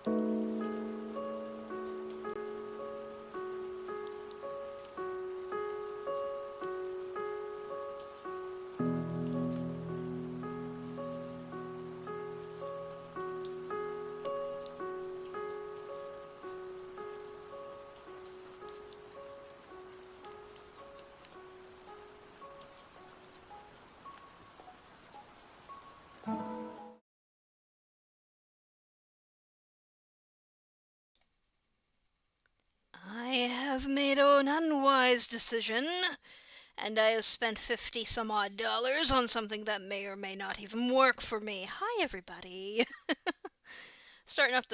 I have made an unwise decision, and I have spent 50 some odd dollars on something that may or may not even work for me. Hi, everybody. Starting off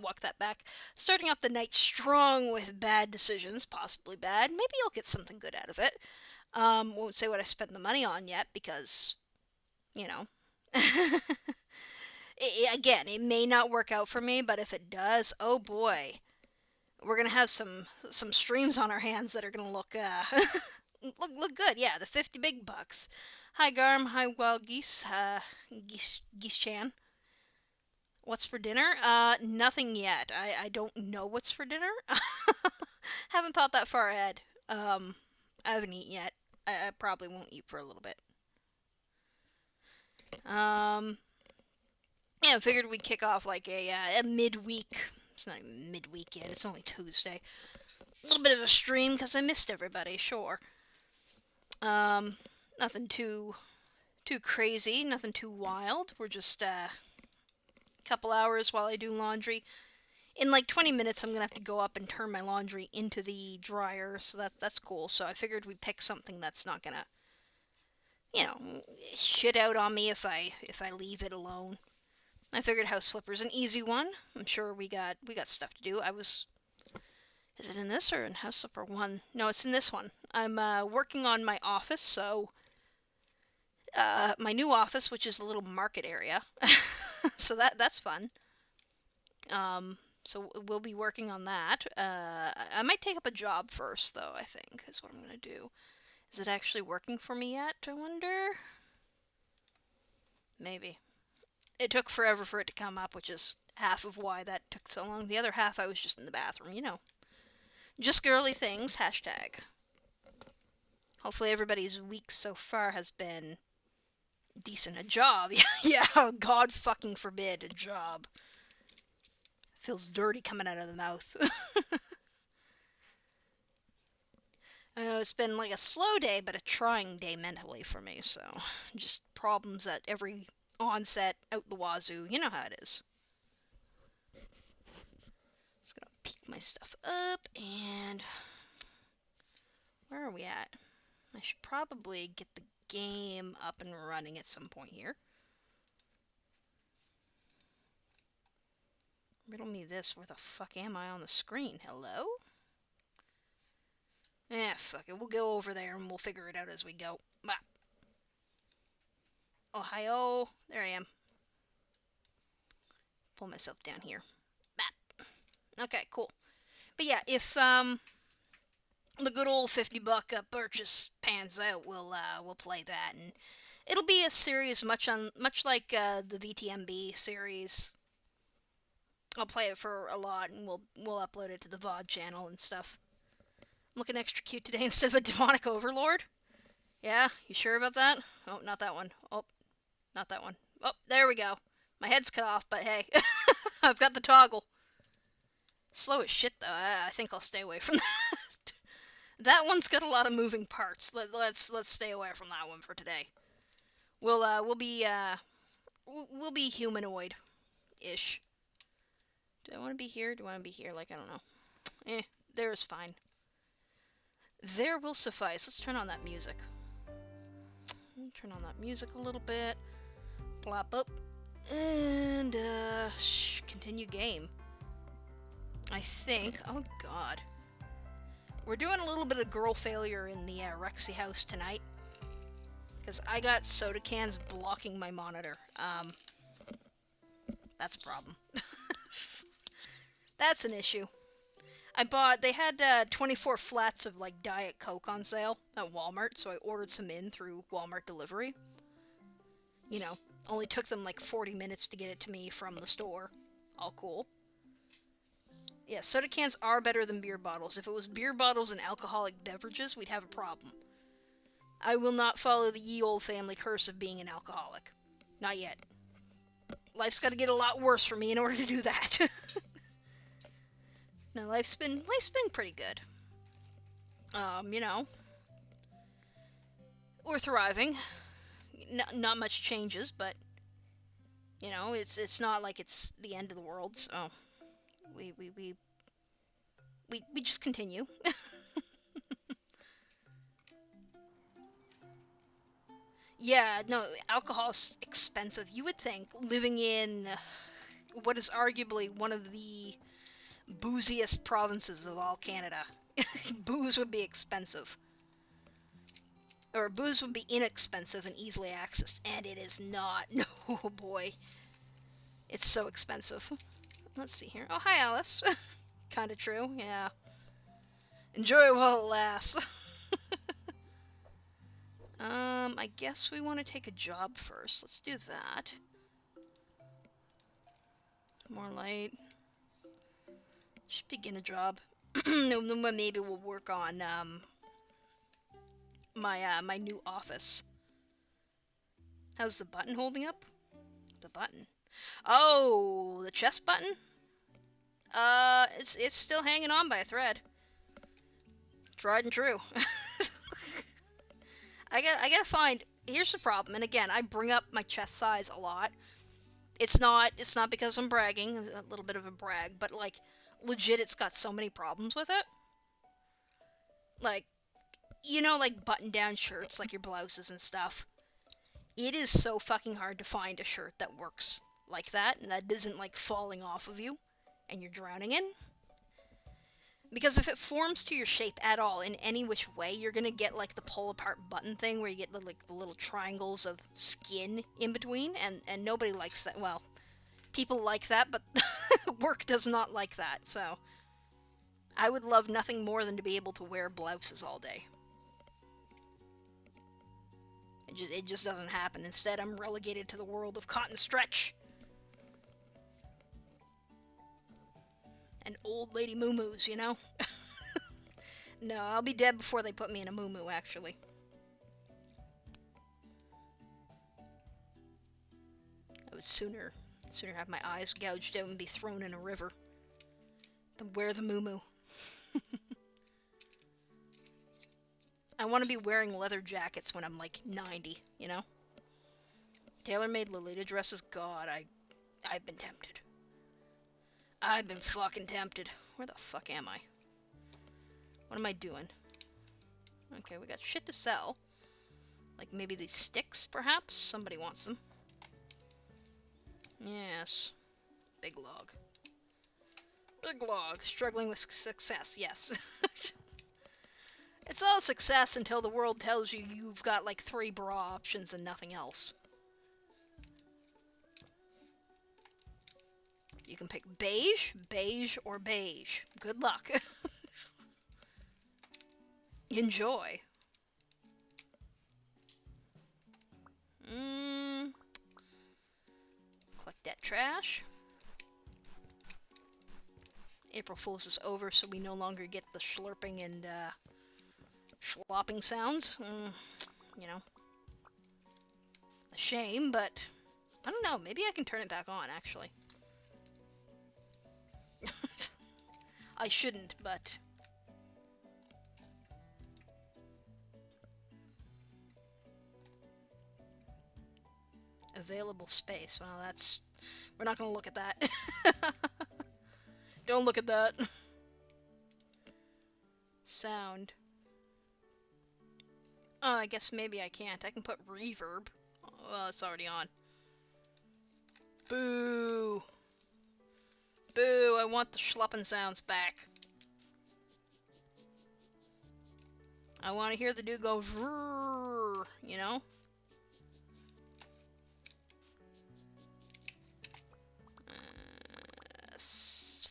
walk that back. Starting off the night strong with bad decisions, possibly bad. Maybe I'll get something good out of it. Won't say what I spent the money on yet because, you know. Again, it may not work out for me, but if it does, oh boy, we're gonna have some streams on our hands that are gonna look look good. Yeah, the 50 big bucks. Hi Garm, hi Wild Geese, Geese Chan. What's for dinner? Nothing yet. I don't know what's for dinner. Haven't thought that far ahead. I haven't eaten yet. I probably won't eat for a little bit. Um, yeah, I figured we'd kick off like a midweek. It's not even midweek yet. It's only Tuesday. A little bit of a stream because I missed everybody. Sure. Um, Nothing too crazy. Nothing too wild. We're just a couple hours while I do laundry. In like 20 minutes, I'm gonna have to go up and turn my laundry into the dryer, so that's cool. So I figured we'd pick something that's not gonna, shit out on me if I leave it alone. I figured House Flipper's an easy one. I'm sure we got stuff to do. Is it in this or in House Flipper 1? No, it's in this one. I'm working on my office, so my new office, which is a little market area. So that's fun. So we'll be working on that. I might take up a job first, though, I think, is what I'm going to do. Is it actually working for me yet, I wonder? Maybe. It took forever for it to come up, which is half of why that took so long. The other half, I was just in the bathroom. Just girly things, hashtag. Hopefully everybody's week so far has been decent. A job. Yeah, God fucking forbid, a job. Feels dirty coming out of the mouth. I know it's been like a slow day, but a trying day mentally for me, so just problems at every onset, out the wazoo. You know how it is. Just gonna peek my stuff up, and where are we at? I should probably get the game up and running at some point here. Riddle me this, where the fuck am I on the screen? Hello? Fuck it, we'll go over there and we'll figure it out as we go. Bah. Ohio, there I am. Pull myself down here. Bah. Okay, cool. But yeah, if the good old $50 purchase pans out, we'll play that, and it'll be a series much like the VTMB series. I'll play it for a lot, and we'll upload it to the VOD channel and stuff. I'm looking extra cute today instead of a demonic overlord. Yeah, you sure about that? Oh, not that one. Oh, not that one. Oh, there we go. My head's cut off, but hey, I've got the toggle. Slow as shit though. I think I'll stay away from that. That one's got a lot of moving parts. Let's stay away from that one for today. We'll be humanoid ish. Do I want to be here? Do I want to be here? Like, I don't know. There is fine. There will suffice. Let's turn on that music. Turn on that music a little bit. Plop up. And, continue game. I think. Oh, God. We're doing a little bit of girl failure in the Rexy house tonight. Because I got soda cans blocking my monitor. That's a problem. That's an issue. They had 24 flats of like Diet Coke on sale at Walmart, so I ordered some in through Walmart delivery. Only took them like 40 minutes to get it to me from the store. All cool. Yeah, soda cans are better than beer bottles. If it was beer bottles and alcoholic beverages, we'd have a problem. I will not follow the ye old family curse of being an alcoholic. Not yet. Life's got to get a lot worse for me in order to do that. No, life's been pretty good. You know, we're thriving. Not much changes, but you know, it's not like it's the end of the world. So we just continue. Yeah, no, alcohol's expensive. You would think living in what is arguably one of the booziest provinces of all Canada, booze would be expensive. Or booze would be inexpensive and easily accessed, and it is not. No, boy. It's so expensive. Let's see here. Oh, hi, Alice. Kinda true, yeah. Enjoy it while it lasts. I guess we want to take a job first. Let's do that. More light. Should begin a job. Maybe we'll work on, my new office. How's the button holding up? The button. Oh, the chest button? It's still hanging on by a thread. Tried and true. I gotta find. Here's the problem, and again, I bring up my chest size a lot. It's not because I'm bragging. It's a little bit of a brag, but like, legit, it's got so many problems with it. Like, you know, like button-down shirts, like your blouses and stuff. It is so fucking hard to find a shirt that works like that, and that isn't like falling off of you, and you're drowning in. Because if it forms to your shape at all in any which way, you're gonna get like the pull apart button thing where you get the little triangles of skin in between, and nobody likes that. Well, people like that, but work does not like that. So I would love nothing more than to be able to wear blouses all day. It just doesn't happen. Instead, I'm relegated to the world of cotton stretch and old lady moo-moos, you know? No, I'll be dead before they put me in a moo-moo, actually. I would sooner have my eyes gouged out and be thrown in a river than wear the moo-moo. I want to be wearing leather jackets when I'm like 90, you know? Tailor-made Lolita dresses, God, I've been tempted. I've been fucking tempted. Where the fuck am I? What am I doing? Okay, we got shit to sell. Like maybe these sticks, perhaps? Somebody wants them. Yes. Big log. Big log. Struggling with success, yes. It's all success until the world tells you you've got like 3 bra options and nothing else. You can pick beige, beige, or beige. Good luck. Enjoy. Collect that trash. April Fool's is over, so we no longer get the slurping and slopping sounds. You know. A shame, but I don't know. Maybe I can turn it back on, actually. I shouldn't, but available space. Well, that's... We're not gonna look at that. Don't look at that. Sound. Oh, I guess maybe I can't. I can put reverb. Oh, well, it's already on. Boo! Boo, I want the schlupping sounds back. I want to hear the dude go vrrrr, you know?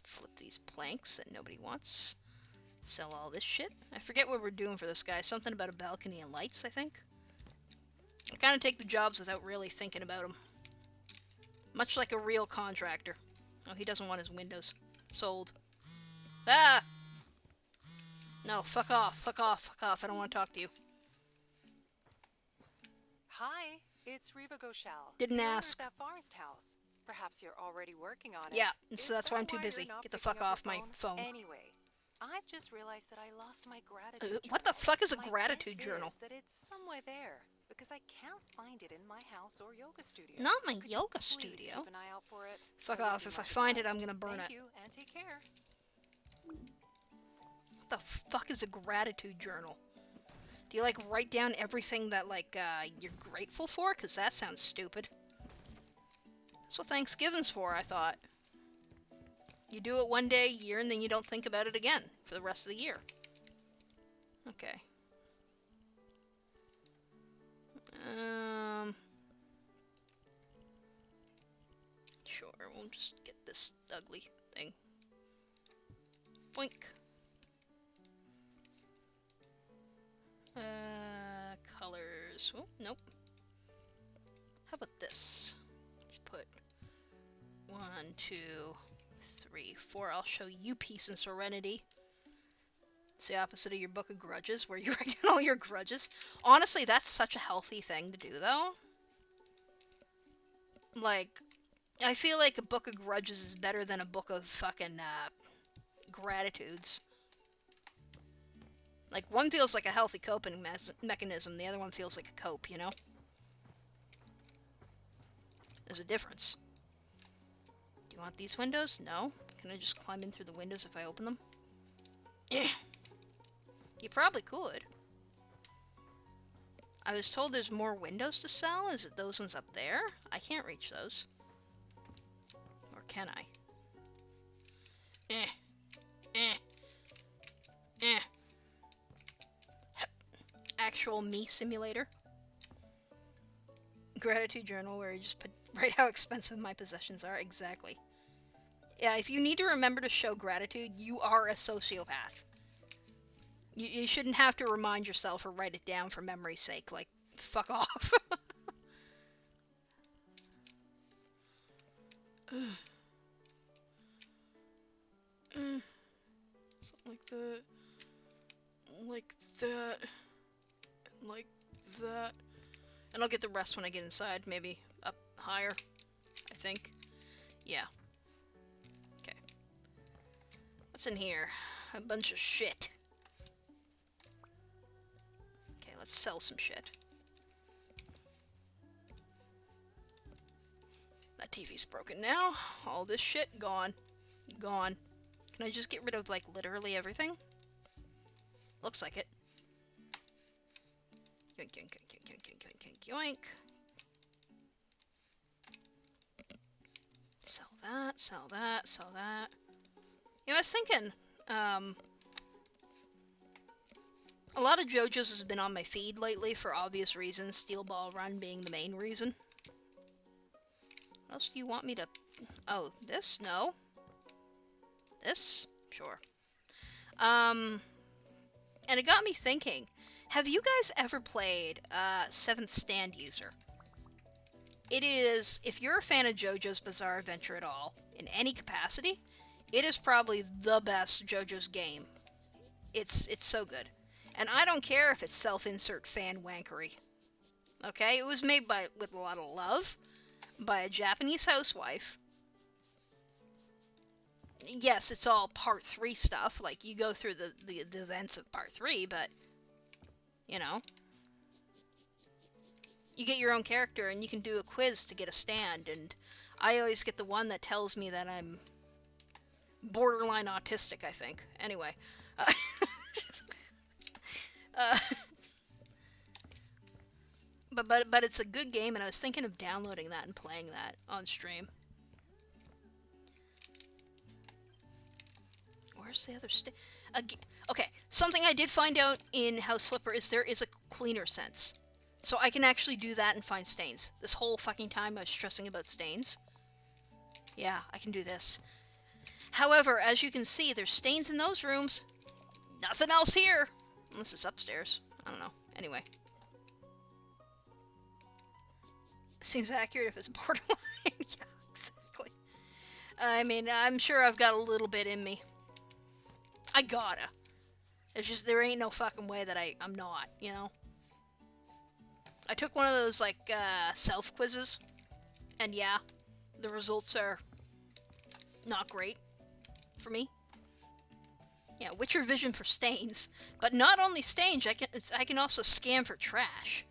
Flip these planks that nobody wants. Sell all this shit. I forget what we're doing for this guy. Something about a balcony and lights, I think. I kind of take the jobs without really thinking about them. Much like a real contractor. Oh, he doesn't want his windows sold. Ah! No, fuck off, fuck off, fuck off. I don't want to talk to you. Hi, it's Reba Goshal. Didn't ask. That forest house. Perhaps you're already working on it. Yeah, so that's why I'm too busy. Get the fuck off my phone. Anyway, I've just realized that I lost my gratitude What the fuck is a gratitude journal? That it's somewhere there because I can't find it in my house or yoga studio. Not my yoga studio. Keep an eye out for it. Fuck off. If I find it, I'm gonna burn it. Thank you and take care. What the fuck is a gratitude journal? Do you, like, write down everything that, like, you're grateful for? Because that sounds stupid. That's what Thanksgiving's for, I thought. You do it one day a year, and then you don't think about it again for the rest of the year. Okay. Sure, we'll just get this ugly thing. Boink. Colors. Oh, nope. How about this? Let's put 1, 2, 3, 4. I'll show you peace and serenity. It's the opposite of your book of grudges, where you write down all your grudges. Honestly, that's such a healthy thing to do, though. Like, I feel like a book of grudges is better than a book of fucking, gratitudes. Like, one feels like a healthy coping mechanism, the other one feels like a cope, you know? There's a difference. Do you want these windows? No? Can I just climb in through the windows if I open them? Yeah. You probably could. I was told there's more windows to sell. Is it those ones up there? I can't reach those. Or can I? Actual me simulator. Gratitude journal where you just write how expensive my possessions are. Exactly. Yeah, if you need to remember to show gratitude, you are a sociopath. You shouldn't have to remind yourself or write it down for memory's sake. Like, fuck off. Something like that. Like that. Like that. And I'll get the rest when I get inside. Maybe up higher, I think. Yeah. Okay. What's in here? A bunch of shit. Okay, let's sell some shit. That TV's broken now. All this shit, gone. Gone. Can I just get rid of, like, literally everything? Looks like it. Yoink, yoink, yoink, yoink, yoink, yoink, yoink, yoink. Sell that, sell that, sell that. You know, I was thinking, a lot of JoJo's has been on my feed lately for obvious reasons, Steel Ball Run being the main reason. What else do you want me to... Oh, this? No. This? Sure. And it got me thinking, have you guys ever played, Seventh Stand User? It is, if you're a fan of JoJo's Bizarre Adventure at all, in any capacity, it is probably the best JoJo's game. It's so good. And I don't care if it's self-insert fan wankery. Okay? It was made with a lot of love by a Japanese housewife. Yes, it's all part 3 stuff, like you go through the events of part 3, but, you know, you get your own character and you can do a quiz to get a stand, and I always get the one that tells me that I'm borderline autistic, I think. Anyway. But it's a good game, and I was thinking of downloading that and playing that on stream. Where's the other okay, something I did find out in House Flipper is there is a cleaner sense. So I can actually do that and find stains. This whole fucking time I was stressing about stains. Yeah, I can do this. However, as you can see, there's stains in those rooms. Nothing else here. Unless it's upstairs. I don't know. Anyway. Seems accurate if it's borderline. Yeah, I mean, I'm sure I've got a little bit in me. I gotta. It's just, there ain't no fucking way that I'm not, you know? I took one of those, like, self-quizzes, and yeah, the results are not great for me. Yeah, Witcher Vision for stains. But not only stains, I can also scan for trash.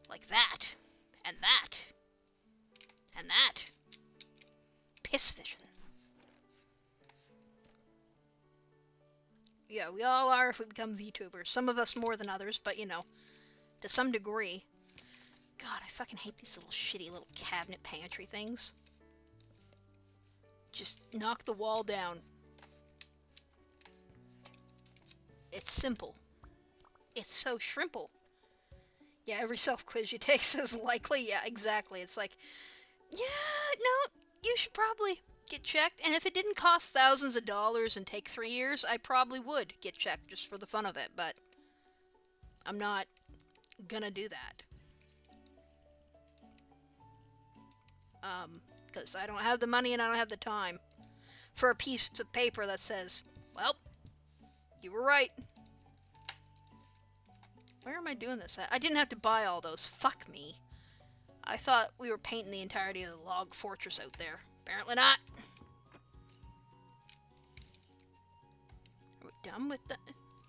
Like that. And that. And that. Piss vision. Yeah, we all are if we become VTubers. Some of us more than others, but you know, to some degree. God, I fucking hate these little shitty little cabinet pantry things. Just knock the wall down. It's simple. It's so shrimple. Yeah, every self-quiz you take says likely. Yeah, exactly. It's like, yeah, no, you should probably get checked. And if it didn't cost thousands of dollars and take 3 years, I probably would get checked just for the fun of it. But I'm not gonna do that. Because I don't have the money and I don't have the time for a piece of paper that says, well, you were right. Where am I doing this at? I didn't have to buy all those. Fuck me. I thought we were painting the entirety of the log fortress out there. Apparently not. Are we done with the...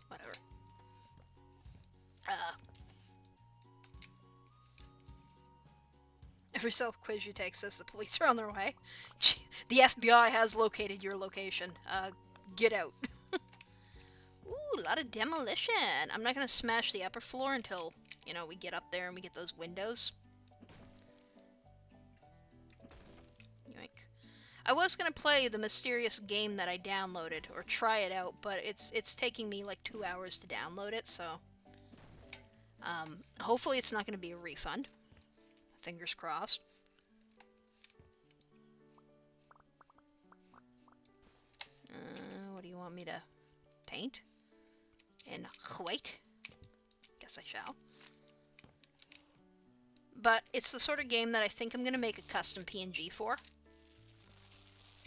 Whatever. Every self-quiz you take says the police are on their way. The FBI has located your location. Get out. Ooh, a lot of demolition. I'm not gonna smash the upper floor until, you know, we get up there and we get those windows. Yoink. I was gonna play the mysterious game that I downloaded, or try it out, but it's taking me like 2 hours to download it, so... hopefully it's not gonna be a refund. Fingers crossed. What do you want me to paint? In white? Guess I shall. But it's the sort of game that I think I'm going to make a custom PNG for.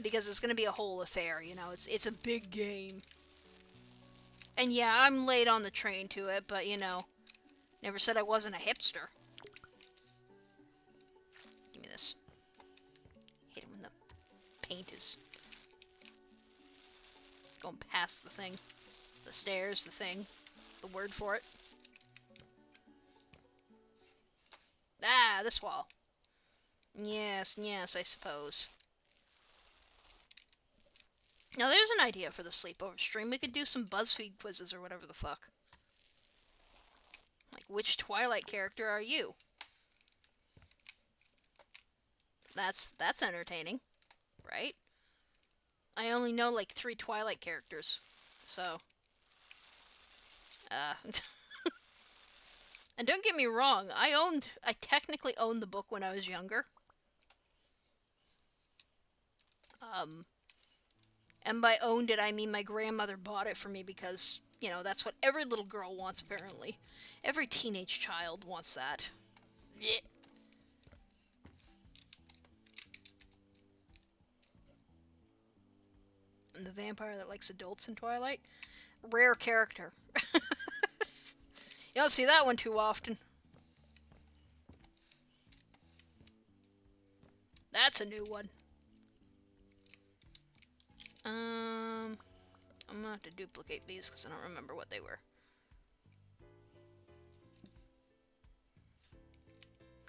Because it's going to be a whole affair, you know, it's a big game. And yeah, I'm late on the train to it, but you know, never said I wasn't a hipster. Give me this. Hate it when the paint is going past the thing. The stairs, the thing. The word for it. Ah, this wall. Yes, yes, I suppose. Now there's an idea for the sleepover stream. We could do some BuzzFeed quizzes or whatever the fuck. Like, which Twilight character are you? That's entertaining, right? I only know like 3 Twilight characters, so... And don't get me wrong, I technically owned the book when I was younger. And by owned it, I mean my grandmother bought it for me because, you know, that's what every little girl wants, apparently. Every teenage child wants that. Blech. And the vampire that likes adults in Twilight? Rare character. You don't see that one too often. That's a new one. I'm gonna have to duplicate these because I don't remember what they were.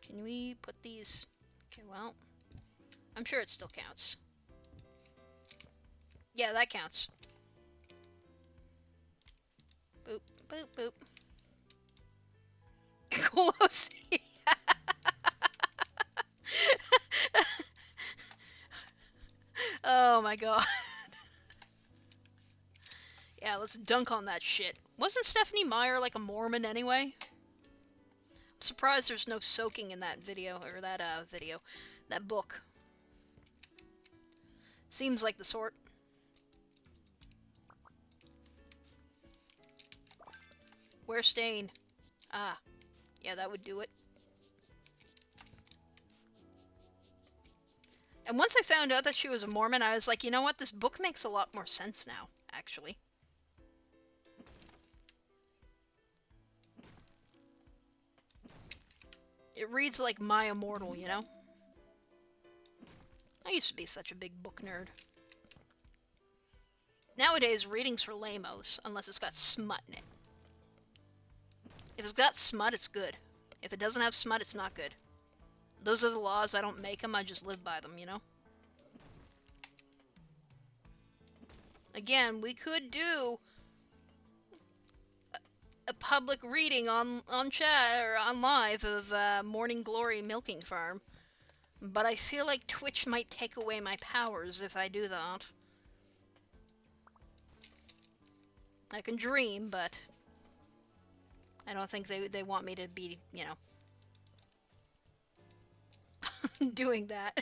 Can we put these... Okay, well... I'm sure it still counts. Yeah, that counts. Boop, boop, boop. Close. Oh my god. Yeah, let's dunk on that shit. Wasn't Stephanie Meyer like a Mormon anyway? I'm surprised there's no soaking in that video, or that, that book. Seems like the sort. Where's stain? Ah. Yeah, that would do it. And once I found out that she was a Mormon, I was like, you know what? This book makes a lot more sense now, actually. It reads like My Immortal, you know? I used to be such a big book nerd. Nowadays, reading's for lamos, unless it's got smut in it. If it's got smut, it's good. If it doesn't have smut, it's not good. Those are the laws. I don't make them, I just live by them, you know? Again, we could do a public reading on chat or on live of Morning Glory Milking Farm. But I feel like Twitch might take away my powers if I do that. I can dream, but I don't think they want me to be, you know, doing that.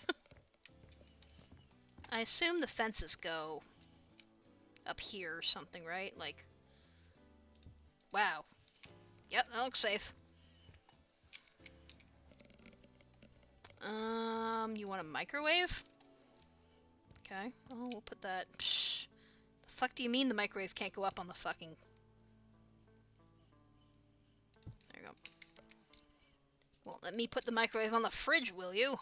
I assume the fences go up here or something, right? Like, wow. Yep, that looks safe. You want a microwave? Okay, oh, we'll put that. Psh. The fuck do you mean the microwave can't go up on the fucking... There you go. Well, let me put the microwave on the fridge, will you?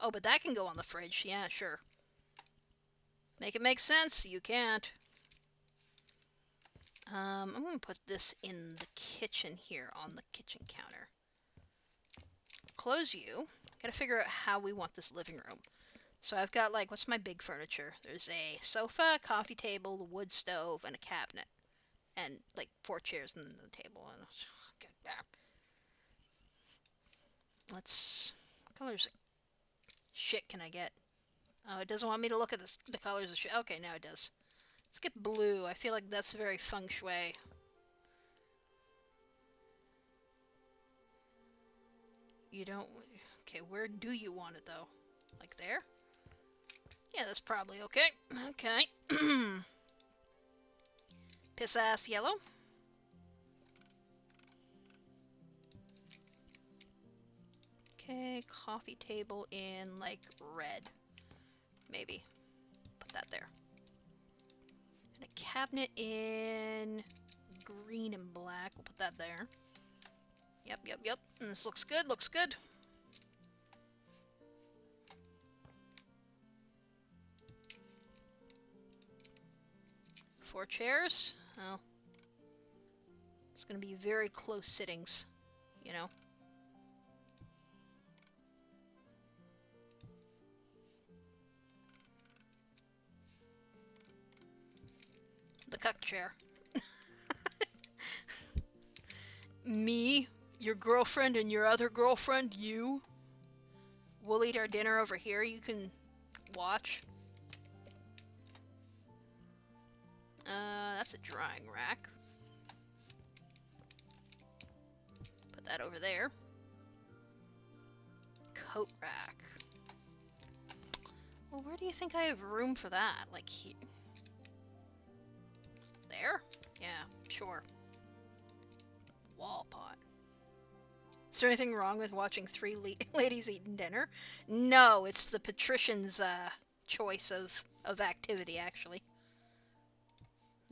Oh, but that can go on the fridge. Yeah, sure. Make it make sense. You can't. I'm going to put this in the kitchen here on the kitchen counter. Close you. Gotta figure out how we want this living room. So I've got, like, what's my big furniture? There's a sofa, coffee table, the wood stove, and a cabinet. And, like, 4 chairs and the table. And, let's... What colors of shit can I get? Oh, it doesn't want me to look at the colors of shit. Okay, now it does. Let's get blue. I feel like that's very feng shui. You don't... Okay, where do you want it, though? Like there? Yeah, that's probably okay. Okay. Piss-ass yellow. Okay, coffee table in, like, red. Maybe. Put that there. And a cabinet in green and black. We'll put that there. Yep. And this looks good, looks good. Four chairs. Oh. It's gonna be very close sittings, you know? The cuck chair. Me, your girlfriend, and your other girlfriend, you. We'll eat our dinner over here. You can watch. That's a drying rack. Put that over there. Coat rack. Well, where do you think I have room for that? Like here? There? Yeah, sure. Wall pot. Is there anything wrong with watching 3 ladies eating dinner? No, it's the patrician's choice of activity, actually.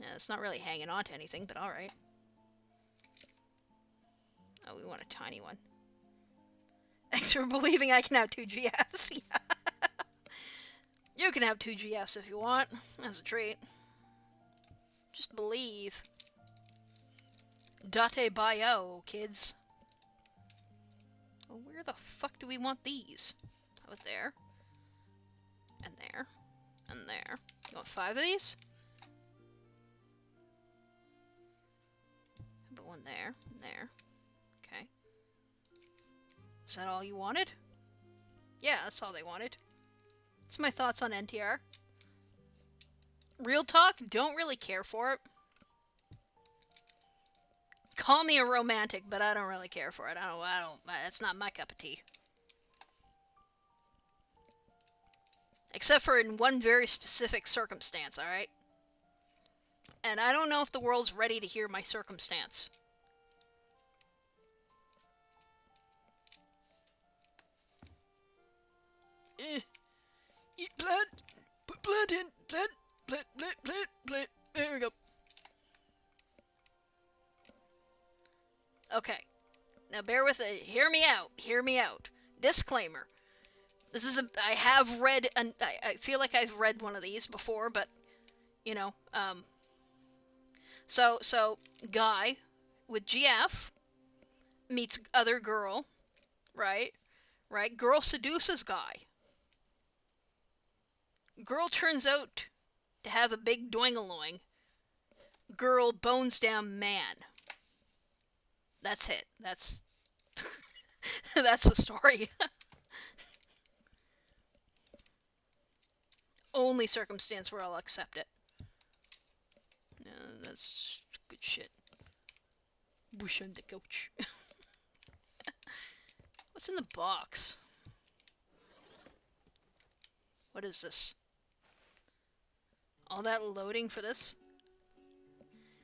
Yeah, it's not really hanging on to anything, but alright. Oh, we want a tiny one. Thanks for believing I can have 2 GFs. You can have 2 GFs if you want, as a treat. Just believe. Date bio, kids. Well, where the fuck do we want these? How about there? And there. And there. You want 5 of these? How about one there? And there. Okay. Is that all you wanted? Yeah, that's all they wanted. That's my thoughts on NTR. Real talk, don't really care for it. Call me a romantic, but I don't really care for it. That's not my cup of tea. Except for in one very specific circumstance, alright? And I don't know if the world's ready to hear my circumstance. Eat plant. Put plant in. Plant. Plant. Plant. Plant. Plant. There we go. Okay. Now bear with it. Hear me out. Hear me out. Disclaimer. This is I have read, I feel like I've read one of these before, but, you know, so, guy with GF meets other girl, right? Right? Girl seduces guy. Girl turns out to have a big doingaloing. Girl bones down man. That's it. That's that's the story. Only circumstance where I'll accept it. That's good shit. Bush on the couch. What's in the box? What is this? All that loading for this?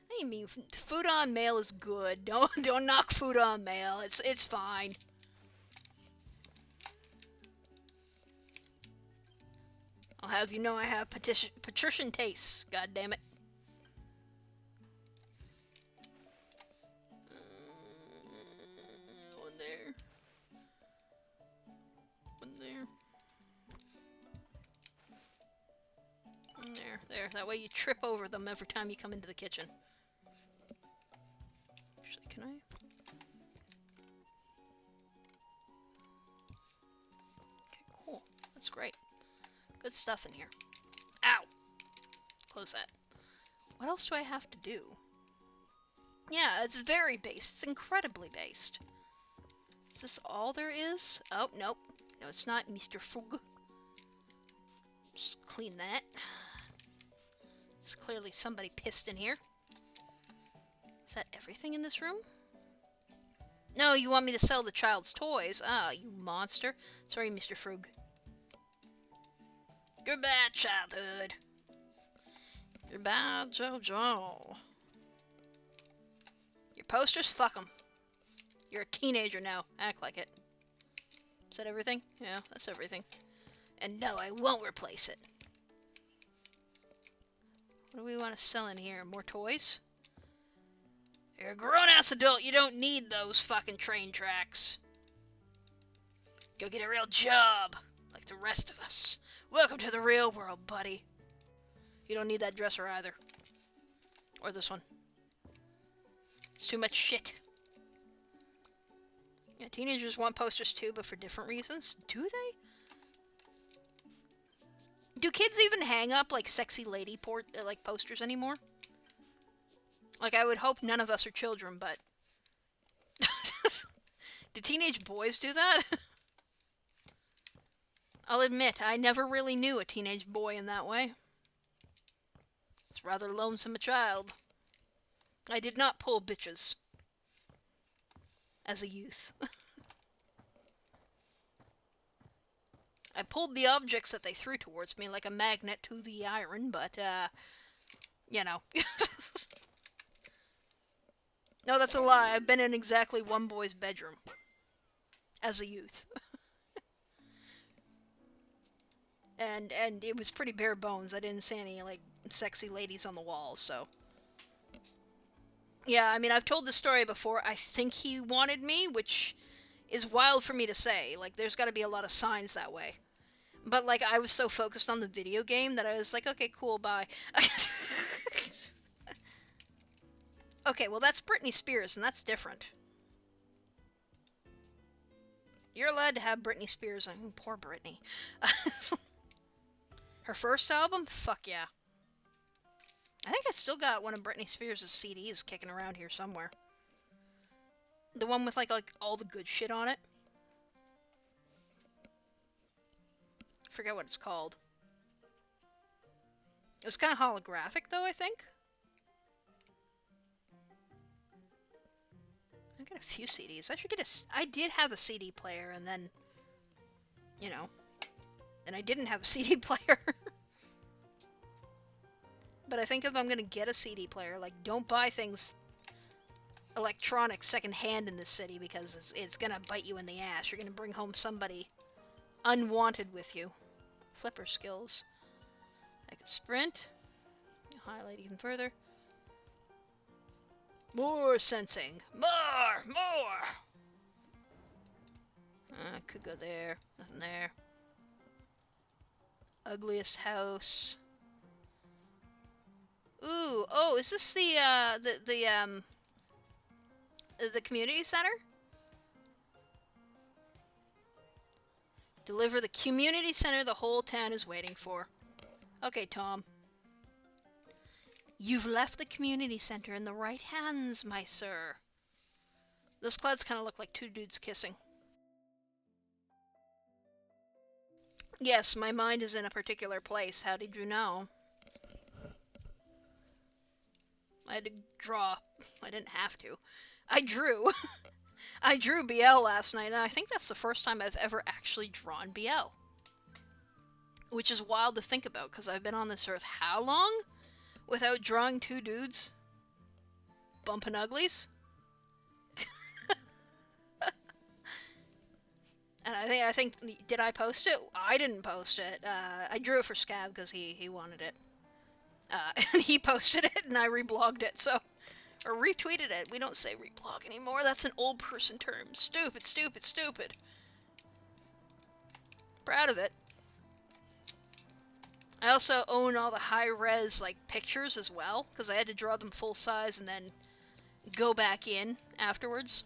What do you mean? Food on mail is good. Don't knock food on mail. It's fine. I'll have you know I have patrician tastes. God damn it. One there. One there. One there. That way you trip over them every time you come into the kitchen. Actually, can I? Okay, cool. That's great. Good stuff in here. Ow! Close that. What else do I have to do? Yeah, it's very based. It's incredibly based. Is this all there is? Oh, nope. No, it's not, Mr. Fug. Just clean that. There's clearly somebody pissed in here. Is that everything in this room? No, you want me to sell the child's toys? Ah, you monster. Sorry, Mr. Frug. Goodbye, childhood. Goodbye, Jojo. Your posters? Fuck them. You're a teenager now. Act like it. Is that everything? Yeah, that's everything. And no, I won't replace it. What do we want to sell in here? More toys? You're a grown-ass adult. You don't need those fucking train tracks. Go get a real job, like the rest of us. Welcome to the real world, buddy. You don't need that dresser either. Or this one. It's too much shit. Yeah, teenagers want posters too, but for different reasons. Do they? Do kids even hang up, like, sexy lady like, posters anymore? Like, I would hope none of us are children, but... Do teenage boys do that? I'll admit, I never really knew a teenage boy in that way. It's rather lonesome a child. I did not pull bitches. As a youth. I pulled the objects that they threw towards me like a magnet to the iron, but, you know. No, that's a lie. I've been in exactly one boy's bedroom. As a youth. and it was pretty bare bones. I didn't see any, like, sexy ladies on the walls, so... Yeah, I mean, I've told this story before. I think he wanted me, which is wild for me to say. Like, there's got to be a lot of signs that way. But, like, I was so focused on the video game that I was like, okay, cool, bye. Okay, well, that's Britney Spears, and that's different. You're allowed to have Britney Spears. Poor Britney. Her first album? Fuck yeah. I think I still got one of Britney Spears' CDs kicking around here somewhere. The one with, like all the good shit on it. I forget what it's called. It was kind of holographic, though, I think. I got a few CDs. I should get I did have a CD player, and then... You know. And I didn't have a CD player. But I think if I'm gonna get a CD player, like, don't buy things electronic secondhand in this city, because it's gonna bite you in the ass. You're gonna bring home somebody unwanted with you. flipper skills. I can sprint. Highlight even further. More sensing. More! I could go there. Nothing there. Ugliest house. Ooh, oh, is this the community center? Deliver the community center the whole town is waiting for. Okay, Tom. You've left the community center in the right hands, my sir. Those clouds kind of look like two dudes kissing. Yes, my mind is in a particular place. How did you know? I had to draw. I didn't have to. I drew. I drew BL last night, and I think that's the first time I've ever actually drawn BL. Which is wild to think about, because I've been on this earth how long? Without drawing two dudes? Bumping uglies? And I think, did I post it? I didn't post it. I drew it for Scab because he wanted it. And he posted it, and I reblogged it, so... Or retweeted it. We don't say reblog anymore. That's an old person term. Stupid, stupid, stupid. Proud of it. I also own all the high-res, like, pictures as well, because I had to draw them full size and then go back in afterwards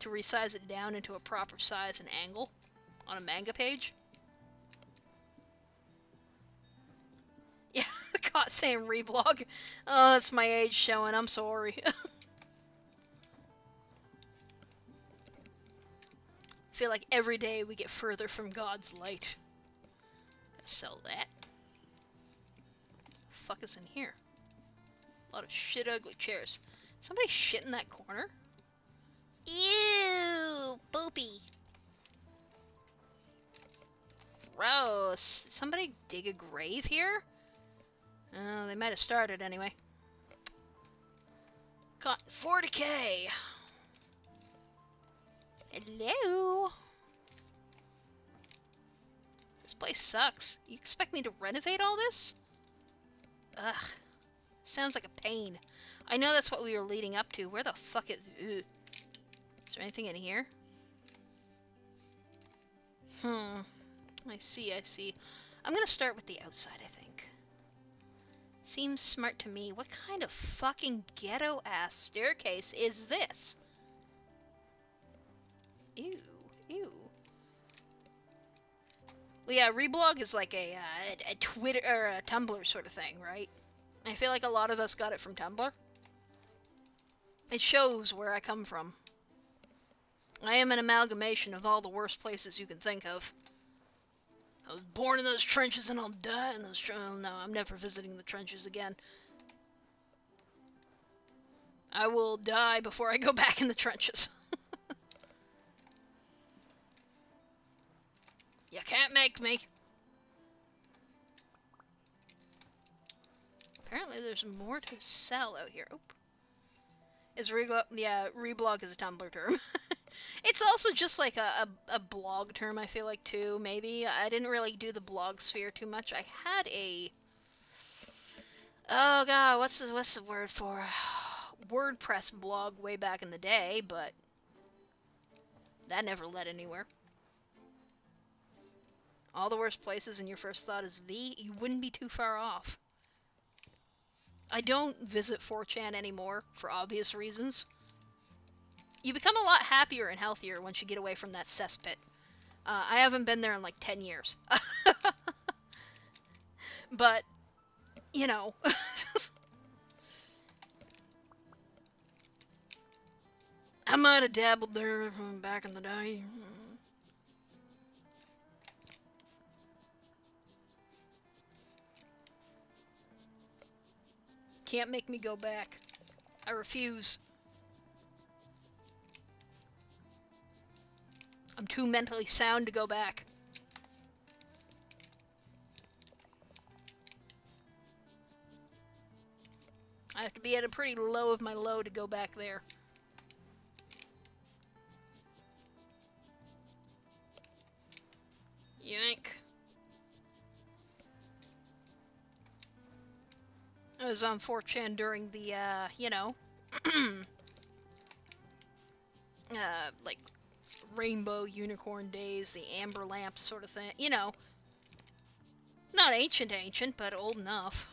to resize it down into a proper size and angle on a manga page. Yeah, caught saying reblog. Oh, that's my age showing. I'm sorry. Feel like every day we get further from God's light. Gotta sell that. Fuck is in here? A lot of shit ugly chairs. Somebody shit in that corner? Ew! Boopy! Gross. Did somebody dig a grave here? Oh, they might have started anyway. Got 40k! Hello? This place sucks. You expect me to renovate all this? Ugh. Sounds like a pain. I know that's what we were leading up to. Where the fuck is... Ugh. Is there anything in here? I see, I see. I'm gonna start with the outside, I think. Seems smart to me. What kind of fucking ghetto-ass staircase is this? Ew. Ew. Well, yeah, reblog is like a Twitter or a Tumblr sort of thing, right? I feel like a lot of us got it from Tumblr. It shows where I come from. I am an amalgamation of all the worst places you can think of. I was born in those trenches and I'll die in those trenches. Oh, no, I'm never visiting the trenches again. I will die before I go back in the trenches. You can't make me. Apparently there's more to sell out here. Oop. Yeah, reblog is a Tumblr term. It's also just like a blog term, I feel like, too, maybe. I didn't really do the blog sphere too much. I had a... Oh god, what's the word for... WordPress blog way back in the day, but... that never led anywhere. All the worst places and your first thought is V, you wouldn't be too far off. I don't visit 4chan anymore, for obvious reasons. You become a lot happier and healthier once you get away from that cesspit. I haven't been there in like 10 years. But, you know. I might have dabbled there back in the day. Can't make me go back. I refuse. I'm too mentally sound to go back. I have to be at a pretty low of my low to go back there. I was on 4chan during the, you know, like, rainbow unicorn days, the amber lamp sort of thing. You know, not ancient ancient, but old enough.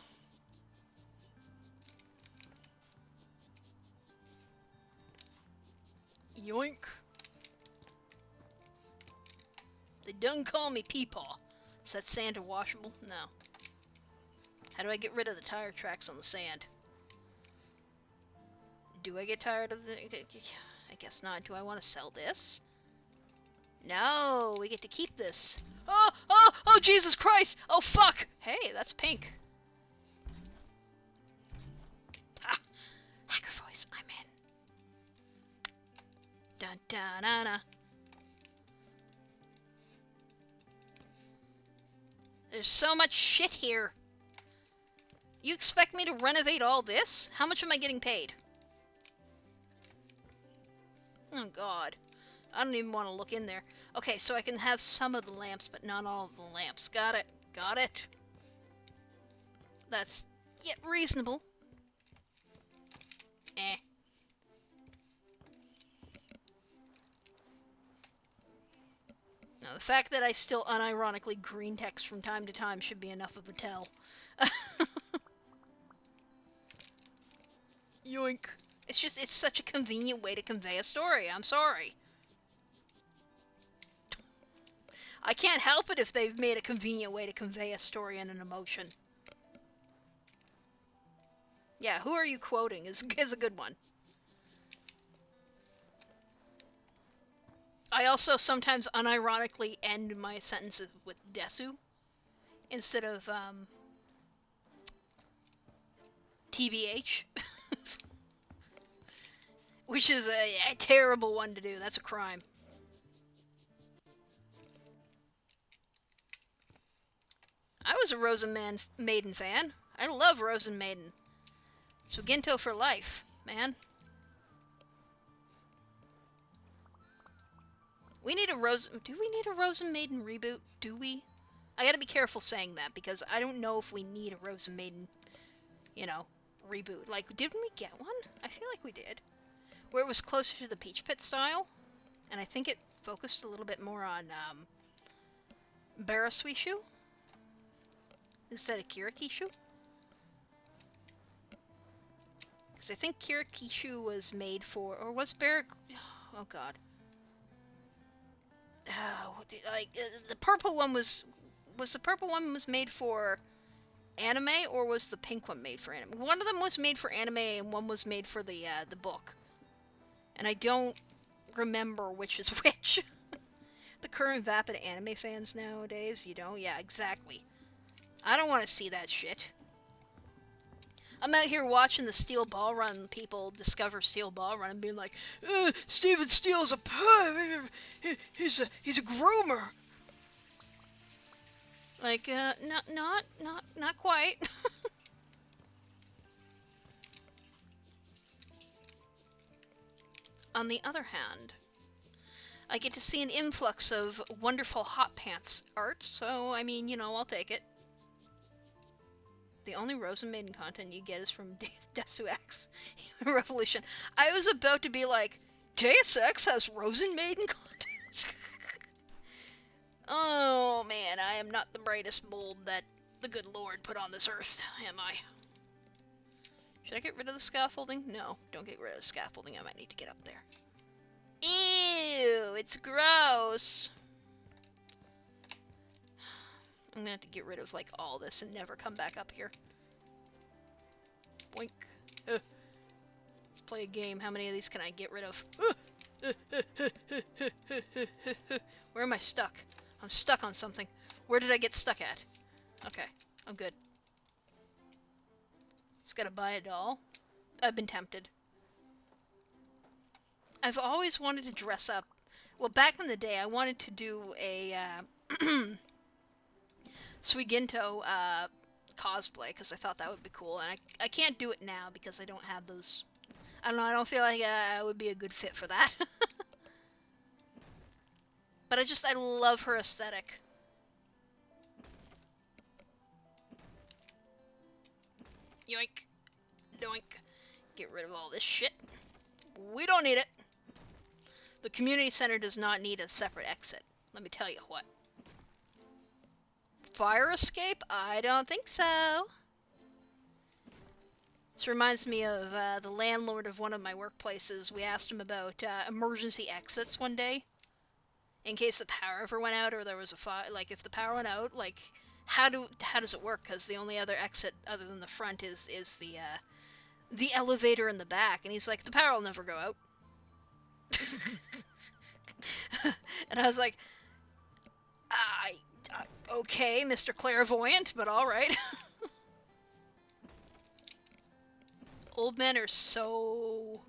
Yoink. They done call me Peepaw. Is that sand washable? No. How do I get rid of the tire tracks on the sand? Do I get tired of the... I guess not. Do I want to sell this? No, we get to keep this. Oh, oh, oh, Jesus Christ! Oh, fuck! Hey, that's pink. Ah, hacker voice, I'm in. Dun dun dun dun. There's so much shit here. You expect me to renovate all this? How much am I getting paid? Oh, God. I don't even want to look in there. Okay, so I can have some of the lamps, but not all of the lamps. Got it. Got it. That's yet reasonable. Eh. Now, the fact that I still unironically green text from time to time should be enough of a tell. Yoink. It's such a convenient way to convey a story. I'm sorry. I can't help it if they've made a convenient way to convey a story and an emotion. Yeah, who are you quoting is a good one. I also sometimes unironically end my sentences with desu instead of tbh, which is a terrible one to do. That's a crime. I was a Rosen Maiden fan. I love Rosen Maiden. Suginto for life, man. We need a Do we need a Rosen Maiden reboot? Do we? I gotta be careful saying that because I don't know if we need a Rosen Maiden, you know, reboot. Like, didn't we get one? I feel like we did. Where it was closer to the Peach Pit style, and I think it focused a little bit more on Barasuishu instead of Kirikishu. Because I think Kirikishu was made for, or was oh god. Like, the purple one was the purple one was made for anime, or was the pink one made for anime? One of them was made for anime, and one was made for the book. And I don't remember which is which. The current vapid anime fans nowadays, you know? Yeah, exactly. I don't want to see that shit. I'm out here watching the Steel Ball Run people discover Steel Ball Run and being like, Steven Steele's a he's a groomer. Like, not quite. On the other hand, I get to see an influx of wonderful hot pants art, so, I mean, you know, I'll take it. The only Rosen Maiden content you get is from Deus Ex Revolution. I was about to be like, Deus Ex has Rosen Maiden content? Oh man, I am not the brightest bulb that the good Lord put on this earth, am I? Should I get rid of the scaffolding? No, don't get rid of the scaffolding. I might need to get up there. Ew, it's gross. I'm gonna have to get rid of, like, all this and never come back up here. Boink. Let's play a game. How many of these can I get rid of? Where am I stuck? I'm stuck on something. Where did I get stuck at? Okay, I'm good. Just gotta buy a doll. I've been tempted. I've always wanted to dress up. Well, back in the day, I wanted to do a, Suiginto cosplay because I thought that would be cool, and I can't do it now because I don't have those. I don't know. I don't feel like I would be a good fit for that. But I love her aesthetic. Yoink. Doink. Get rid of all this shit. We don't need it. The community center does not need a separate exit. Let me tell you what. Fire escape? I don't think so. This reminds me of the landlord of one of my workplaces. We asked him about emergency exits one day. In case the power ever went out or there was a fire. Like, if the power went out, like, how does it work? Because the only other exit other than the front is the elevator in the back. And he's like, the power will never go out. And I was like, okay, Mr. Clairvoyant, but alright. Old men are so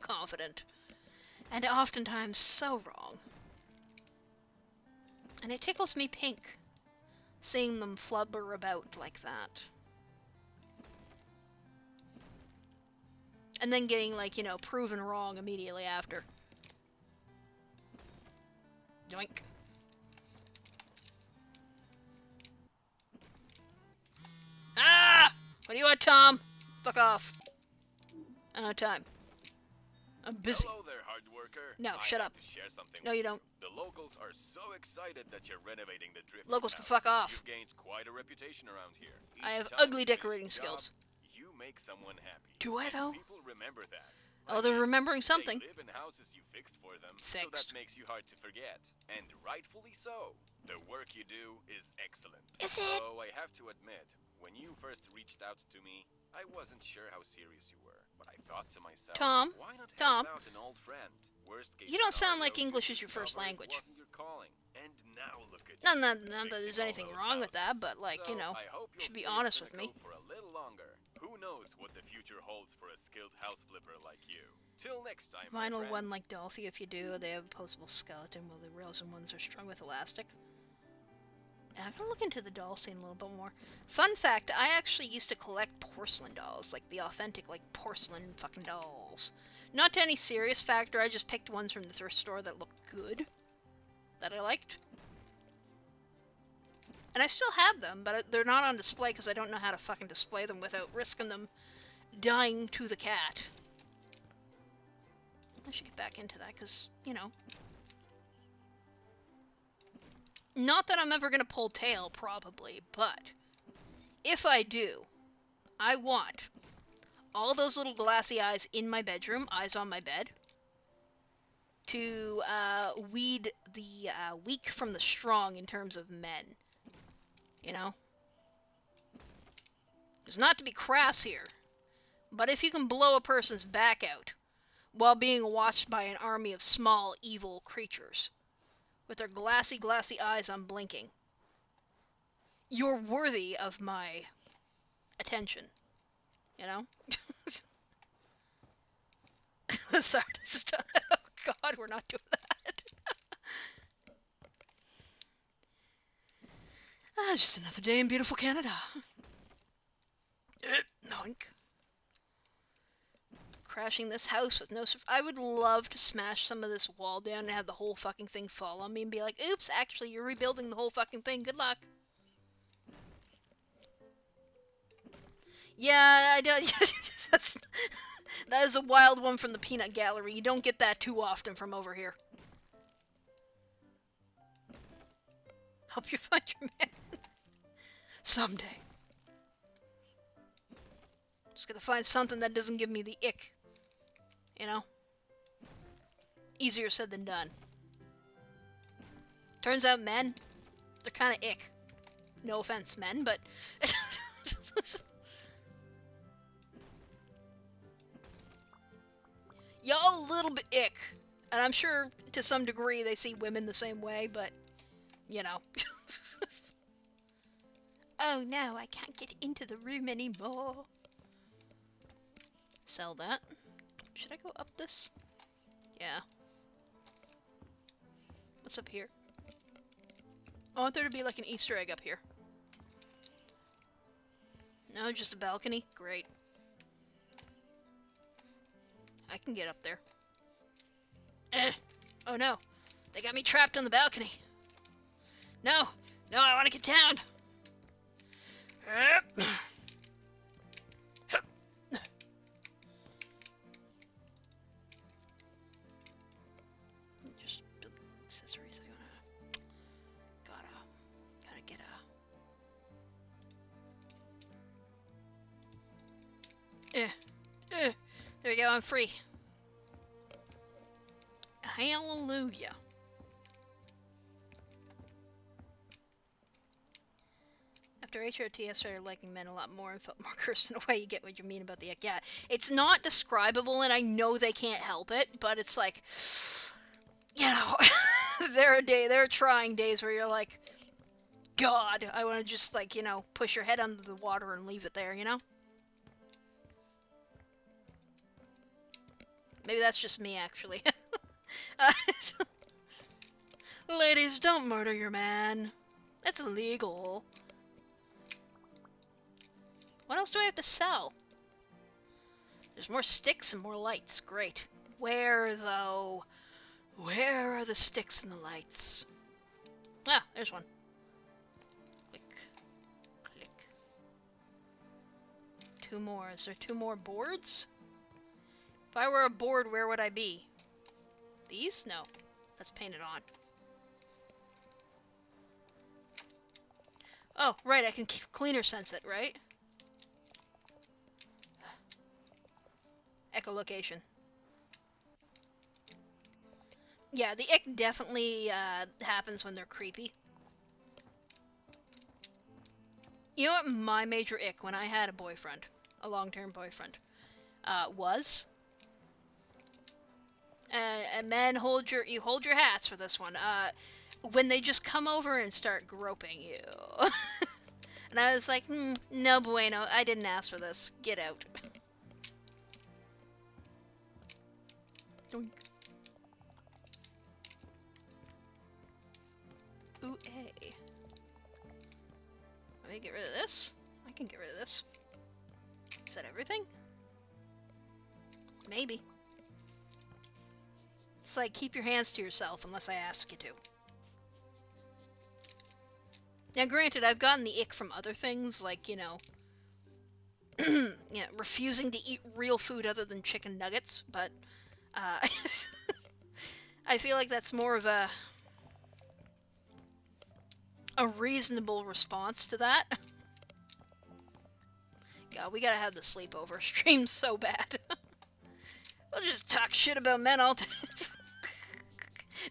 confident. And oftentimes so wrong. And it tickles me pink, seeing them flubber about like that. And then getting, like, you know, proven wrong immediately after. Yoink. Ah! What do you want, Tom? Fuck off. I don't have time. I'm busy. Hello there, hard worker. No, shut up. To share something No, you don't. The locals are so excited that you're renovating the drift. Locals can house. fuck off. You've gained quite a reputation around here. I have Each time ugly you finish decorating the job, skills. You make someone happy. Do I, though? People remember that. Oh, they're remembering something. They live in houses you fixed for them, Fixed. so that makes you hard to forget. And rightfully so. The work you do is excellent. Is it? So I have to admit, when you first reached out to me, I wasn't sure how serious you were. But I thought to myself, Tom, why not Tom. help out an old friend? Worst case You don't sound scenario, like English you is your first discovered it language. wasn't your calling. And now look at Not you, that there's fixing all anything those wrong with houses. that, but, like, So you know, I hope should be you'll honest stay with me. cynical for a little longer. Who knows what the future holds for a skilled house flipper like you. Till next time, my Vinyl friend. one like Dolphy, if you do, they have a posable skeleton while the resin ones are strung with elastic. And I'm gonna look into the doll scene a little bit more. Fun fact, I actually used to collect porcelain dolls, like the authentic, like, porcelain fucking dolls. Not to any serious factor, I just picked ones from the thrift store that looked good. That I liked. And I still have them, but they're not on display because I don't know how to fucking display them without risking them dying to the cat. I should get back into that because, you know. Not that I'm ever going to pull tail, probably, but if I do, I want all those little glassy eyes in my bedroom, eyes on my bed, to weed the weak from the strong in terms of men. You know? There's not to be crass here, but if you can blow a person's back out while being watched by an army of small, evil creatures, with their glassy eyes unblinking, you're worthy of my attention. You know? Sorry, oh god, we're not doing that. Just another day in beautiful Canada. Noink. Crashing this house with no... I would love to smash some of this wall down and have the whole fucking thing fall on me and be like, oops, actually, you're rebuilding the whole fucking thing. Good luck. Yeah, I don't... that is a wild one from the peanut gallery. You don't get that too often from over here. Help you find your man. Someday. Just gotta find something that doesn't give me the ick. You know? Easier said than done. Turns out men, they're kinda ick. No offense, men, but... Y'all a little bit ick. And I'm sure, to some degree, they see women the same way, but... You know. Oh no, I can't get into the room anymore. Sell that. Should I go up this? Yeah. What's up here? I want there to be like an Easter egg up here. No, just a balcony? Great. I can get up there. Oh no. They got me trapped on the balcony. No! No, I want to get down! Eh, eh. There we go, I'm free. Hallelujah. After HRT, I started liking men a lot more and felt more cursed in a way. You get what you mean about the ick. Yeah, it's not describable, and I know they can't help it, but it's like, you know, there are trying days where you're like, God, I want to just, like, you know, push your head under the water and leave it there, you know? Maybe that's just me, actually. uh, Ladies, don't murder your man. That's illegal. What else do I have to sell? There's more sticks and more lights. Great. Where, though? Where are the sticks and the lights? Ah, there's one. Click. Click. Two more. Is there two more boards? If I were a board, where would I be? These? No. That's painted on. Oh, right, I can cleaner sense it, right? Echolocation. Yeah, the ick definitely happens when they're creepy. You know what my major ick when I had a boyfriend, a long-term boyfriend, was? And men, hold your hats for this one. When they just come over and start groping you. And I was like, no bueno, I didn't ask for this. Get out. Doink. Ooh, A. Let me get rid of this. I can get rid of this. Is that everything? Maybe. It's like, keep your hands to yourself unless I ask you to. Now, granted, I've gotten the ick from other things, like, you know, refusing to eat real food other than chicken nuggets, but, I feel like that's more of a reasonable response to that. God, we gotta have the sleepover stream so bad. We'll just talk shit about men all day.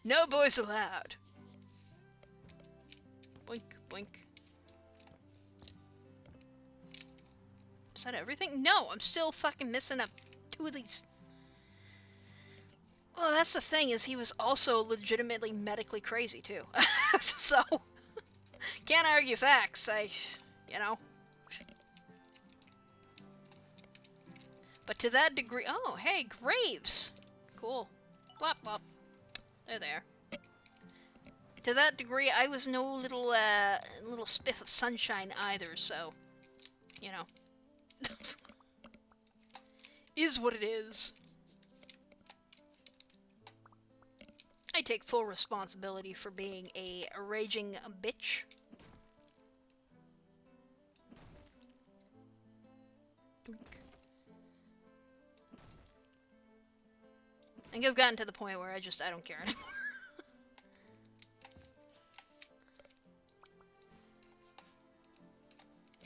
No boys allowed. Boink, boink. Is that everything? No, I'm still fucking missing up two of these. Well, that's the thing, is he was also legitimately medically crazy, too. So, can't argue facts, you know. But to that degree... Oh, hey, graves! Cool. Blop, blop. They're there. To that degree, I was no little spiff of sunshine either, so... You know. Is what it is. I take full responsibility for being a raging bitch. I think I've gotten to the point where I don't care anymore.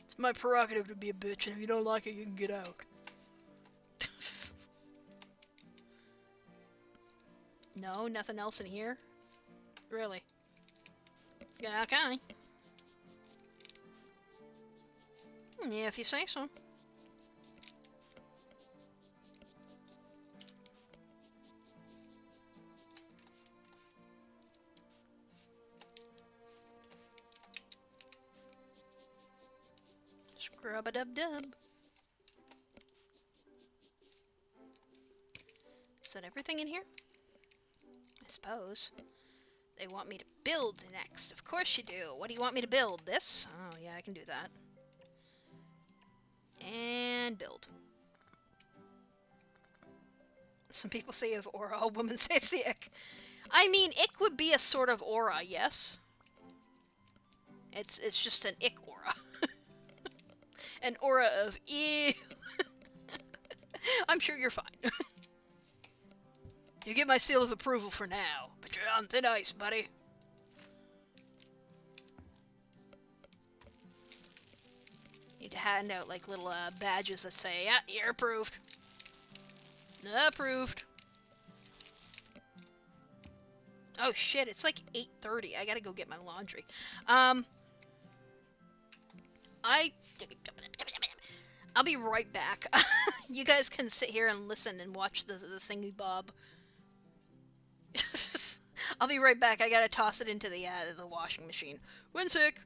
It's my prerogative to be a bitch, and if you don't like it, you can get out. No, nothing else in here? Really? Yeah, okay. Yeah, if you say so. Scrub-a-dub-dub. Is that everything in here? I suppose. They want me to build next. Of course you do. What do you want me to build? This? Oh, yeah, I can do that. And build. Some people say you have aura. All women say it's the ick. I mean, ick would be a sort of aura, yes? It's just an ick aura. An aura of ew. I'm sure you're fine. You get my seal of approval for now, but you're on thin ice, buddy. You'd hand out like little badges that say, "Yeah, you're approved." Approved. Oh shit! It's like 8:30. I gotta go get my laundry. I I'll be right back. You guys can sit here and listen and watch the thingy bob. I'll be right back. I gotta toss it into the washing machine. Winsick.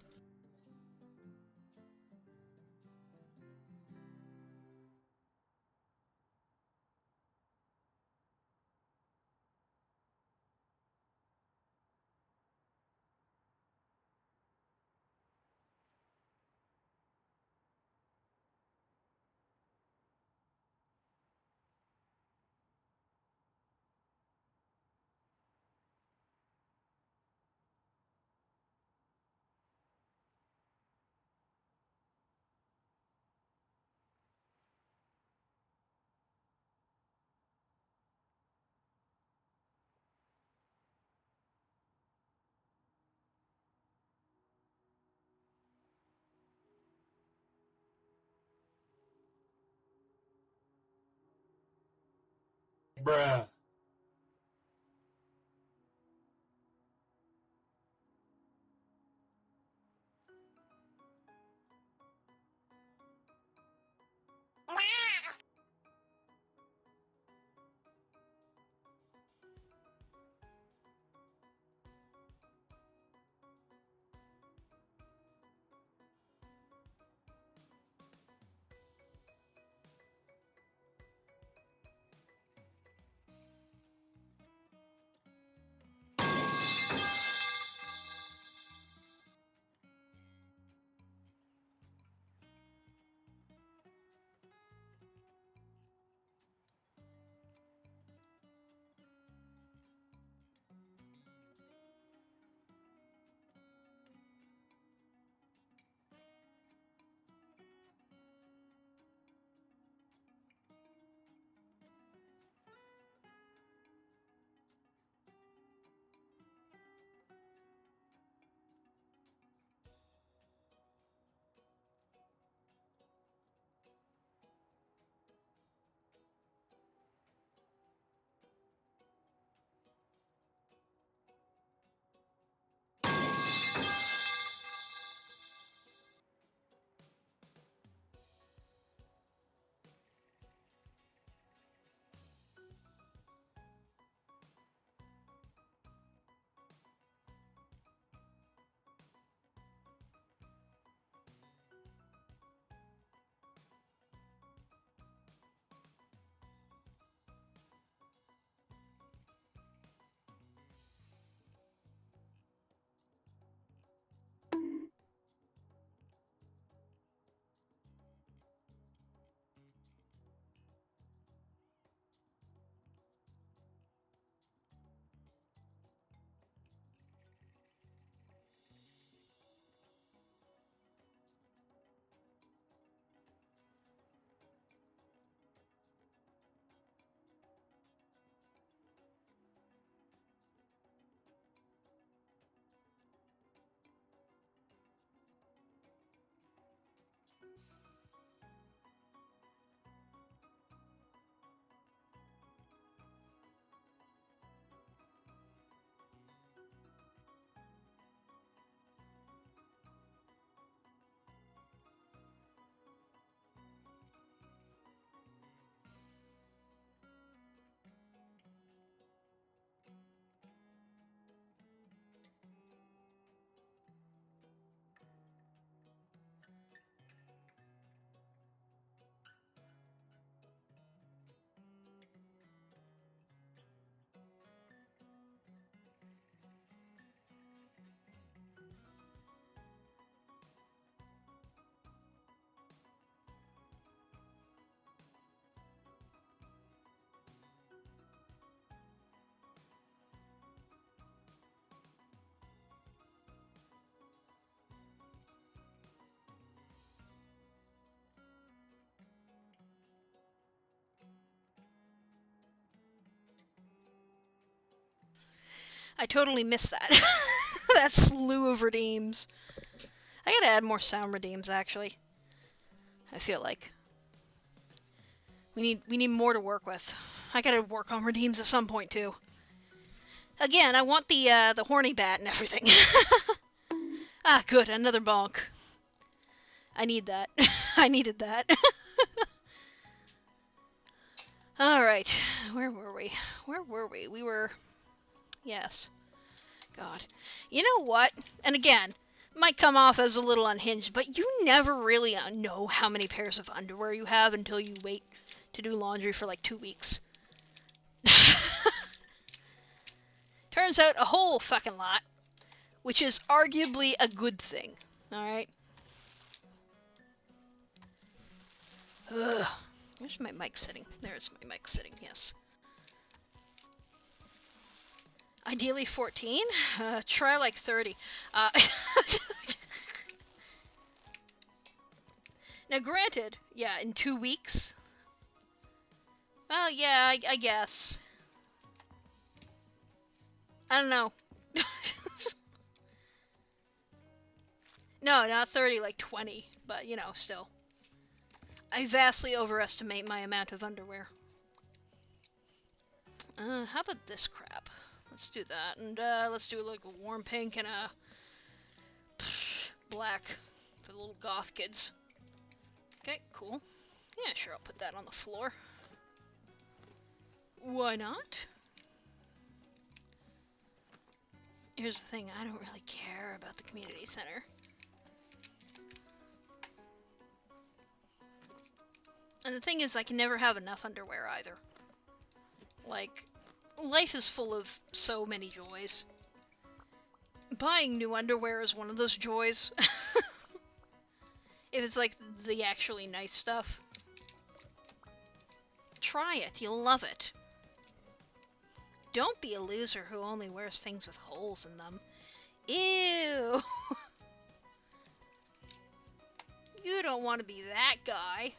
Bruh. I totally missed that. That slew of redeems. I gotta add more sound redeems, actually. I feel like we need more to work with. I gotta work on redeems at some point too. Again, I want the horny bat and everything. Ah, good, another bonk. I need that. I needed that. Alright, where were we? Where were we? We were... Yes. God. You know what? And again, might come off as a little unhinged, but you never really know how many pairs of underwear you have until you wait to do laundry for like 2 weeks. Turns out a whole fucking lot, which is arguably a good thing. Alright? Ugh. Where's my mic sitting? There's my mic sitting, yes. Ideally 14? Try like 30. Now granted, yeah, in 2 weeks. Well, yeah, I guess. I don't know. No, not 30, like 20. But, you know, still. I vastly overestimate my amount of underwear. How about this crap? Let's do that. And, let's do like a warm pink and a black for the little goth kids. Okay, cool. Yeah, sure, I'll put that on the floor. Why not? Here's the thing, I don't really care about the community center. And the thing is, I can never have enough underwear either. Like, life is full of so many joys. Buying new underwear is one of those joys. If it's like the actually nice stuff. Try it, you'll love it. Don't be a loser who only wears things with holes in them. Ew! You don't want to be that guy.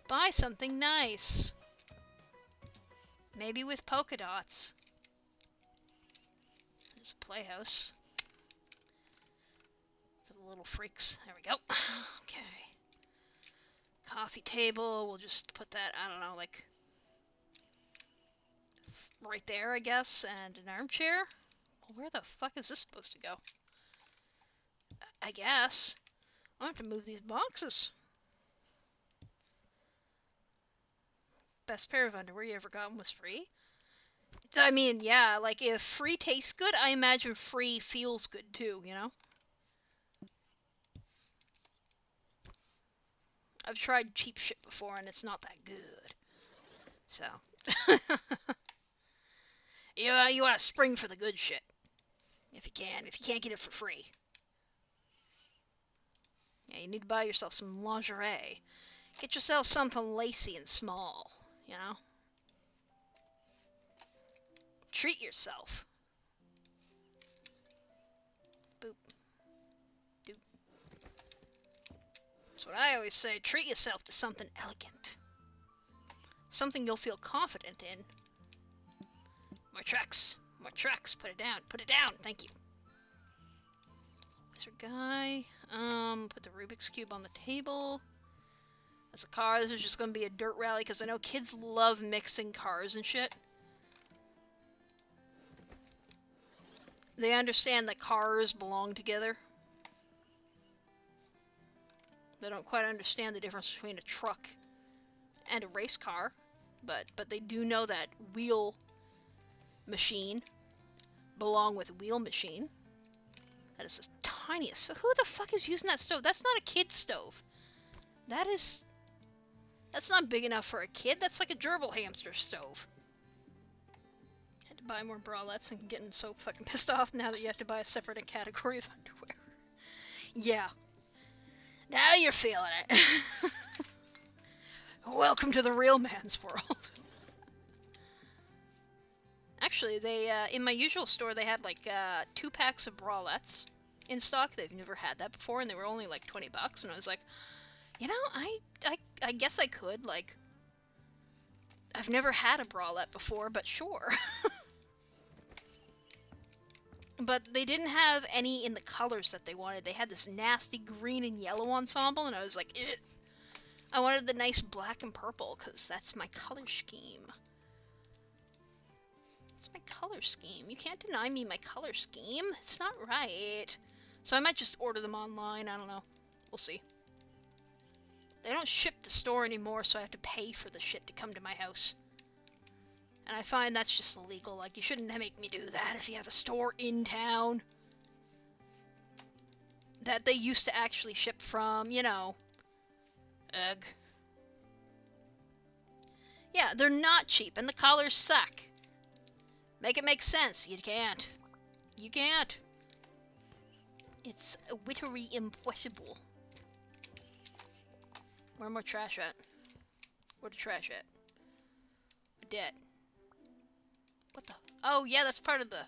Buy something nice. Maybe with polka dots. There's a playhouse. For the little freaks. There we go. Okay. Coffee table. We'll just put that, I don't know, like... right there, I guess. And an armchair. Well, where the fuck is this supposed to go? I guess. I'll have to move these boxes. Best pair of underwear you ever gotten was free? I mean, yeah, like, if free tastes good, I imagine free feels good too, you know? I've tried cheap shit before, and it's not that good. So. You want to spring for the good shit. If you can. If you can't get it for free. Yeah, you need to buy yourself some lingerie. Get yourself something lacy and small, you know? Treat yourself. Boop. Doop. That's what I always say. Treat yourself to something elegant. Something you'll feel confident in. More tracks. More tracks. Put it down. Put it down. Thank you. Wizard guy. Put the Rubik's Cube on the table. As a car, this is just going to be a dirt rally, because I know kids love mixing cars and shit. They understand that cars belong together. They don't quite understand the difference between a truck and a race car, but they do know that wheel machine belong with wheel machine. That is the tiniest. So who the fuck is using that stove? That's not a kid stove. That's not big enough for a kid. That's like a gerbil hamster stove. Had to buy more bralettes and getting so fucking pissed off now that you have to buy a separate category of underwear. Yeah. Now you're feeling it. Welcome to the real man's world. Actually, they, in my usual store, they had like 2 packs of bralettes in stock. They've never had that before, and they were only like $20, and I was like, you know, I guess I could, like, I've never had a bralette before, but sure. but they didn't have any in the colors that they wanted. They had this nasty green and yellow ensemble, and I was like, eh. I wanted the nice black and purple, because that's my color scheme. It's my color scheme. You can't deny me my color scheme. It's not right. So I might just order them online. I don't know. We'll see. They don't ship to store anymore, so I have to pay for the shit to come to my house. And I find that's just illegal. Like, you shouldn't make me do that if you have a store in town that they used to actually ship from, you know. Ugh. Yeah, they're not cheap, and the colors suck. Make it make sense. You can't. You can't. It's wittery impossible. Where more trash at? Where the trash at? We're dead. What the? Oh, yeah, that's part of the...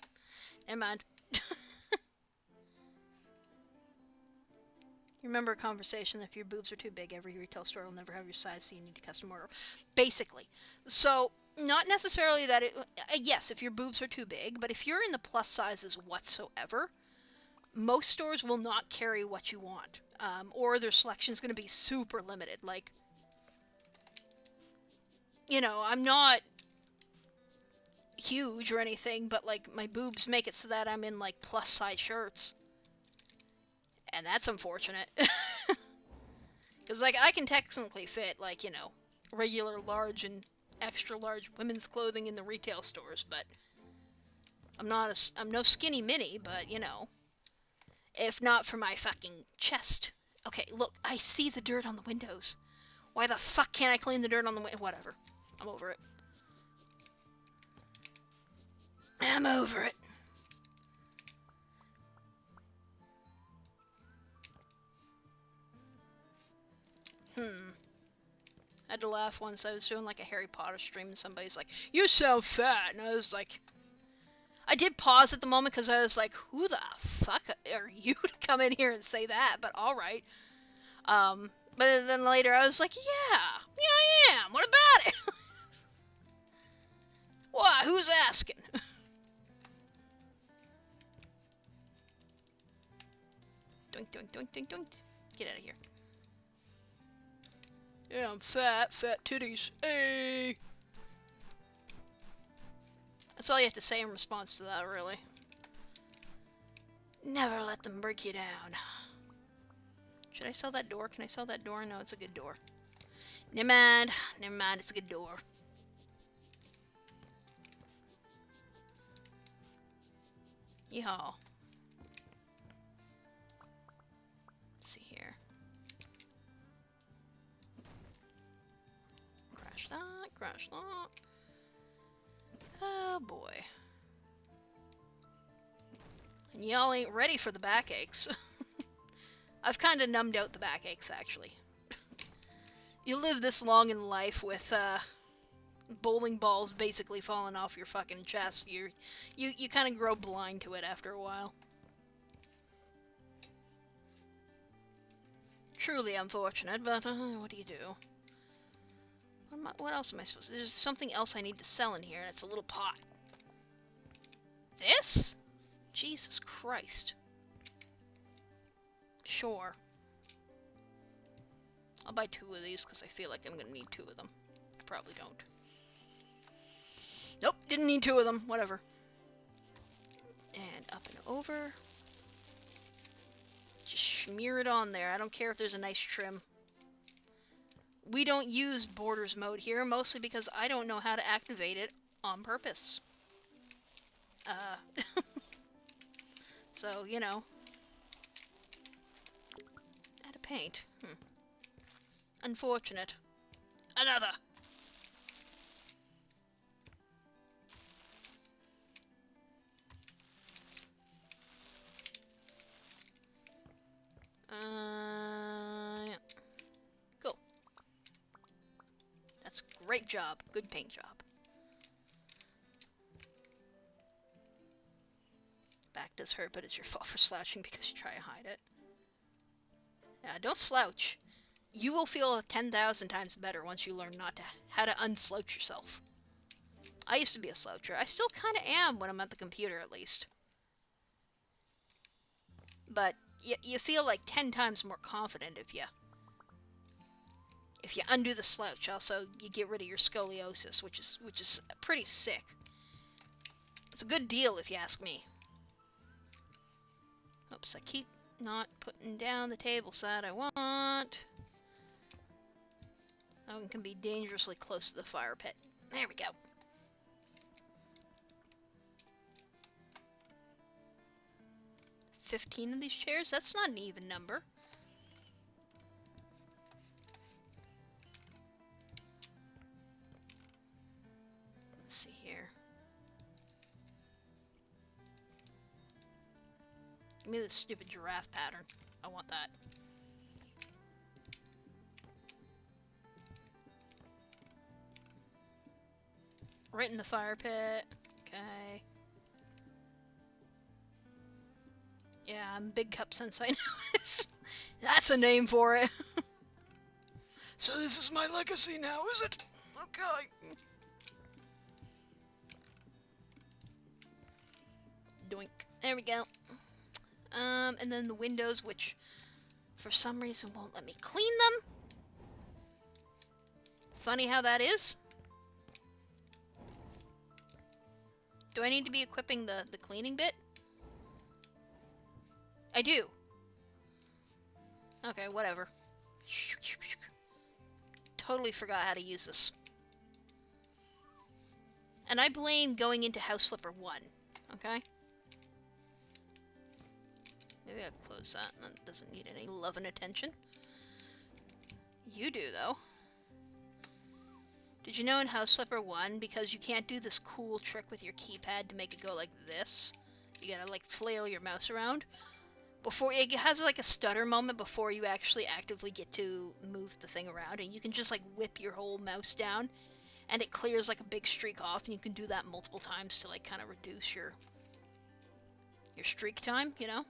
Never mind. You remember a conversation, if your boobs are too big, every retail store will never have your size, so you need to custom order. Basically. So, not necessarily that it... yes, if your boobs are too big, but if you're in the plus sizes whatsoever, most stores will not carry what you want. Or their selection is going to be super limited. Like, you know, I'm not huge or anything, but, like, my boobs make it so that I'm in, like, plus size shirts. And that's unfortunate. Because, like, I can technically fit, like, you know, regular large and extra large women's clothing in the retail stores, but I'm no skinny mini, but, you know, if not for my fucking chest. Okay, look, I see the dirt on the windows. Why the fuck can't I clean the dirt on the window? Whatever. I'm over it. I'm over it. I had to laugh once. I was doing like a Harry Potter stream and somebody's like, "You sound fat." And I was like, I did pause at the moment because I was like, who the fuck are you to come in here and say that? But alright. But then later I was like, yeah, I am. What about it? Why? Who's asking? Doink, doink, doink, doink, doink. Get out of here. Yeah, I'm fat titties. Hey! That's all you have to say in response to that, really. Never let them break you down. Should I sell that door? Can I sell that door? No, it's a good door. Never mind, it's a good door. Yeehaw. Let's see here. Crash that, crash that. Oh boy. And y'all ain't ready for the backaches. I've kind of numbed out the backaches, actually. You live this long in life with, bowling balls basically falling off your fucking chest. You kind of grow blind to it after a while. Truly unfortunate, but, what do you do? What else am I supposed to... There's something else I need to sell in here, and it's a little pot. This? Jesus Christ. Sure. I'll buy 2 of these, because I feel like I'm gonna need 2 of them. I probably don't. Nope, didn't need 2 of them. Whatever. And up and over. Just smear it on there. I don't care if there's a nice trim. We don't use borders mode here, mostly because I don't know how to activate it on purpose. So, you know. Add a paint. Unfortunate. Another! Yeah. Cool. That's a great job. Good paint job. Back does hurt, but it's your fault for slouching because you try to hide it. Yeah, don't slouch. You will feel 10,000 times better once you learn how to unslouch yourself. I used to be a sloucher. I still kind of am when I'm at the computer, at least. but you feel like 10 times more confident if you undo the slouch. Also, you get rid of your scoliosis, which is pretty sick. It's a good deal if you ask me. Oops, I keep not putting down the table side I want. That one can be dangerously close to the fire pit. There we go. "15 of these chairs? That's not an even number. Let's see here. Give me this stupid giraffe pattern. I want that. Right in the fire pit. Okay. Yeah, I'm Big Cup Sensei now. That's a name for it. So this is my legacy now, is it? Okay. Doink. There we go. And then the windows, which for some reason won't let me clean them. Funny how that is. Do I need to be equipping the cleaning bit? I do. Okay, whatever. Totally forgot how to use this. And I blame going into House Flipper 1. Okay? Maybe I'll close that. That doesn't need any love and attention. You do, though. Did you know in House Flipper 1, because you can't do this cool trick with your keypad to make it go like this, you gotta, like, flail your mouse around? It has, like, a stutter moment before you actually actively get to move the thing around, and you can just, like, whip your whole mouse down, and it clears, like, a big streak off, and you can do that multiple times to, like, kind of reduce your streak time, you know?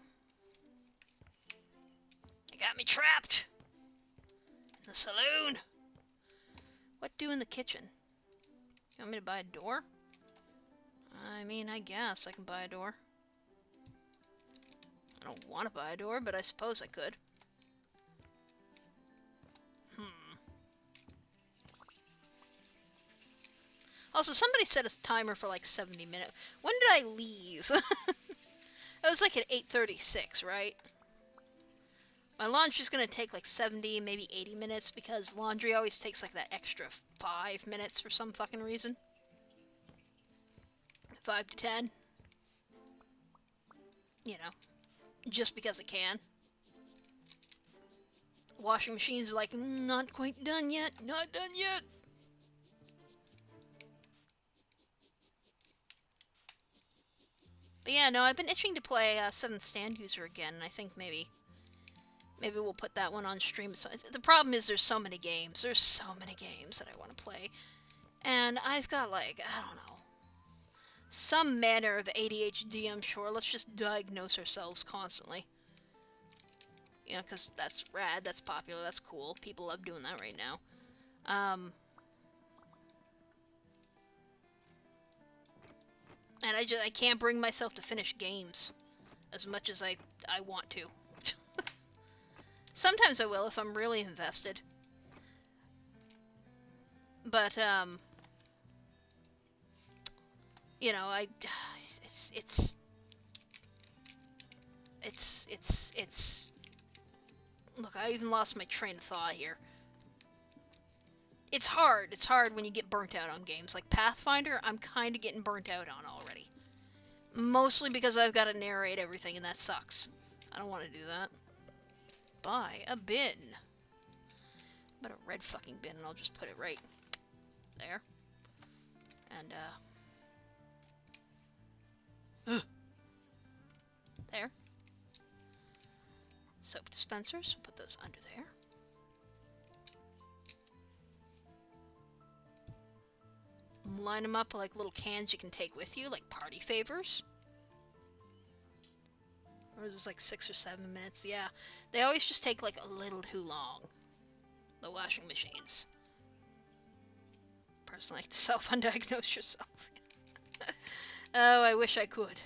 You got me trapped! In the saloon! What do in the kitchen? You want me to buy a door? I mean, I guess I can buy a door. I don't want to buy a door, but I suppose I could. Also, somebody set a timer for like 70 minutes. When did I leave? It was like at 8:36, right? My laundry's gonna take like 70, maybe 80 minutes because laundry always takes like that extra 5 minutes for some fucking reason. 5 to 10. You know, just because it can. Washing machines are like, not quite done yet, not done yet. But yeah, no, I've been itching to play 7th Stand User again, and I think maybe we'll put that one on stream. So, the problem is there's so many games. There's so many games that I want to play. And I've got, like, I don't know, some manner of ADHD, I'm sure. Let's just diagnose ourselves constantly. You know, because that's rad, that's popular, that's cool. People love doing that right now. And I can't bring myself to finish games as much as I want to. Sometimes I will if I'm really invested. But, you know, it's look, I even lost my train of thought here. It's hard. It's hard when you get burnt out on games. Like Pathfinder, I'm kind of getting burnt out on already. Mostly because I've got to narrate everything, and that sucks. I don't want to do that. Buy a bin. But a red fucking bin, and I'll just put it right there. And, there. Soap dispensers, put those under there. Line them up like little cans you can take with you, like party favors. Or is like 6 or 7 minutes? Yeah. They always just take like a little too long. The washing machines. Personally, like to self-undiagnose yourself. Oh, I wish I could.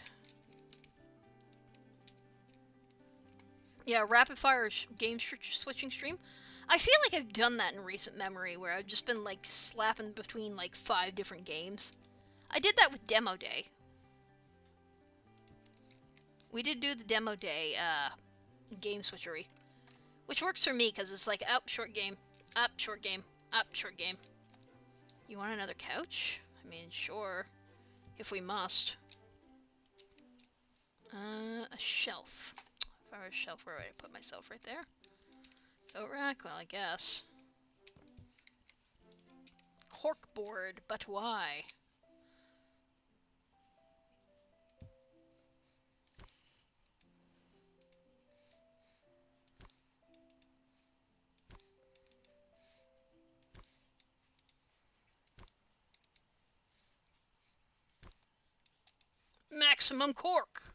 Yeah, rapid fire game switching stream. I feel like I've done that in recent memory, where I've just been like slapping between like 5 different games. I did that with Demo Day. We did do the Demo Day game switchery, which works for me because it's like up, short game, up, short game, up, short game. You want another couch? I mean, sure, if we must. A shelf. If I were a shelf, where would I put myself? Right there? Coat rack? Well, I guess. Corkboard, but why? Maximum cork!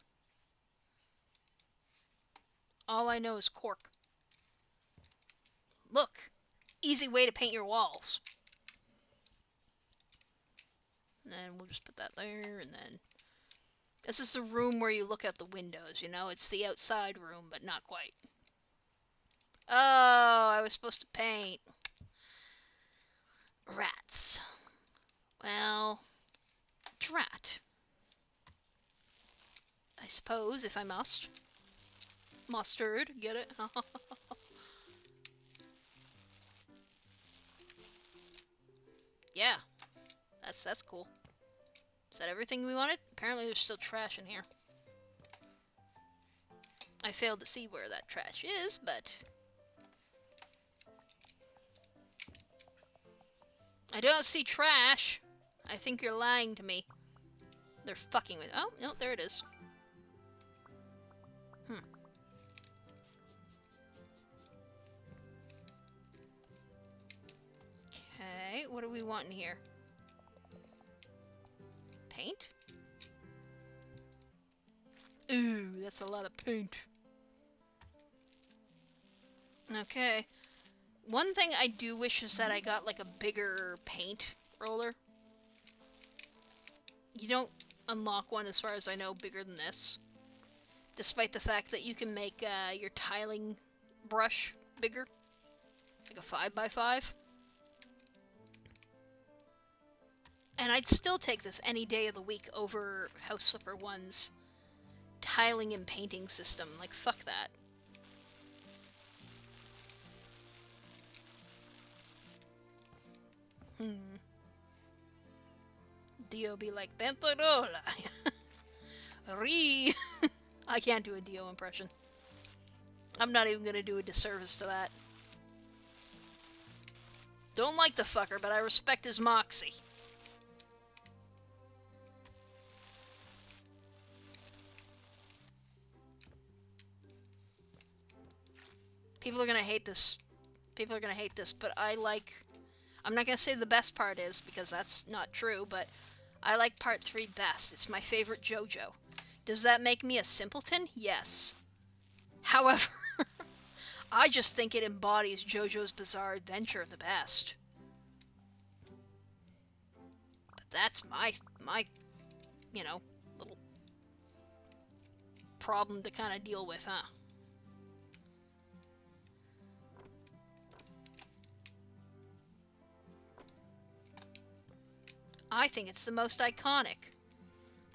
All I know is cork. Look! Easy way to paint your walls. And then we'll just put that there, and then... This is the room where you look out the windows, you know? It's the outside room, but not quite. Oh, I was supposed to paint. Rats. Well... Drat. I suppose, if I must. Mustard, get it? Yeah. That's cool. Is that everything we wanted? Apparently there's still trash in here. I failed to see where that trash is, but... I don't see trash. I think you're lying to me. They're fucking with... Oh, no, there it is. Okay, what do we want in here? Paint? Ooh, that's a lot of paint. Okay. One thing I do wish is that I got like a bigger paint roller. You don't unlock one, as far as I know, bigger than this. Despite the fact that you can make your tiling brush bigger. Like a 5x5. And I'd still take this any day of the week over House Flipper 1's tiling and painting system. Like, fuck that. Dio be like, Pentorola! Ree! I can't do a Dio impression. I'm not even gonna do a disservice to that. Don't like the fucker, but I respect his moxie. People are gonna hate this. People are gonna hate this, but I like... I'm not gonna say the best part is, because that's not true, but I like part 3 best. It's my favorite JoJo. Does that make me a simpleton? Yes. However, I just think it embodies JoJo's Bizarre Adventure the best. But that's my, you know, little problem to kind of deal with, huh? I think it's the most iconic.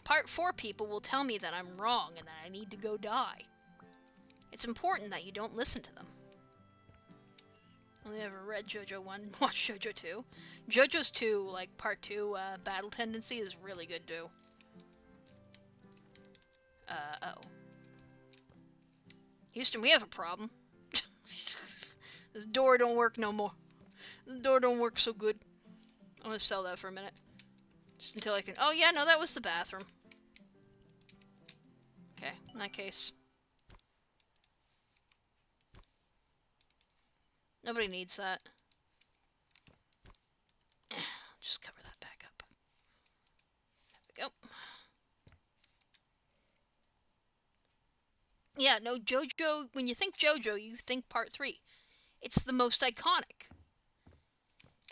Part 4 people will tell me that I'm wrong and that I need to go die. It's important that you don't listen to them. Only ever read JoJo 1 and watched JoJo 2. JoJo's 2, like part 2, battle tendency is really good too. Oh. Houston, we have a problem. This door don't work no more. This door don't work so good. I'm gonna sell that for a minute. Just until I can... Oh yeah, no, that was the bathroom. Okay, in that case. Nobody needs that. Just cover that back up. There we go. Yeah, no, JoJo... When you think JoJo, you think part 3. It's the most iconic.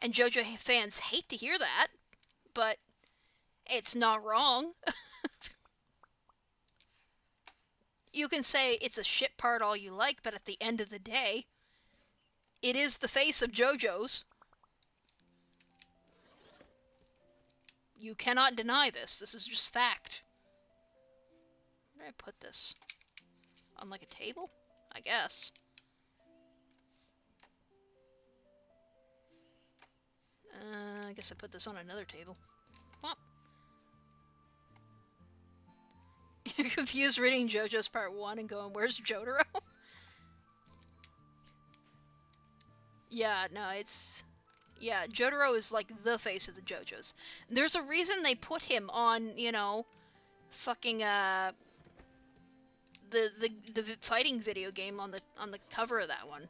And JoJo fans hate to hear that, but it's not wrong. You can say it's a shit part all you like, but at the end of the day, it is the face of JoJo's. You cannot deny this. This is just fact. Where did I put this? On like a table? I guess. I guess I put this on another table. What? You're confused reading JoJo's Part 1 and going, where's Jotaro? Yeah, no, it's... Yeah, Jotaro is like the face of the JoJo's. There's a reason they put him on, you know, fucking, the fighting video game on the cover of that one.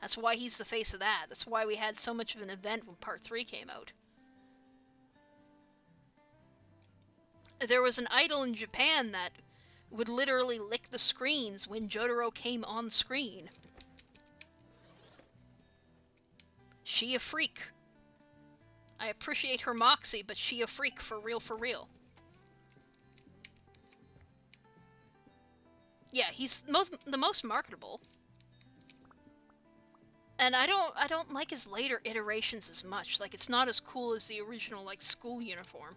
That's why he's the face of that. That's why we had so much of an event when Part 3 came out. There was an idol in Japan that would literally lick the screens when Jotaro came on screen. She a freak. I appreciate her moxie, but she a freak for real, for real. Yeah, he's the most marketable. And I don't like his later iterations as much. Like, it's not as cool as the original, like, school uniform.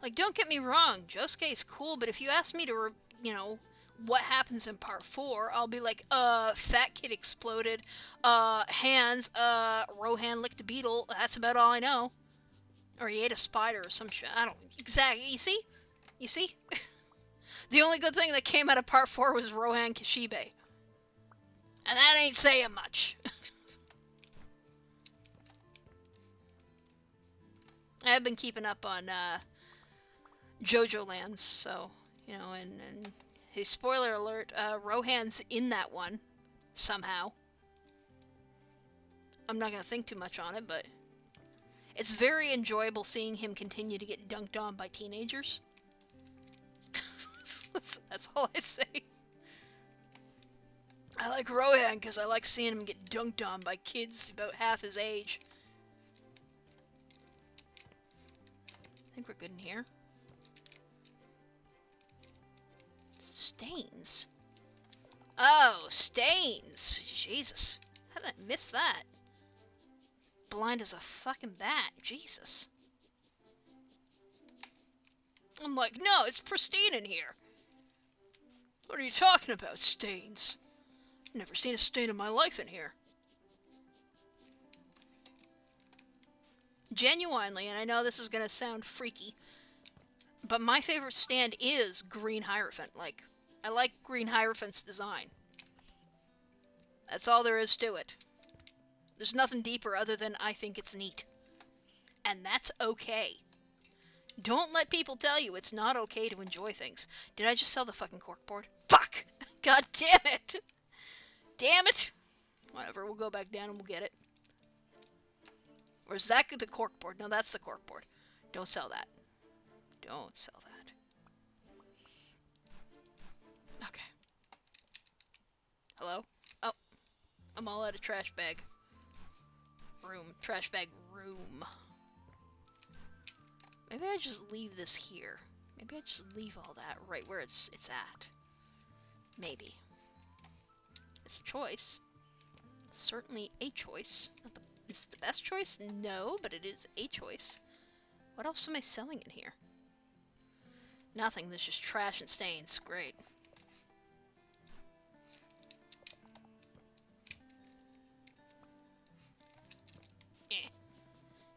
Like, don't get me wrong, Josuke's cool, but if you ask me to, you know, what happens in Part 4, I'll be like, fat kid exploded, hands, Rohan licked a beetle, that's about all I know. Or he ate a spider or some shit, I don't, exactly, you see? You see? The only good thing that came out of Part 4 was Rohan Kishibe. And that ain't saying much. I've been keeping up on, JoJo Lands, so, you know, and hey, spoiler alert, Rohan's in that one, somehow. I'm not gonna think too much on it, but it's very enjoyable seeing him continue to get dunked on by teenagers. That's all I say. I like Rohan because I like seeing him get dunked on by kids about half his age. I think we're good in here. Stains. Oh, stains. Jesus. How did I miss that? Blind as a fucking bat. Jesus. I'm like, no, it's pristine in here. What are you talking about, stains? Never seen a stain in my life in here. Genuinely, and I know this is gonna sound freaky, but my favorite stand is Green Hierophant. Like, I like Green Hierophant's design. That's all there is to it. There's nothing deeper other than I think it's neat. And that's okay. Don't let people tell you it's not okay to enjoy things. Did I just sell the fucking corkboard? Fuck! God damn it! Damn it! Whatever, we'll go back down and we'll get it. Or is that the corkboard? No, that's the corkboard. Don't sell that. Don't sell that. Okay. Hello? Oh. I'm all out of trash bag. Room. Trash bag room. Maybe I just leave this here. Maybe I just leave all that right where it's at. Maybe. It's a choice. It's certainly a choice. Is it the best choice? No, but it is a choice. What else am I selling in here? Nothing. There's just trash and stains. Great.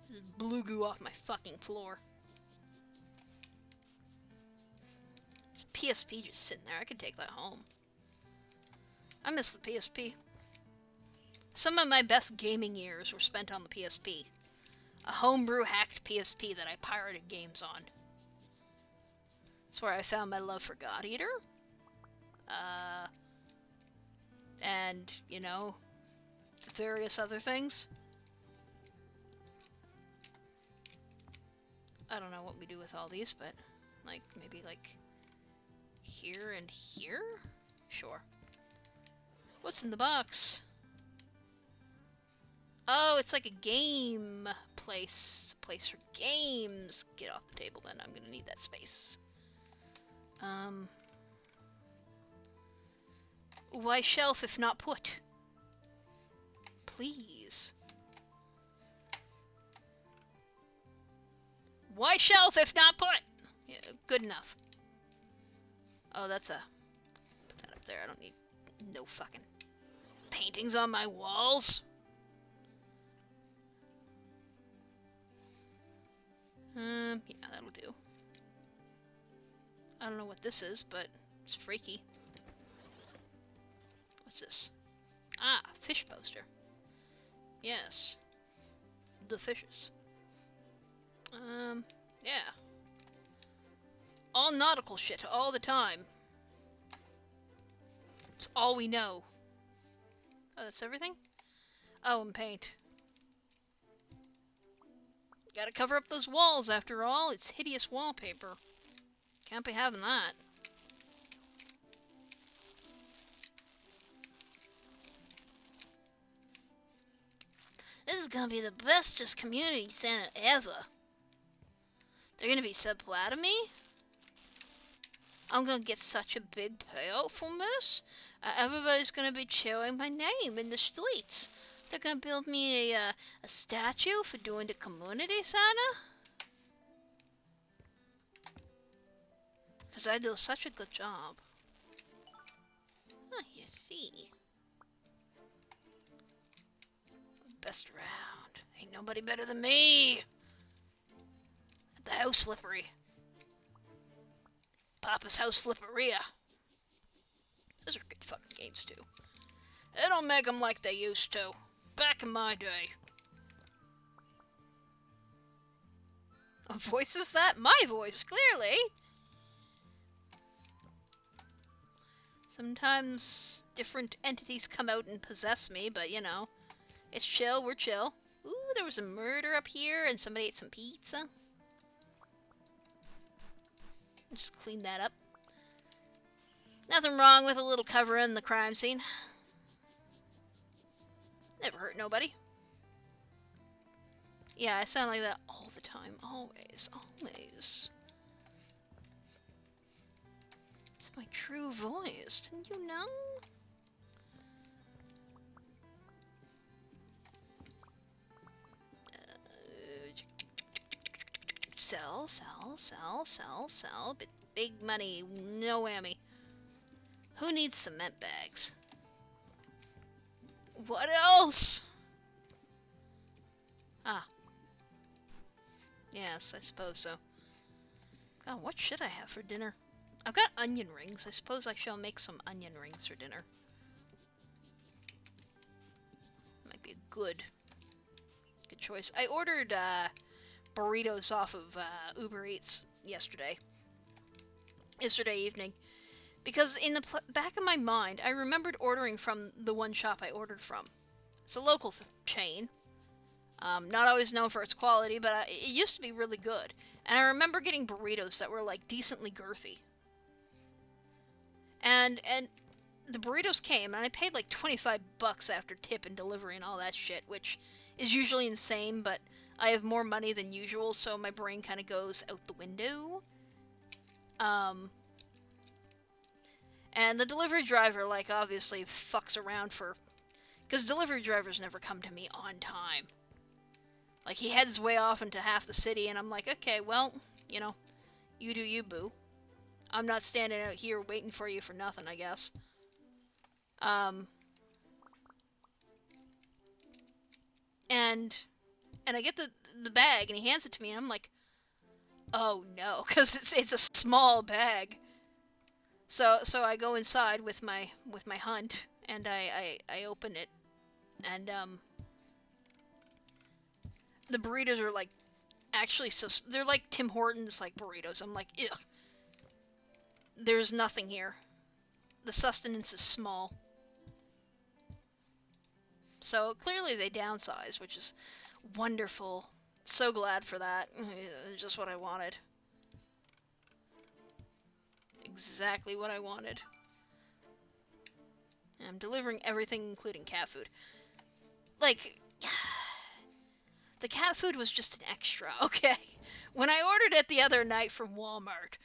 There's blue goo off my fucking floor. This PSP just sitting there. I could take that home. I miss the PSP. Some of my best gaming years were spent on the PSP. A homebrew hacked PSP that I pirated games on. That's where I found my love for God Eater. And, you know, various other things. I don't know what we do with all these, but, like, maybe, like, here and here? Sure. What's in the box? Oh, it's like a game place. It's a place for games. Get off the table then. I'm gonna need that space. Um, why shelf if not put? Please. Why shelf if not put? Yeah, good enough. Oh, that's a... Put that up there. I don't need no fucking paintings on my walls. Yeah, that'll do. I don't know what this is, but it's freaky. What's this? Ah, fish poster. Yes. The fishes. Yeah. All nautical shit, all the time. It's all we know. Oh, that's everything? Oh, and paint. Gotta cover up those walls, after all. It's hideous wallpaper. Can't be having that. This is gonna be the bestest community center ever. They're gonna be so proud of me. I'm gonna get such a big payout from this. Everybody's gonna be cheering my name in the streets. They're gonna build me a statue for doing the community center. Because I do such a good job. Oh, you see. Best around. Ain't nobody better than me. At the house flippery. Papa's House Flipperia. Those are good fucking games, too. They don't make them like they used to. Back in my day. What voice is that? My voice, clearly. Sometimes different entities come out and possess me, but you know. It's chill, we're chill. Ooh, there was a murder up here and somebody ate some pizza. Just clean that up. Nothing wrong with a little cover in the crime scene. Never hurt nobody. Yeah, I sound like that all the time. Always, always. It's my true voice, didn't you know? Sell, sell, sell, sell, sell. Big money, no whammy. Who needs cement bags? What else? Ah. Yes, I suppose so. God, what should I have for dinner? I've got onion rings. I suppose I shall make some onion rings for dinner. Might be a good choice. I ordered, burritos off of Uber Eats yesterday evening, because in the back of my mind I remembered ordering from the one shop I ordered from. It's a local chain, not always known for its quality, but it used to be really good, and I remember getting burritos that were like decently girthy, and the burritos came and I paid like $25 after tip and delivery and all that shit, which is usually insane, but I have more money than usual, so my brain kind of goes out the window. And the delivery driver, like, obviously fucks around because delivery drivers never come to me on time. Like, he heads way off into half the city, and I'm like, okay, well, you know, you do you, boo. I'm not standing out here waiting for you for nothing, I guess. And I get the bag, and he hands it to me, and I'm like, oh no, because it's a small bag. So I go inside with my hunt, and I open it, and the burritos are like actually they're like Tim Hortons like burritos. I'm like, ugh. There's nothing here. The sustenance is small. So clearly they downsized, which is wonderful. So glad for that. Just what I wanted. Exactly what I wanted. I'm delivering everything, including cat food. Like, the cat food was just an extra, okay? When I ordered it the other night from Walmart,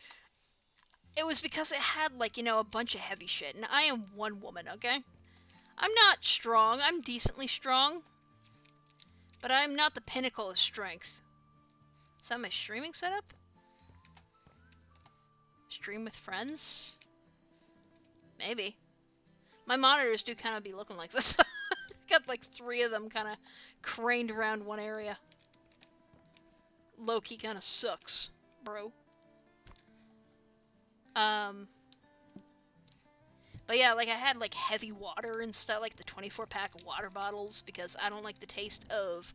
it was because it had, like, you know, a bunch of heavy shit, and I am one woman, okay? I'm not strong. I'm decently strong. But I'm not the pinnacle of strength. Is that my streaming setup? Stream with friends? Maybe. My monitors do kind of be looking like this. Got like 3 of them kind of craned around one area. Low-key kind of sucks, bro. But yeah, like I had like heavy water and stuff, like the 24-pack of water bottles, because I don't like the taste of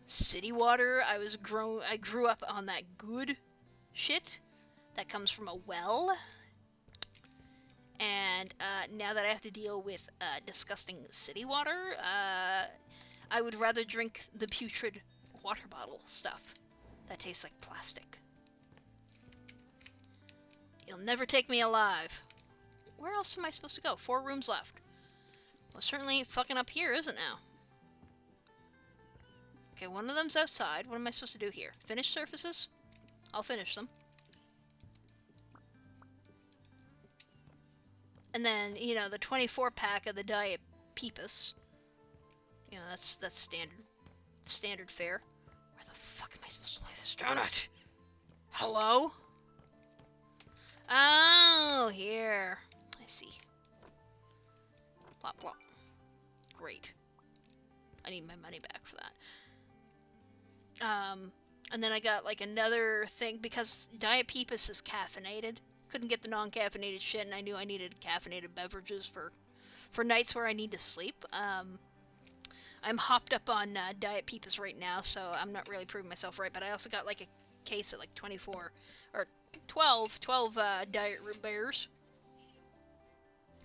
city water. I grew up on that good shit that comes from a well. And now that I have to deal with disgusting city water, I would rather drink the putrid water bottle stuff that tastes like plastic. You'll never take me alive. Where else am I supposed to go? 4 rooms left. Well, certainly ain't fucking up here, is it now? Okay, one of them's outside. What am I supposed to do here? Finish surfaces? I'll finish them. And then, you know, the 24-pack of the Diet Peepus. You know, that's standard fare. Where the fuck am I supposed to lay this donut? Hello? Oh, here. I see. Plop, plop. Great. I need my money back for that. And then I got, like, another thing, because Diet Peepus is caffeinated. Couldn't get the non-caffeinated shit, and I knew I needed caffeinated beverages for nights where I need to sleep. I'm hopped up on Diet Peepus right now, so I'm not really proving myself right, but I also got, like, a case of, like, 24, or 12 Diet Root Bears.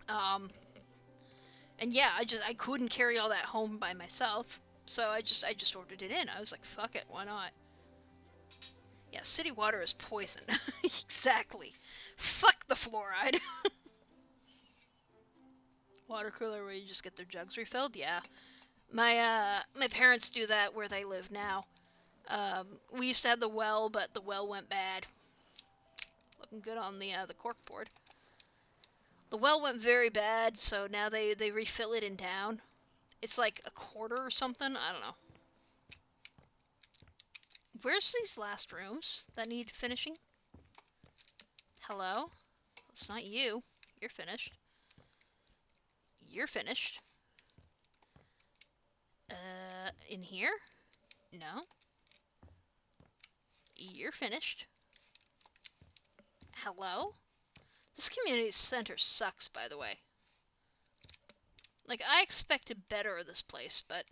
And yeah, I couldn't carry all that home by myself, so I just ordered it in. I was like, fuck it, why not? Yeah, city water is poison. Exactly. Fuck the fluoride. Water cooler where you just get their jugs refilled? Yeah. My parents do that where they live now. We used to have the well, but the well went bad. Looking good on the cork board. The well went very bad, so now they refill it in town. It's like a quarter or something, I don't know. Where's these last rooms that need finishing? Hello? It's not you. You're finished. You're finished. In here? No. You're finished. Hello? This community center sucks, by the way. Like, I expected better of this place, but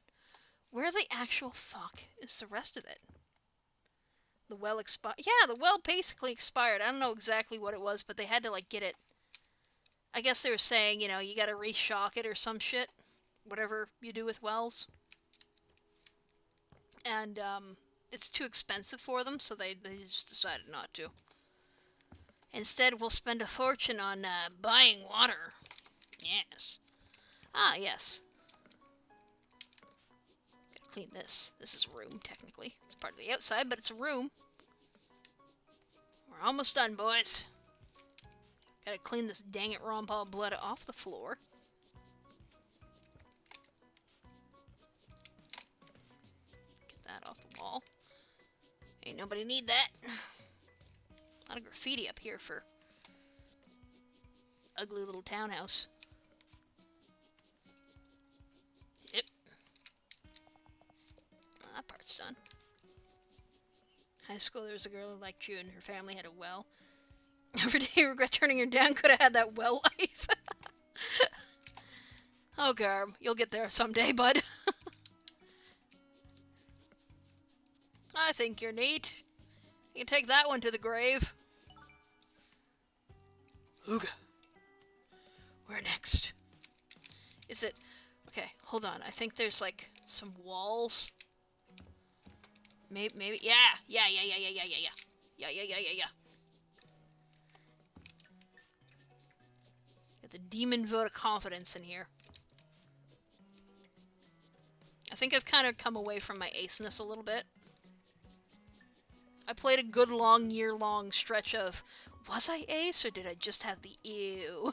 where the actual fuck is the rest of it? The well expired. Yeah, the well basically expired. I don't know exactly what it was, but they had to, like, get it. I guess they were saying, you know, you gotta reshock it or some shit. Whatever you do with wells. And, it's too expensive for them, so they just decided not to. Instead, we'll spend a fortune on, buying water. Yes. Ah, yes. Gotta clean this. This is a room, technically. It's part of the outside, but it's a room. We're almost done, boys. Gotta clean this dang it Rompal blood off the floor. Get that off the wall. Ain't nobody need that. A lot of graffiti up here for ugly little townhouse. Yep. Well, that part's done. High school, there was a girl who liked you and her family had a well. Every day you regret turning her down, could have had that well life. Oh, Garb, you'll get there someday, bud. I think you're neat. You can take that one to the grave. Ooga. Where next? Is it... Okay, hold on. I think there's, like, some walls. Maybe... Yeah! Yeah. Get the demon vote of confidence in here. I think I've kind of come away from my aceness a little bit. I played a good long year-long stretch of Was I ace, or did I just have the ew?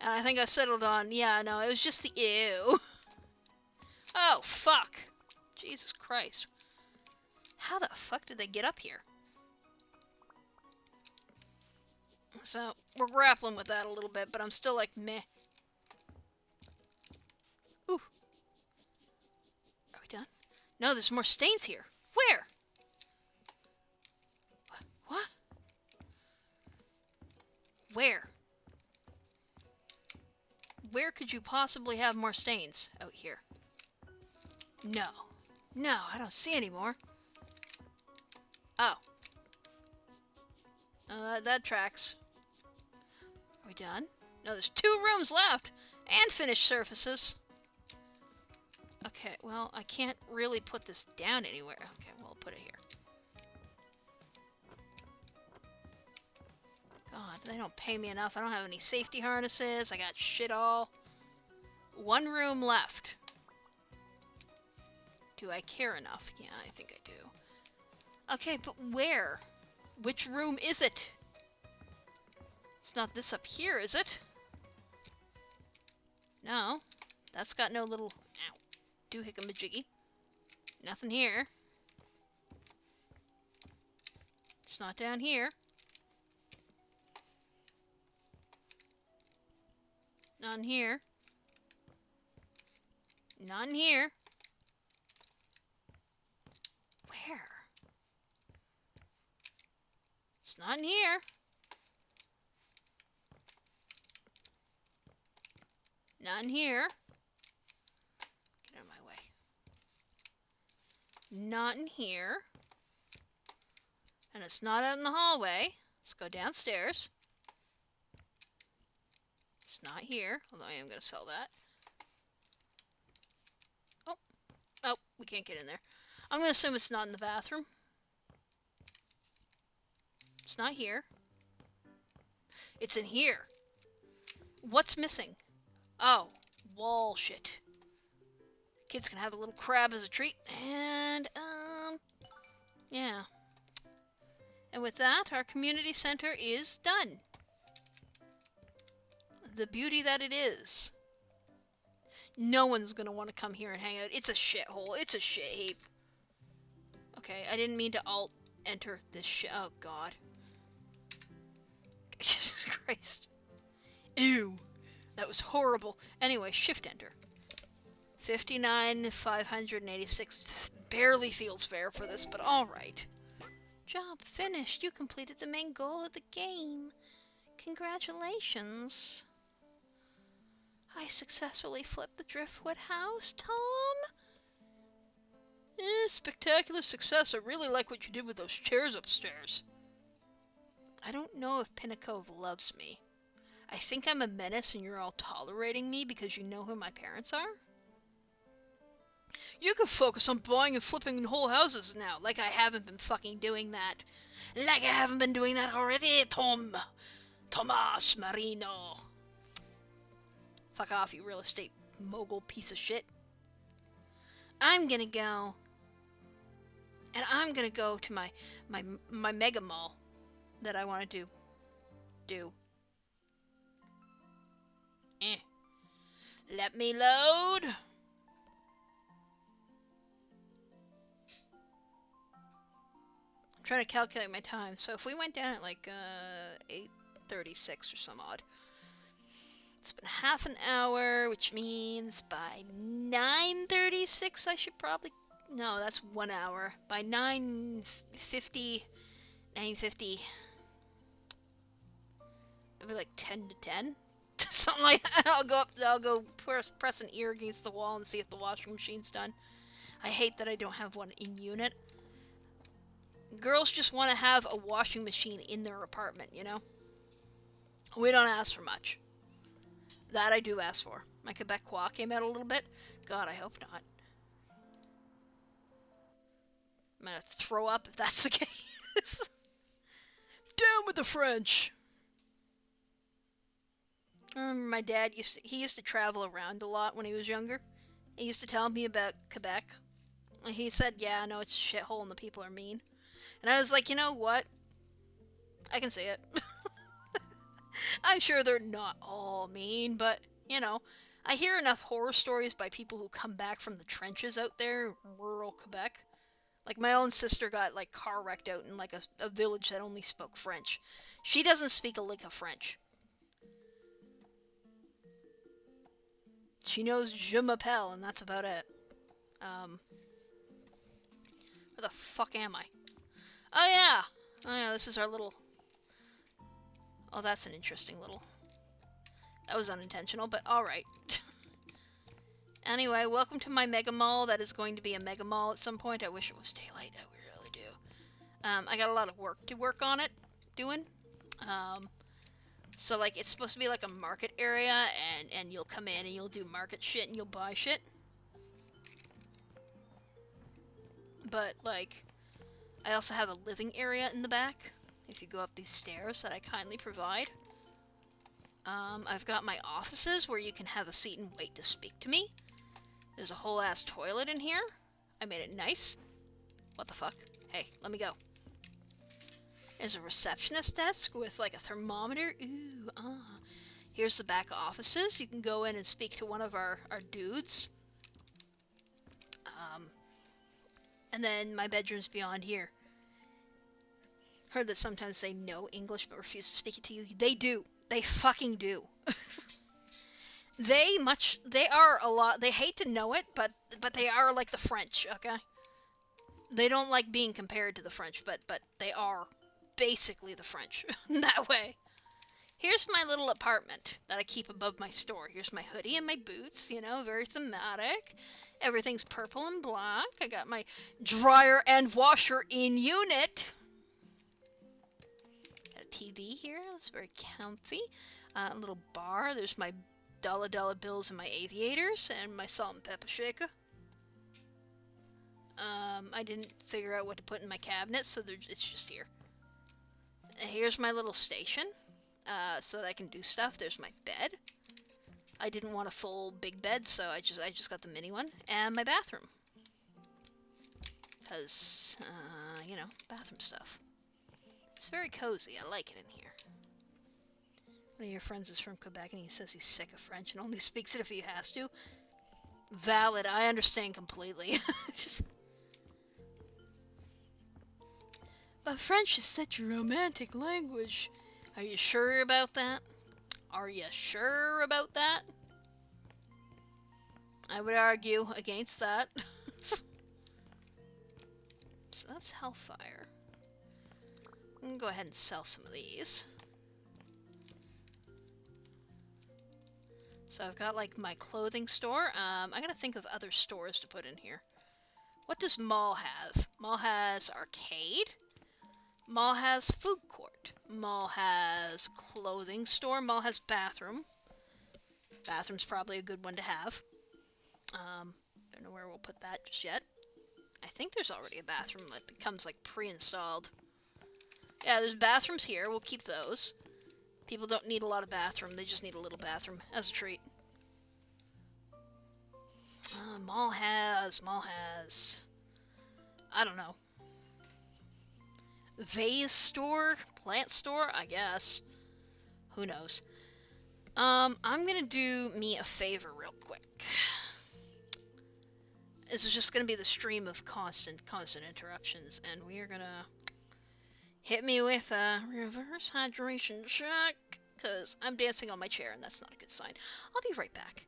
And I think I settled on, yeah, no, it was just the ew. Oh, fuck. Jesus Christ. How the fuck did they get up here? So, we're grappling with that a little bit, but I'm still like, meh. Ooh. Are we done? No, there's more stains here. Where? What? Where? Where could you possibly have more stains? Oh, here. No. No, I don't see any more. Oh. That tracks. Are we done? No, there's 2 rooms left. And finished surfaces. Okay, well, I can't really put this down anywhere. Okay, well, I'll put it here. God, they don't pay me enough. I don't have any safety harnesses. I got shit all. 1 room left. Do I care enough? Yeah, I think I do. Okay, but where? Which room is it? It's not this up here, is it? No. That's got no little... Ow. Doohickey-majiggy. Nothing here. It's not down here. None here. None here. Where? It's not in here. None here. Get out of my way. Not in here. And it's not out in the hallway. Let's go downstairs. It's not here, although I am going to sell that. Oh. Oh, we can't get in there. I'm going to assume it's not in the bathroom. It's not here. It's in here. What's missing? Oh, wall shit. Kids can have a little crab as a treat. And, yeah. And with that, our community center is done. The beauty that it is. No one's gonna want to come here and hang out. It's a shithole. It's a shit heap. Okay, I didn't mean to alt-enter this shit. Oh, God. Jesus Christ. Ew. That was horrible. Anyway, shift-enter. 59,586. Barely feels fair for this, but alright. Job finished. You completed the main goal of the game. Congratulations. I successfully flipped the driftwood house, Tom. Spectacular success. I really like what you did with those chairs upstairs. I don't know if Pinnacove loves me. I think I'm a menace and you're all tolerating me because you know who my parents are? You can focus on buying and flipping whole houses now, like I haven't been fucking doing that. Like I haven't been doing that already, Tomas Marino. Fuck off, you real estate mogul piece of shit. I'm gonna go... And I'm gonna go to my mega mall that I want to do. Let me load. I'm trying to calculate my time. So if we went down at like 8:36 or some odd. It's been half an hour, which means by 9:36 I should probably... No, that's 1 hour. By 9:50... Maybe like 10 to 10? Something like that. I'll go press an ear against the wall and see if the washing machine's done. I hate that I don't have one in unit. Girls just want to have a washing machine in their apartment, you know? We don't ask for much. That I do ask for. My Quebecois came out a little bit. God, I hope not. I'm gonna throw up if that's the case. Down with the French! I remember my dad used to travel around a lot when he was younger. He used to tell me about Quebec. And he said, yeah, no, it's a shithole and the people are mean. And I was like, you know what? I can see it. I'm sure they're not all mean, but, you know, I hear enough horror stories by people who come back from the trenches out there in rural Quebec. Like, my own sister got, like, car wrecked out in, like, a village that only spoke French. She doesn't speak a lick of French. She knows Je m'appelle, and that's about it. Where the fuck am I? Oh, yeah! Oh, yeah, this is our little... Oh, that's an interesting little... That was unintentional, but alright. Anyway, welcome to my mega mall. That is going to be a mega mall at some point. I wish it was daylight. I really do. I got a lot of work to work on it, doing. So, like, it's supposed to be like a market area, and you'll come in and you'll do market shit and you'll buy shit. But, like, I also have a living area in the back, if you go up these stairs that I kindly provide. I've got my offices where you can have a seat and wait to speak to me. There's a whole ass toilet in here. I made it nice. What the fuck? Hey, let me go. There's a receptionist desk with like a thermometer. Ooh, ah. Here's the back offices. You can go in and speak to one of our dudes. And then my bedroom's beyond here. Heard that sometimes they know English but refuse to speak it to you. They do. They fucking do. They are a lot, they hate to know it, but they are like the French, okay? They don't like being compared to the French, but they are basically the French that way. Here's my little apartment that I keep above my store. Here's my hoodie and my boots, you know, very thematic. Everything's purple and black. I got my dryer and washer in unit. Got a TV here. That's very comfy. A little bar. There's my dollar bills and my aviators and my salt and pepper shaker. I didn't figure out what to put in my cabinet, so it's just here. And here's my little station, so that I can do stuff. There's my bed. I didn't want a full big bed, so I just got the mini one. And my bathroom. Because, you know, bathroom stuff. It's very cozy. I like it in here. One of your friends is from Quebec and he says he's sick of French and only speaks it if he has to. Valid. I understand completely. But French is such a romantic language. Are you sure about that? Are you sure about that? I would argue against that. So that's Hellfire. I'm gonna go ahead and sell some of these. So I've got like my clothing store. I gotta think of other stores to put in here. What does Mall have? Mall has arcade. Mall has food court. Mall has clothing store. Mall has bathroom. Bathroom's probably a good one to have. Don't know where we'll put that just yet. I think there's already a bathroom that comes like pre-installed. Yeah, there's bathrooms here. We'll keep those. People don't need a lot of bathroom. They just need a little bathroom as a treat. Mall has. I don't know. Vase store? Plant store? I guess. Who knows? I'm gonna do me a favor real quick. This is just gonna be the stream of constant interruptions, and we are gonna hit me with a reverse hydration check, because I'm dancing on my chair, and that's not a good sign. I'll be right back.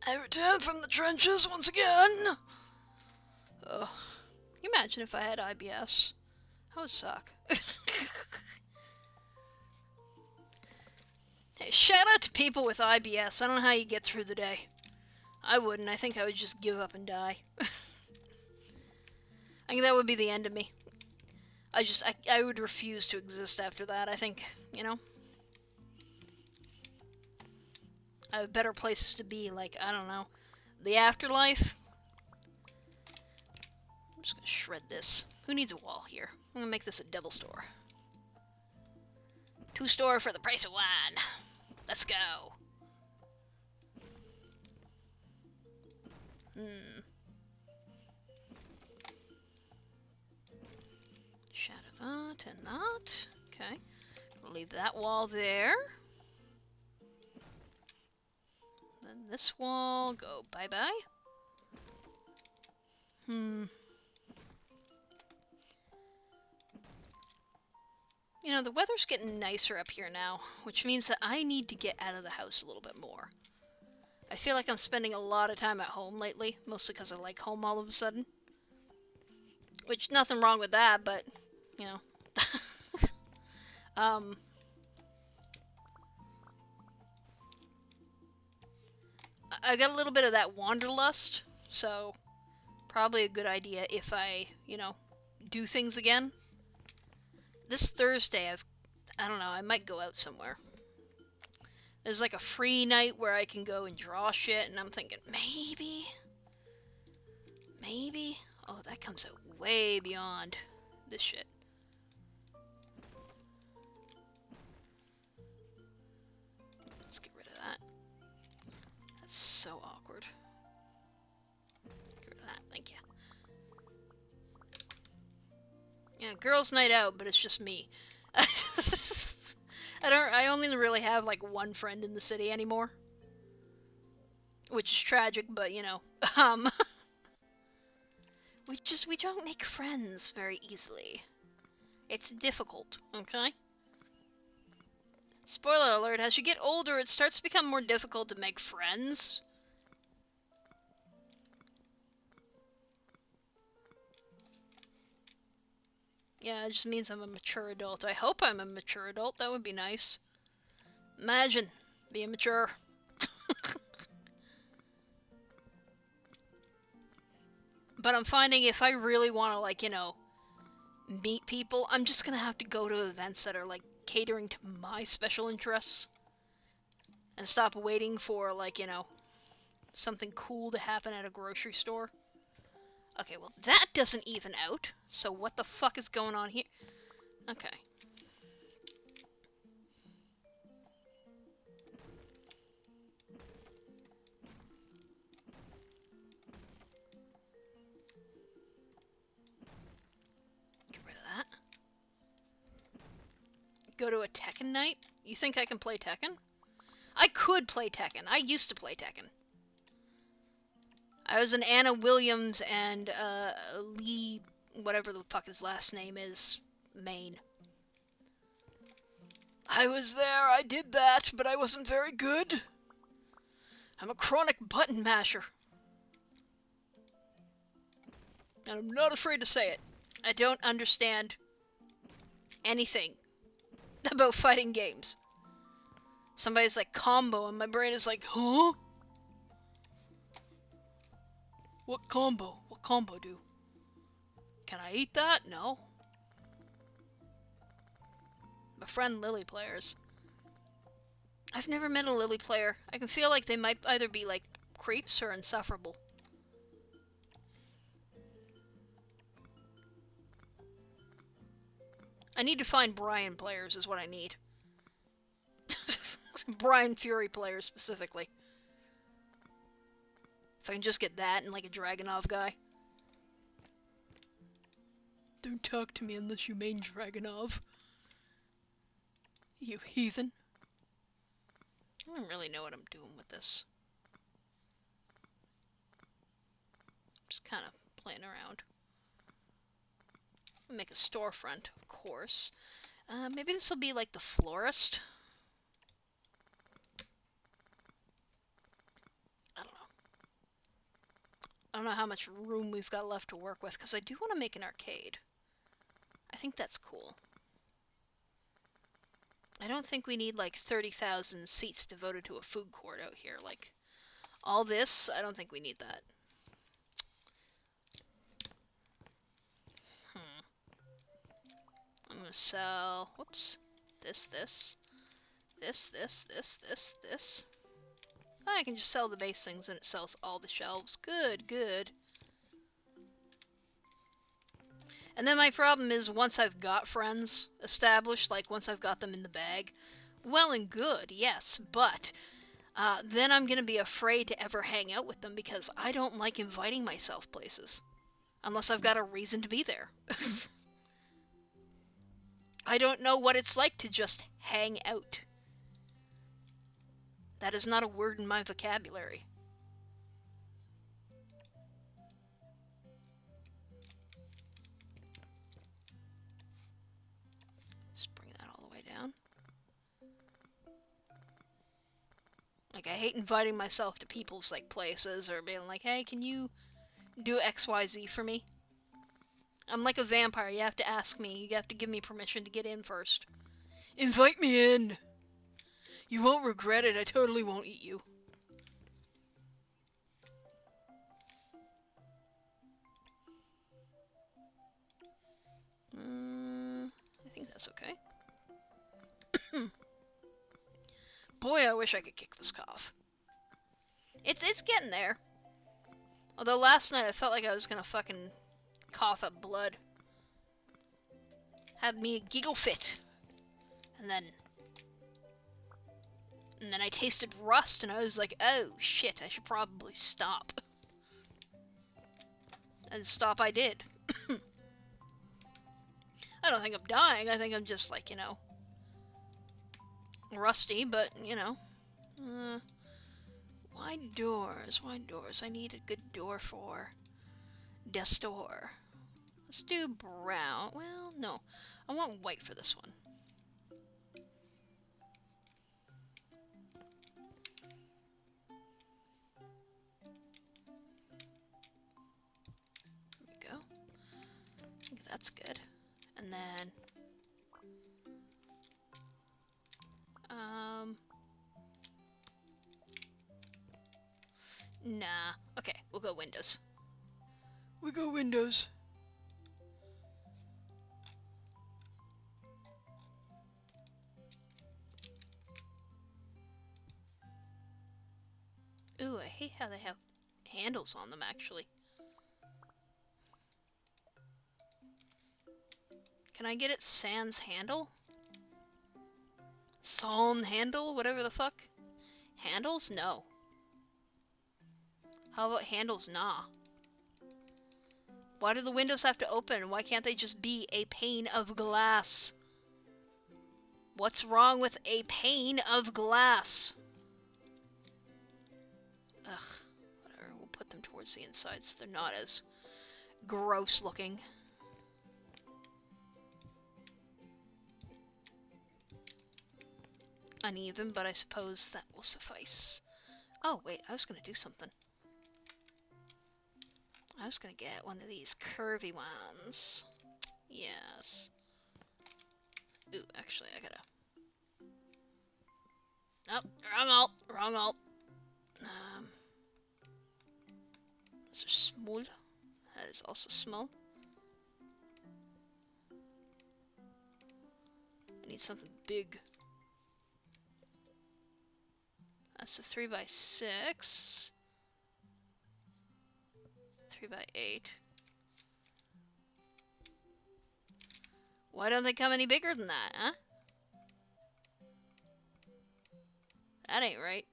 I return from the trenches once again. Ugh. Can you imagine if I had IBS? That would suck. Hey, shout out to people with IBS. I don't know how you get through the day. I wouldn't. I think I would just give up and die. I think that would be the end of me. I would refuse to exist after that. I think, you know, I have better places to be, like, I don't know, the afterlife. I'm just gonna shred this. Who needs a wall here? I'm gonna make this a devil store. 2 store for the price of 1. Let's go. Shatter that and that. Okay. Leave that wall there. Then this wall, go bye-bye. You know, the weather's getting nicer up here now, which means that I need to get out of the house a little bit more. I feel like I'm spending a lot of time at home lately, mostly because I like home all of a sudden. Which, nothing wrong with that, but, you know. I got a little bit of that wanderlust, so probably a good idea if I, you know, do things again. This Thursday, I don't know, I might go out somewhere. There's like a free night where I can go and draw shit, and I'm thinking, maybe, oh, that comes out way beyond this shit. Let's get rid of that. That's so awkward. Get rid of that, thank you. Yeah, girls' night out, but it's just me. I only really have like one friend in the city anymore. Which is tragic, but you know. We don't make friends very easily. It's difficult, okay? Spoiler alert, as you get older, it starts to become more difficult to make friends. Yeah, it just means I'm a mature adult. I hope I'm a mature adult. That would be nice. Imagine being mature. But I'm finding if I really want to, like, you know, meet people, I'm just gonna have to go to events that are, like, catering to my special interests. And stop waiting for, like, you know, something cool to happen at a grocery store. Okay, well, that doesn't even out. So what the fuck is going on here? Okay. Get rid of that. Go to a Tekken night? You think I can play Tekken? I could play Tekken. I used to play Tekken. I was an Anna Williams and Lee, whatever the fuck his last name is, main. I was there, I did that, but I wasn't very good. I'm a chronic button masher. And I'm not afraid to say it. I don't understand anything about fighting games. Somebody's like, combo, and my brain is like, huh? What combo? What combo do? Can I eat that? No. My friend Lily players. I've never met a Lily player. I can feel like they might either be like creeps or insufferable. I need to find Brian players is what I need. Brian Fury players specifically. If I can just get that and like a Dragunov guy. Don't talk to me unless you main Dragunov. You heathen. I don't really know what I'm doing with this. Just kind of playing around. Make a storefront, of course. Maybe this will be like the florist. I don't know. I don't know how much room we've got left to work with, because I do want to make an arcade. I think that's cool. I don't think we need, like, 30,000 seats devoted to a food court out here. Like, all this, I don't think we need that. I'm gonna sell, whoops, this. I can just sell the base things and it sells all the shelves. Good, good. And then my problem is, once I've got friends established, like once I've got them in the bag, well and good, yes, but then I'm going to be afraid to ever hang out with them because I don't like inviting myself places. Unless I've got a reason to be there. I don't know what it's like to just hang out. That is not a word in my vocabulary. Just bring that all the way down. Like, I hate inviting myself to people's, like, places or being like, hey, can you do XYZ for me? I'm like a vampire. You have to ask me. You have to give me permission to get in first. Invite me in! You won't regret it. I totally won't eat you. I think that's okay. Boy, I wish I could kick this cough. It's getting there. Although last night I felt like I was gonna fucking cough up blood. Had me a giggle fit. And then I tasted rust and I was like, oh shit, I should probably stop. And stop I did. I don't think I'm dying, I think I'm just like, you know, rusty, but, you know. Wide doors, wide doors. I need a good door for desk door. Let's do brown. Well, no. I want white for this one. There we go. I think that's good. And then nah. Okay, we'll go windows. We go windows. Ooh, I hate how they have handles on them, actually. Can I get it sans handle? Sans handle? Whatever the fuck? Handles? No. How about handles? Nah. Why do the windows have to open? Why can't they just be a pane of glass? What's wrong with a pane of glass? Ugh. Whatever. We'll put them towards the inside so they're not as gross looking. Uneven, but I suppose that will suffice. Oh, wait. I was going to do something. I was gonna get one of these curvy ones. Yes. Ooh, actually, I gotta... Oh, wrong alt, wrong alt. Those are small. That is also small. I need something big. That's the 3x6. 3x8. Why don't they come any bigger than that, huh? That ain't right.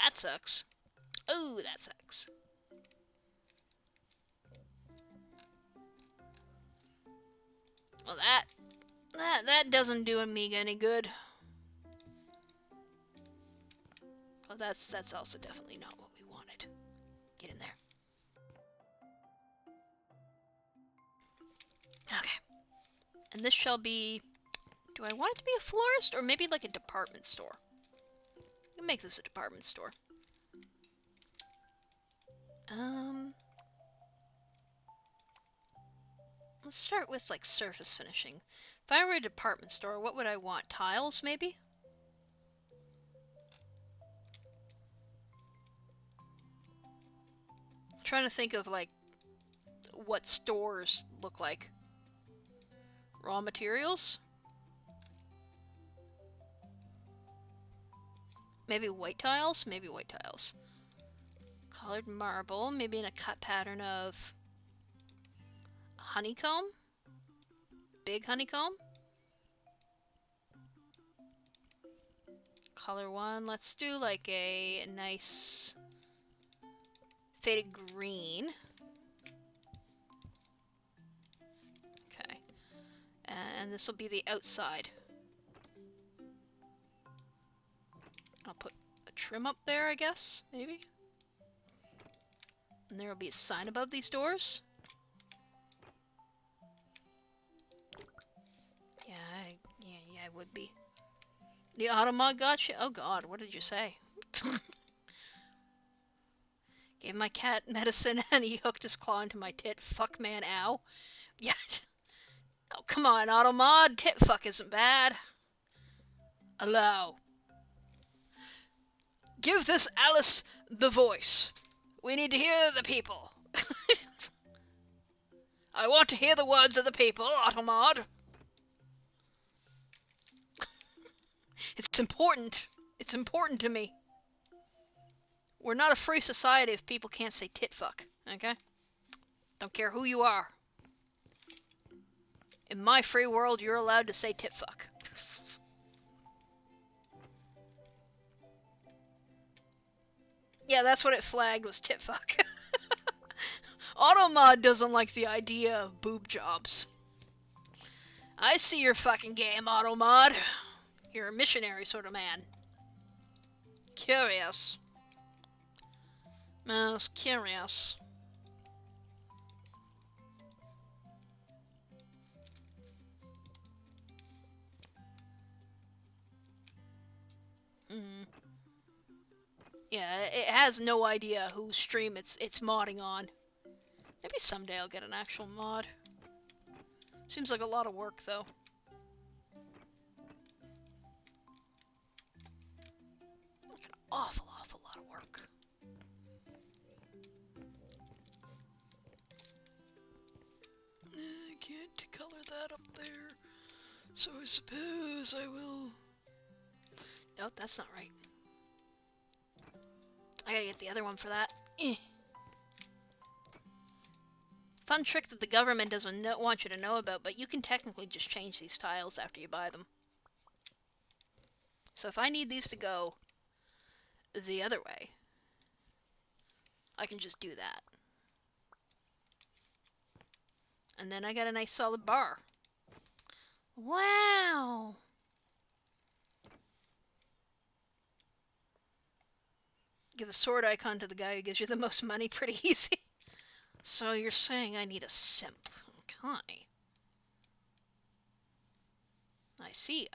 That sucks. Oh, that sucks. Well, that doesn't do me any good. Oh, that's also definitely not what we wanted. Get in there. Okay. And this shall be... Do I want it to be a florist or maybe like a department store? can make this a department store. Let's start with, like, surface finishing. If I were a department store, what would I want? Tiles, maybe? I'm trying to think of, like, what stores look like. Raw materials? Maybe white tiles? Maybe white tiles. Colored marble, maybe in a cut pattern of honeycomb? Big honeycomb? Color one, let's do like a nice faded green. Okay. And this will be the outside. I'll put a trim up there, I guess, maybe? And there will be a sign above these doors. Yeah, I would be. The automod got you? Oh god, what did you say? Gave my cat medicine and he hooked his claw into my tit. Fuck man, ow. Yeah. Oh, come on, automod. Tit fuck isn't bad. Allow. Give this Alice the voice. We need to hear the people. I want to hear the words of the people, automod. It's important. It's important to me. We're not a free society if people can't say tit fuck, okay? Don't care who you are. In my free world, you're allowed to say tit fuck. Yeah, that's what it flagged, was tit fuck. Automod doesn't like the idea of boob jobs. I see your fucking game, Automod. You're a missionary sort of man. Curious. Most curious. Yeah, it has no idea whose stream it's modding on. Maybe someday I'll get an actual mod. Seems like a lot of work, though. Like an awful lot of work. I can't color that up there, so I suppose I will... Nope, that's not right. I gotta get the other one for that. Fun trick that the government doesn't want you to know about, but you can technically just change these tiles after you buy them. So if I need these to go the other way, I can just do that. And then I got a nice solid bar. Wow! Give a sword icon to the guy who gives you the most money, pretty easy. So you're saying I need a simp. Okay. I see.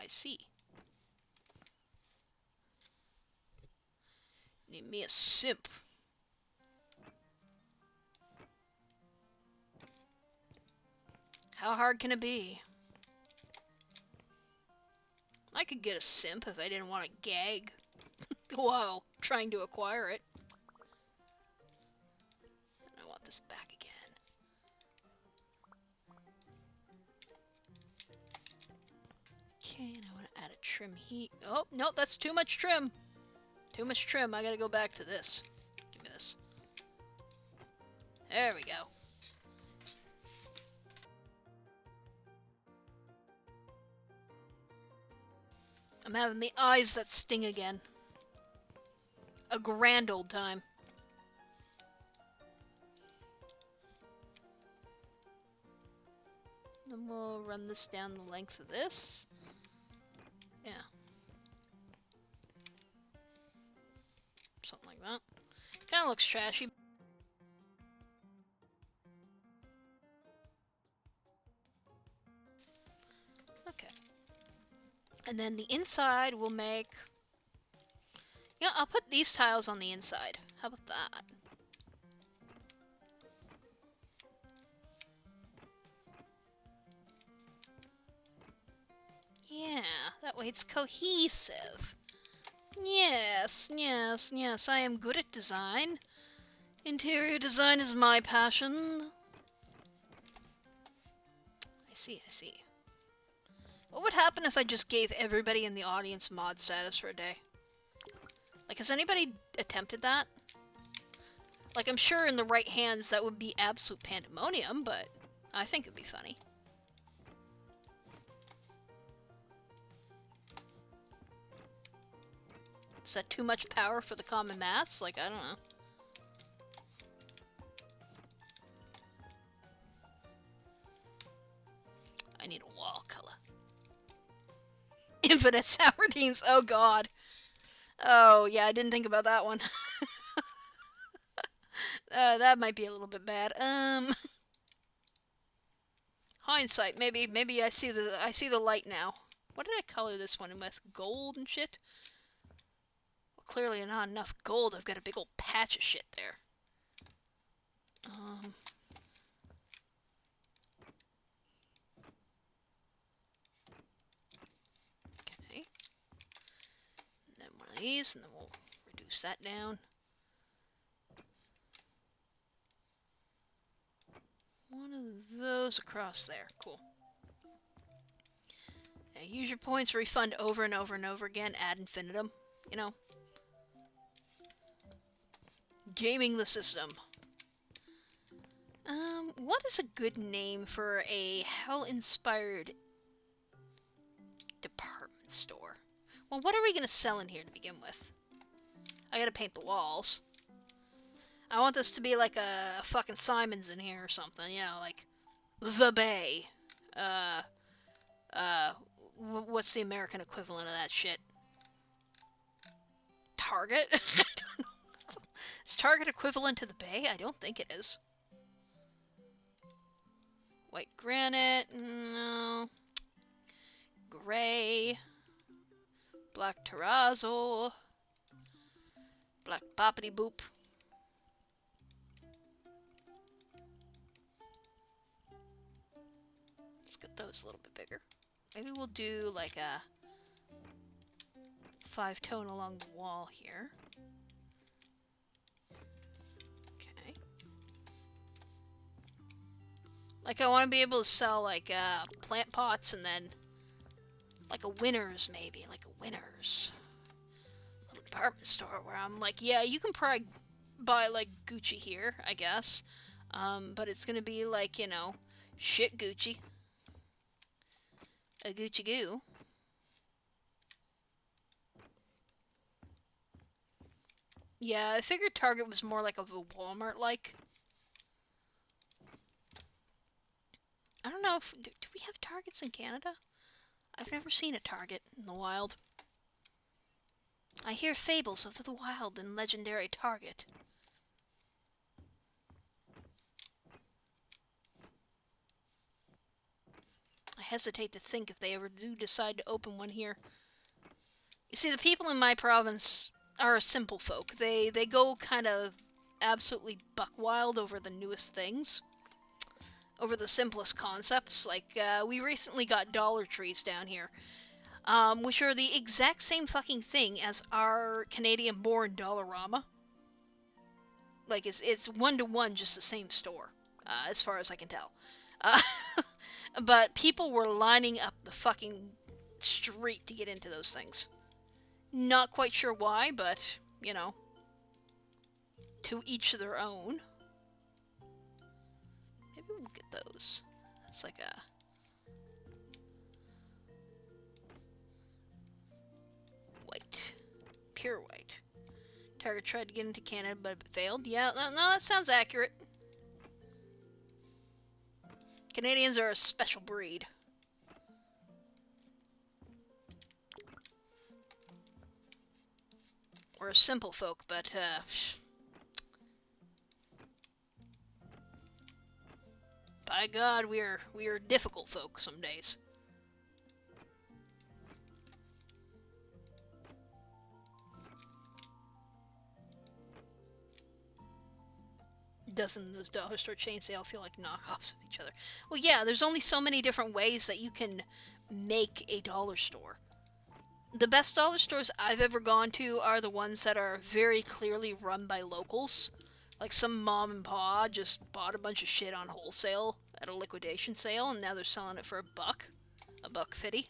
Need me a simp. How hard can it be? I could get a simp if I didn't want to gag while trying to acquire it. I want this back again. Okay, and I want to add a trim heat. Oh, no, that's too much trim. Too much trim. I gotta go back to this. Give me this. There we go. I'm having the eyes that sting again. A grand old time. Then we'll run this down the length of this. Yeah. Something like that. Kinda looks trashy. Okay. And then the inside will make... Yeah, I'll put these tiles on the inside. How about that? Yeah, that way it's cohesive. Yes, yes, yes, I am good at design. Interior design is my passion. I see, I see. What would happen if I just gave everybody in the audience mod status for a day? Like, has anybody attempted that? Like, I'm sure in the right hands that would be absolute pandemonium, but I think it'd be funny. Is that too much power for the common mass? Like, I don't know. I need a wall color. Infinite sour teams, oh god. Oh, yeah, I didn't think about that one. That might be a little bit bad. Hindsight, maybe I see the light now. What did I color this one with? Gold and shit? Well, clearly not enough gold. I've got a big old patch of shit there. Okay. And then one of these, and then we'll reduce that down. One of those across there. Cool. Now, use your points, refund over and over and over again, ad infinitum. You know. Gaming the system. What is a good name for a hell-inspired department store? Well, what are we gonna sell in here to begin with? I gotta paint the walls. I want this to be like a fucking Simon's in here or something, you know, like the Bay. What's the American equivalent of that shit? Target? I don't know. Is Target equivalent to the Bay? I don't think it is. White granite, no. Gray. Black terrazzo. Black boppity boop. Let's get those a little bit bigger. Maybe we'll do like a 5-tone along the wall here. Okay. Like, I want to be able to sell like plant pots and then like a Winners, maybe. Like a Winners. Little department store where I'm like, yeah, you can probably buy like Gucci here, I guess. But it's gonna be like, you know, shit Gucci. A Gucci goo. Yeah, I figured Target was more like of a Walmart-like. I don't know if... Do we have Targets in Canada? I've never seen a Target in the wild. I hear fables of the wild and legendary Target. I hesitate to think if they ever do decide to open one here. You see, the people in my province are a simple folk. They go kind of absolutely buck wild over the newest things. Over the simplest concepts. Like, we recently got Dollar Trees down here. Which are the exact same fucking thing as our Canadian-born Dollarama. Like, it's one-to-one just the same store. As far as I can tell. But people were lining up the fucking street to get into those things. Not quite sure why, but, you know, to each their own. Maybe we'll get those. It's like a... white. Pure white. Target tried to get into Canada, but it failed. Yeah, no, that sounds accurate. Canadians are a special breed. We're a simple folk, but, by God, we are difficult folk some days. doesn't those dollar store chains, they all feel like knockoffs of each other. Well, yeah, there's only so many different ways that you can make a dollar store. The best dollar stores I've ever gone to are the ones that are very clearly run by locals. Like some mom and pa just bought a bunch of shit on wholesale at a liquidation sale, and now they're selling it for $1.50.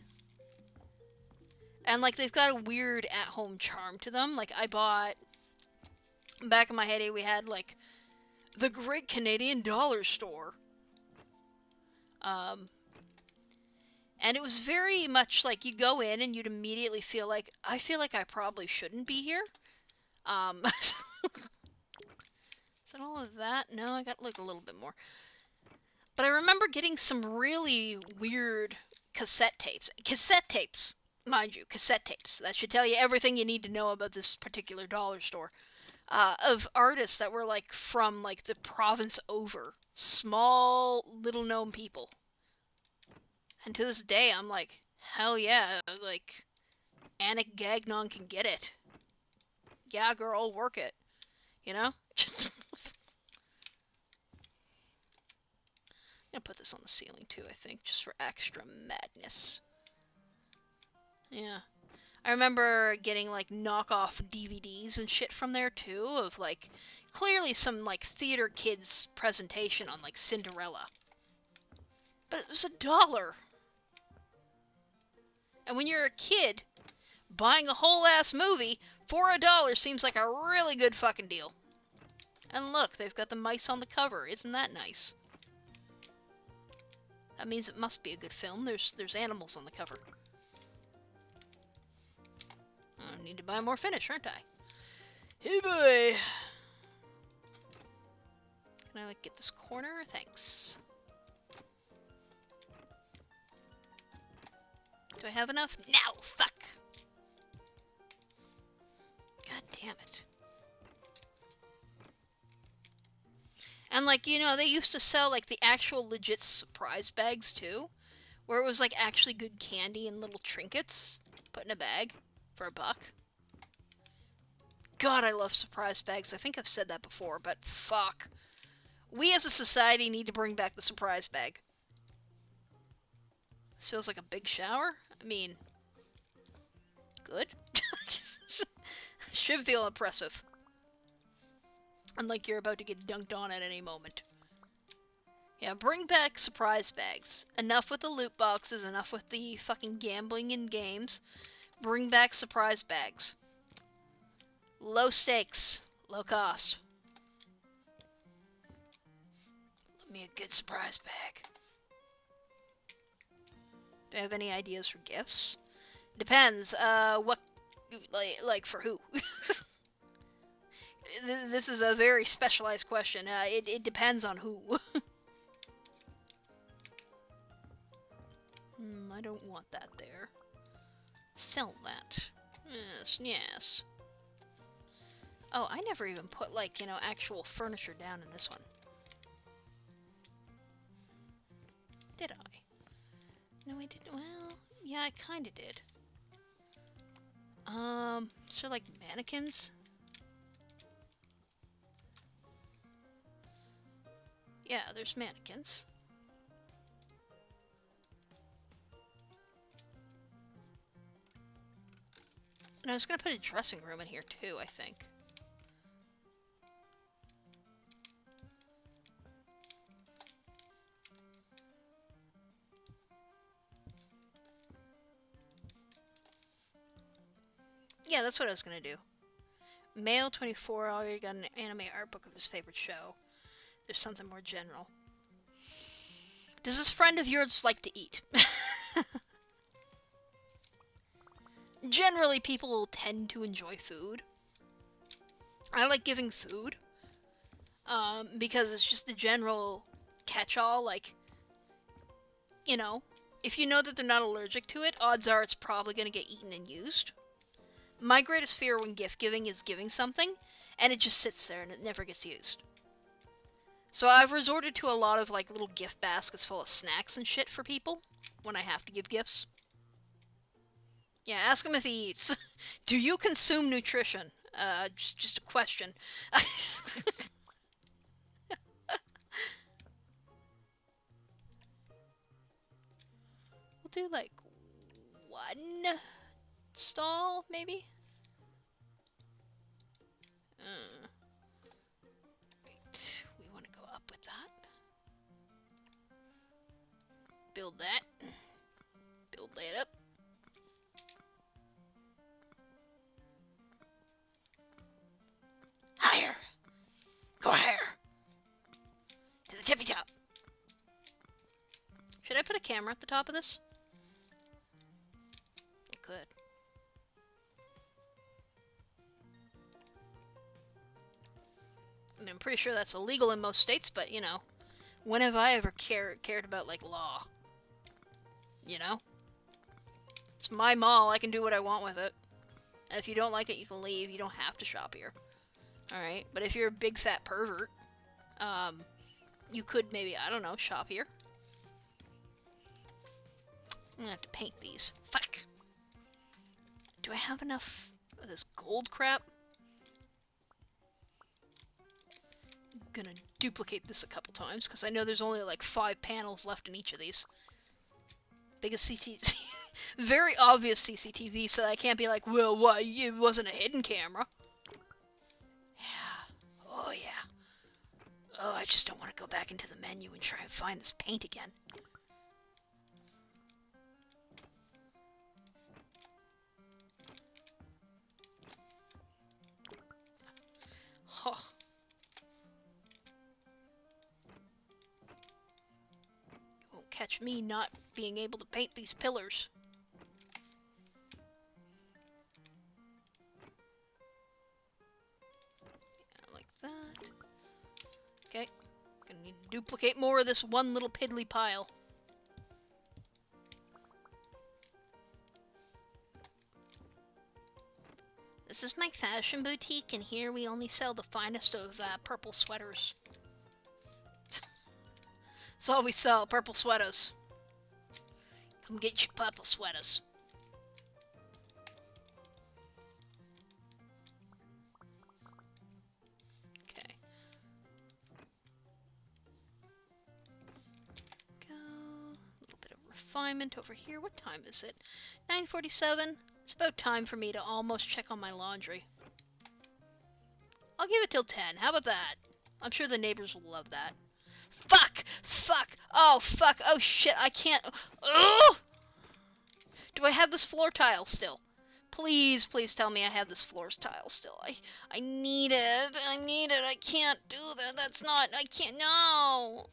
And like they've got a weird at-home charm to them. Like I bought, back in my heyday, we had like the Great Canadian Dollar Store. And it was very much like you go in and you'd immediately feel like, I feel like I probably shouldn't be here. Is that all of that? No, I got like a little bit more. But I remember getting some really weird cassette tapes. Cassette tapes, mind you, cassette tapes. That should tell you everything you need to know about this particular dollar store. Of artists that were like from like the province over. Small, little known people. And to this day, I'm like, hell yeah, like, Anik Gagnon can get it. Yeah, girl, work it. You know? I'm gonna put this on the ceiling too, I think, just for extra madness. Yeah. I remember getting, like, knockoff DVDs and shit from there, too, of, like, clearly some, like, theater kids presentation on, like, Cinderella. But it was $1. And when you're a kid, buying a whole-ass movie for $1 seems like a really good fucking deal. And look, they've got the mice on the cover. Isn't that nice? That means it must be a good film. There's animals on the cover. I need to buy more finish, aren't I? Hey boy! Can I, like, get this corner? Thanks. Do I have enough? No! Fuck! God damn it. And, like, you know, they used to sell, like, the actual legit surprise bags, too. Where it was, like, actually good candy and little trinkets put in a bag for $1. God, I love surprise bags. I think I've said that before, but fuck. We as a society need to bring back the surprise bag. This feels like a big shower. I mean, good. Should feel impressive. And like you're about to get dunked on at any moment. Yeah, bring back surprise bags. Enough with the loot boxes, enough with the fucking gambling in games. Bring back surprise bags. Low stakes, low cost. Let me a good surprise bag. Do I have any ideas for gifts? Depends. What, like for who? This is a very specialized question. It depends on who. I don't want that there. Sell that. Yes, yes. Oh, I never even put, like, you know, actual furniture down in this one. Did I? No, I didn't. Well, yeah, I kinda did. So, like, mannequins? Yeah, there's mannequins. And I was gonna put a dressing room in here, too, I think. Yeah, that's what I was gonna do. Male 24 already got an anime art book of his favorite show. There's something more general. Does this friend of yours like to eat? Generally, people tend to enjoy food. I like giving food. Because it's just a general catch-all, like, you know, if you know that they're not allergic to it, odds are it's probably going to get eaten and used. My greatest fear when gift giving is giving something, and it just sits there and it never gets used. So I've resorted to a lot of, like, little gift baskets full of snacks and shit for people when I have to give gifts. Yeah, ask him if he eats. Do you consume nutrition? Just a question. We'll do like one stall, maybe? Wait, we want to go up with that. Build that. Build that up. Higher! Go higher! To the tippy top! Should I put a camera at the top of this? I could. I mean, I'm pretty sure that's illegal in most states, but, you know, when have I ever cared about, like, law? You know? It's my mall, I can do what I want with it. And if you don't like it, you can leave. You don't have to shop here. Alright? But if you're a big fat pervert, you could maybe, I don't know, shop here. I'm gonna have to paint these. Fuck! Do I have enough of this gold crap? I'm gonna duplicate this a couple times, because I know there's only like 5 panels left in each of these. Biggest CCTV. Very obvious CCTV, so I can't be like, well, why, it wasn't a hidden camera. Yeah. Oh, yeah. Oh, I just don't want to go back into the menu and try and find this paint again. Oh. You won't catch me not being able to paint these pillars. Yeah, like that. Okay. Gonna need to duplicate more of this one little piddly pile. This is my fashion boutique, and here we only sell the finest of purple sweaters. That's all we sell, purple sweaters. Come get your purple sweaters. Okay. Go. A little bit of refinement over here. What time is it? 9:47. It's about time for me to almost check on my laundry. I'll give it till 10. How about that? I'm sure the neighbors will love that. Fuck! Fuck! Oh, fuck! Oh, shit! I can't... Ugh! Do I have this floor tile still? Please, please tell me I have this floor tile still. I need it. I need it. I can't do that. That's not... I can't... No!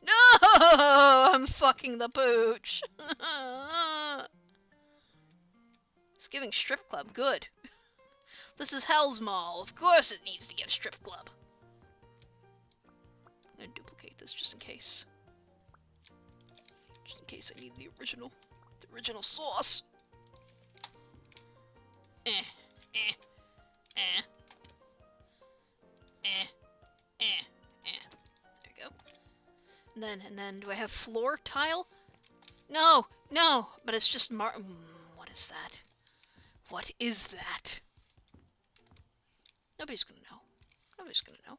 No! I'm fucking the pooch. It's giving strip club. Good. This is Hell's Mall. Of course it needs to give strip club. I'm gonna duplicate this just in case. Just in case I need the original sauce. Eh. Eh. Eh. Eh. Eh. Eh. There we go. And then, do I have floor tile? No, no, but it's just what is that? What is that? Nobody's gonna know. Nobody's gonna know.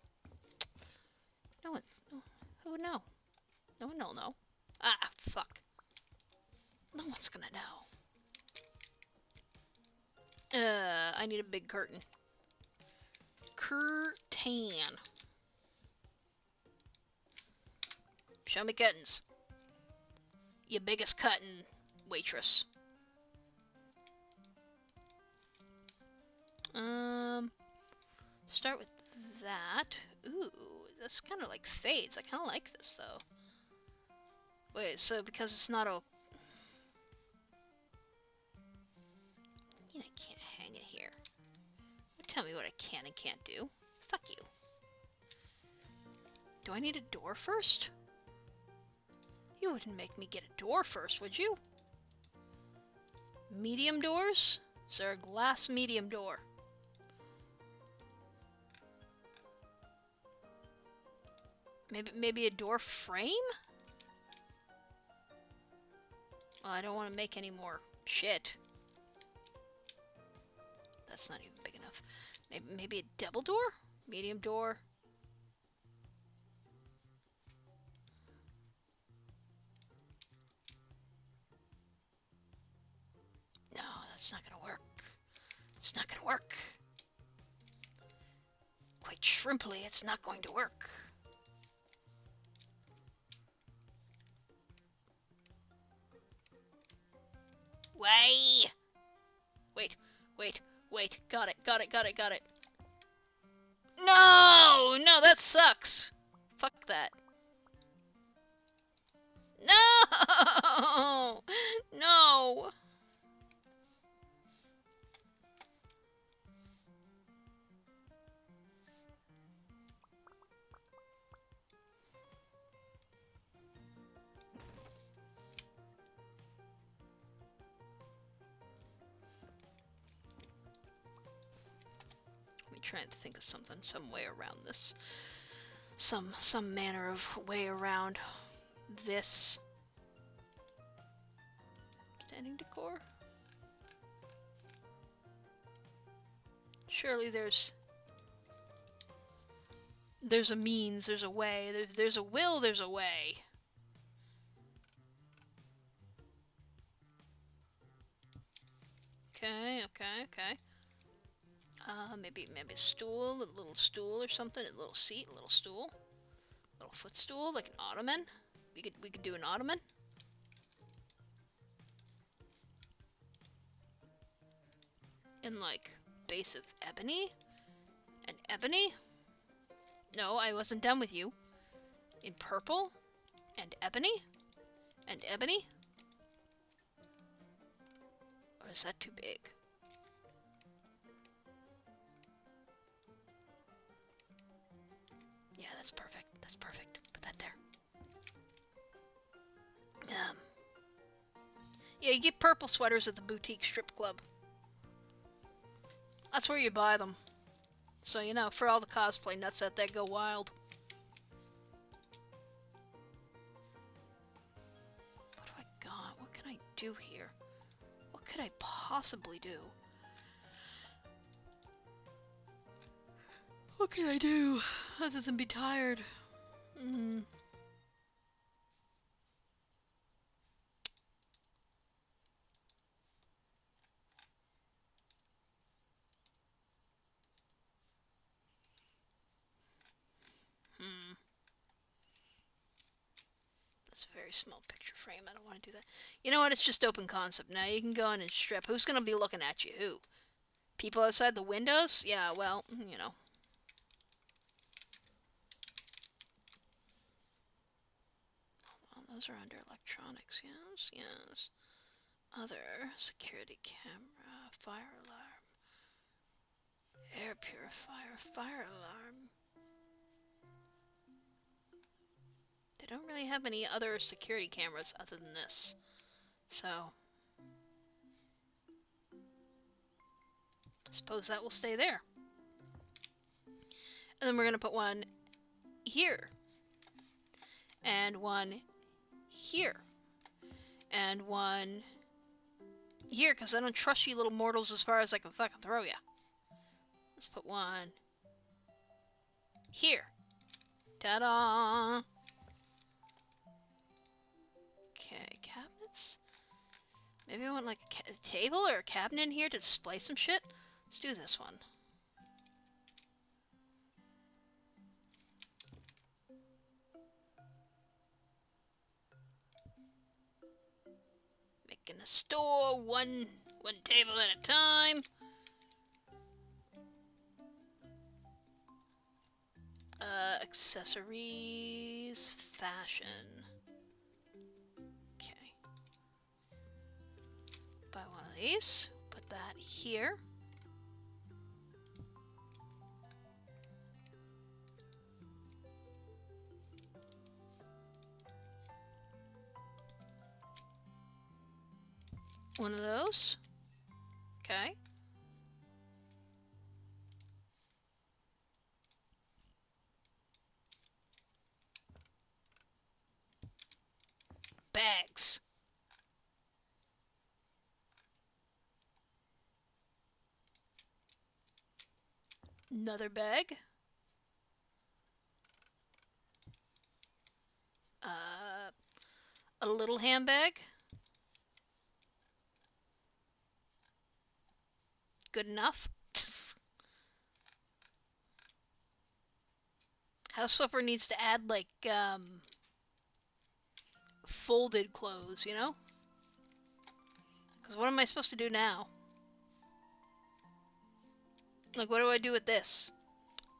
No one, who would know? No one will know. Ah, fuck. No one's gonna know. I need a big curtain. Curtain. Show me curtains. Your biggest curtain, waitress. Start with that. Ooh, that's kind of like fades. I kind of like this, though. Wait, so because it's not a... I can't hang it here. Don't tell me what I can and can't do. Fuck you. Do I need a door first? You wouldn't make me get a door first, would you? Medium doors? Is there a glass medium door? Maybe a door frame? Well, I don't want to make any more shit. That's not even big enough. Maybe a double door? Medium door. It's not gonna work. Quite shrimply, it's not going to work. Way! Wait. Got it. No! No, that sucks. Fuck that. No! No! Let me try and think of something, some way around this. Some manner of way around this. Standing decor? Surely there's a means, there's a way, there's a will, there's a way. Okay. Maybe a stool, a little stool or something, a little seat, a little stool, a little footstool, like an ottoman. We could do an ottoman. In like base of ebony, and ebony. No, I wasn't done with you. In purple, and ebony, and ebony. Or is that too big? Yeah, that's perfect. That's perfect. Put that there. Yeah, you get purple sweaters at the boutique strip club. That's where you buy them. So, you know, for all the cosplay nuts out there, go wild. What do I got? What can I do here? What could I possibly do? What can I do other than be tired? That's a very small picture frame. I don't want to do that. You know what? It's just open concept. Now you can go in and strip. Who's going to be looking at you? Who? People outside the windows? Yeah, well, you know. Well, those are under electronics. Yes. Other security camera, fire alarm, air purifier, fire alarm. They don't really have any other security cameras other than this. So, I suppose that will stay there. And then we're going to put one here. And one here. And one here, because I don't trust you little mortals as far as I can fucking throw ya. Let's put one here. Ta-da! Okay, cabinets. Maybe I want like a table or a cabinet in here to display some shit. Let's do this one. Making a store, one table at a time. Accessories, fashion. Okay. Buy one of these. Put that here. One of those. Okay. Bags. Another bag. A little handbag. good enough. House flipper needs to add, like, folded clothes, you know? Because what am I supposed to do now? Like, what do I do with this?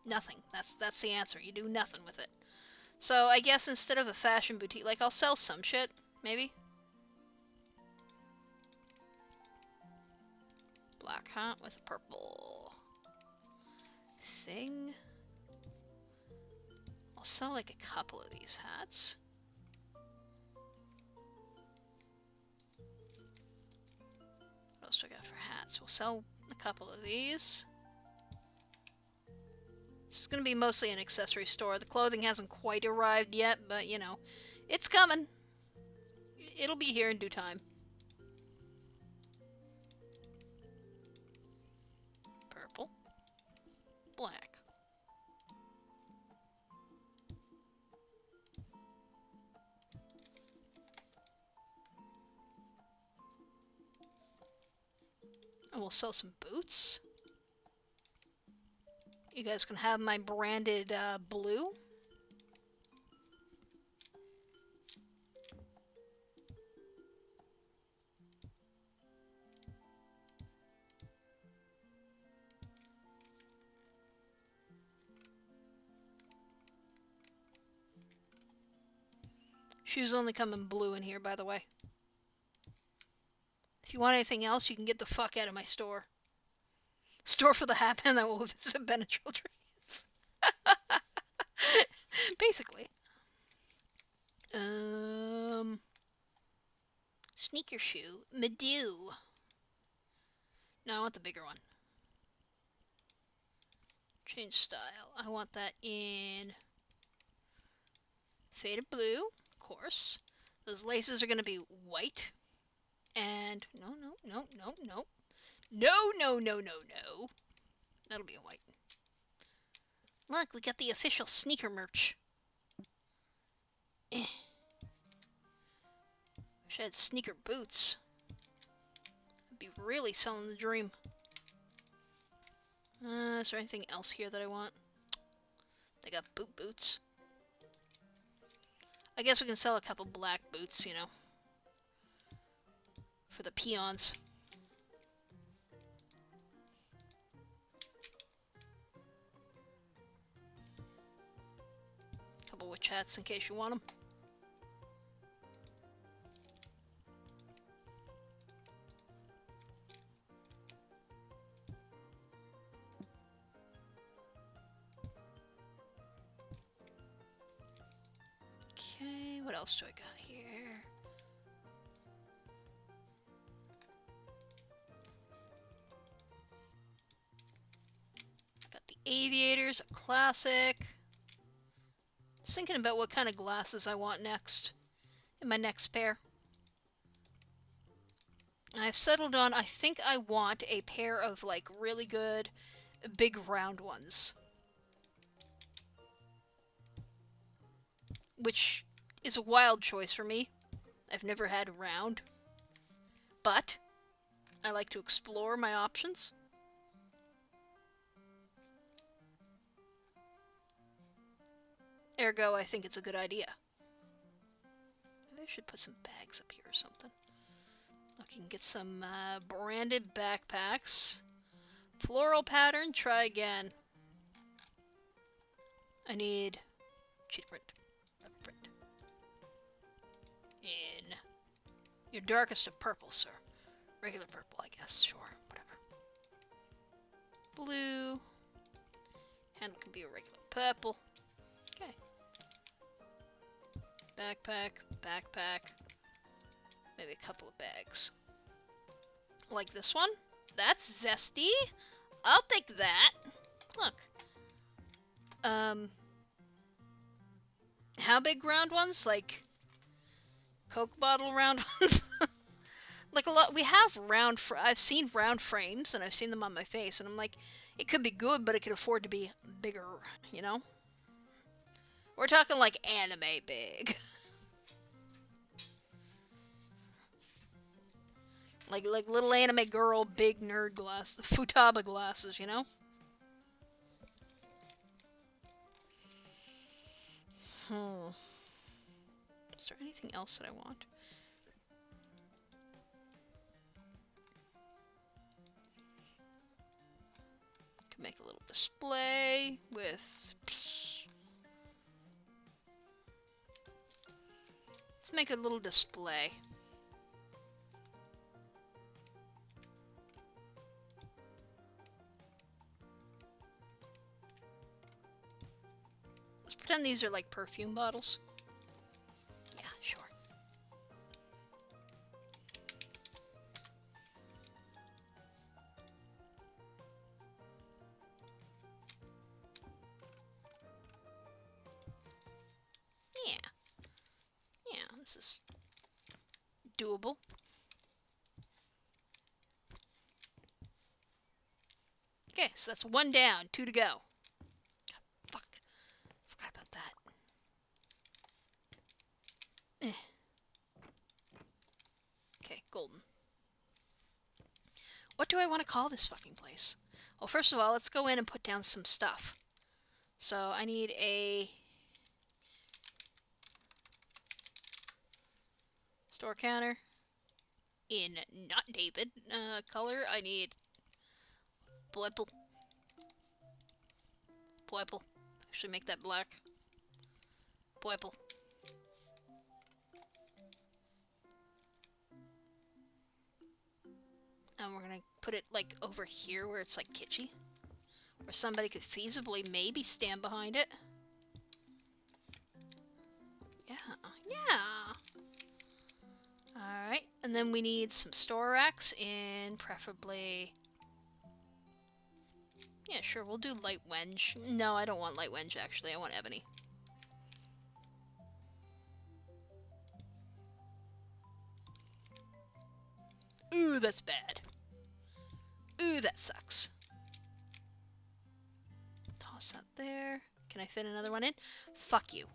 Nothing. That's the answer. You do nothing with it. So, I guess instead of a fashion boutique, like, I'll sell some shit, maybe? Black hat with a purple thing. I'll sell, like, a couple of these hats. What else do I got for hats? We'll sell a couple of these. This is going to be mostly an accessory store. The clothing hasn't quite arrived yet, but, you know, it's coming. It'll be here in due time. Purple. Black. And we'll sell some boots. You guys can have my branded blue. Shoes only come in blue in here, by the way. If you want anything else, you can get the fuck out of my store. Store for the hat man that will visit Benadryl trains. Basically. Sneaker shoe. Madoo. No, I want the bigger one. Change style. I want that in faded blue, of course. Those laces are going to be white. And no. No. That'll be a white. Look, we got the official sneaker merch. Wish I had sneaker boots. I'd be really selling the dream. Is there anything else here that I want? They got boots. I guess we can sell a couple black boots, you know. For the peons. Couple witch hats in case you want them. Okay, what else do I got here? Got the aviators, a classic. Just thinking about what kind of glasses I want next. In my next pair. I've settled on, I think I want a pair of, like, really good, big round ones. Which is a wild choice for me. I've never had a round. But I like to explore my options. Ergo, I think it's a good idea. Maybe I should put some bags up here or something. Look, you can get some branded backpacks. Floral pattern, try again. I need cheetah print. Print. In your darkest of purple, sir. Regular purple, I guess. Sure, whatever. Blue. Handle can be a regular purple. Okay. Backpack. Maybe a couple of bags. Like this one. That's zesty. I'll take that. Look. How big round ones? Like Coke bottle round ones? Like a lot. We have round. I've seen round frames, and I've seen them on my face, and I'm like, it could be good, but it could afford to be bigger. You know. We're talking like anime big. Like little anime girl, big nerd glass, the futaba glasses, you know? Is there anything else that I want? Can make a little display with... Let's make a little display. Let's pretend these are like perfume bottles. Yeah, sure. Yeah. Yeah, this is doable. Okay, so that's one down, 2 to go. Fuck. Forgot about that. Okay, golden. What do I want to call this fucking place? Well, first of all, let's go in and put down some stuff. So I need a store counter in not David color. I need purple. Purple. Actually, make that black. Purple. And we're gonna put it like over here where it's like kitschy, where somebody could feasibly maybe stand behind it. Yeah, yeah. Alright, and then we need some store racks in preferably... Yeah, sure, we'll do light wenge. No, I don't want light wenge, actually. I want ebony. Ooh, that's bad. Ooh, that sucks. Toss that there. Can I fit another one in? Fuck you.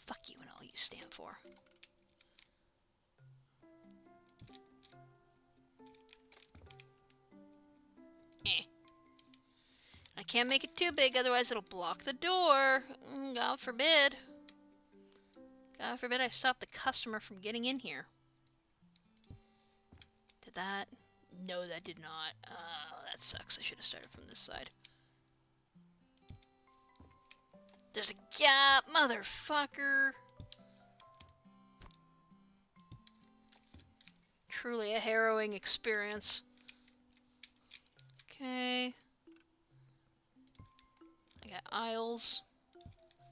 Fuck you and all you stand for. I can't make it too big, otherwise it'll block the door. God forbid. God forbid I stop the customer from getting in here. Did that? No, that did not. Oh, that sucks. I should have started from this side. There's a gap, motherfucker. Truly a harrowing experience. Okay. I got aisles.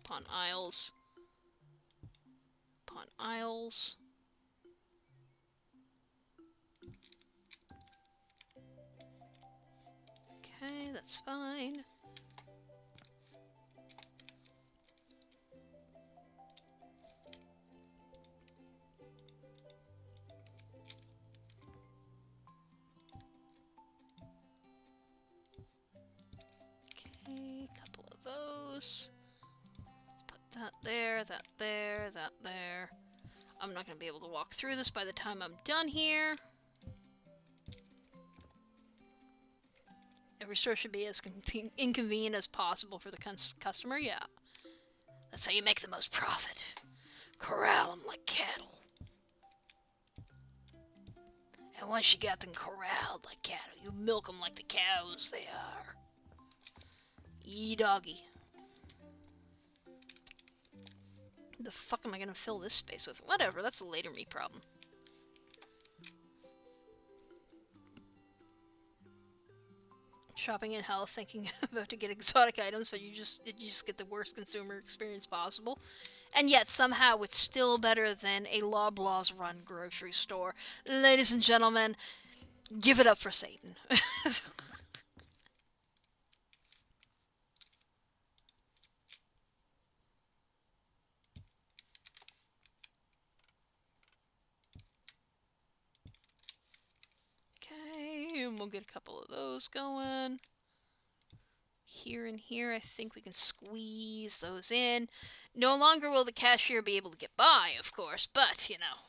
Upon aisles. Upon aisles. Okay, that's fine. Okay, a couple of those. Let's put that there, that there, that there. I'm not going to be able to walk through this by the time I'm done here. Every store should be as inconvenient as possible for the customer, yeah. That's how you make the most profit. Corral them like cattle. And once you got them corralled like cattle, you milk them like the cows they are. Doggy. The fuck am I gonna fill this space with? Whatever, that's a later me problem. Shopping in hell, thinking about to get exotic items, but you just get the worst consumer experience possible. And yet, somehow, it's still better than a Loblaws run grocery store. Ladies and gentlemen, give it up for Satan. Okay, and we'll get a couple of those going. Here and here, I think we can squeeze those in. No longer will the cashier be able to get by, of course, but, you know.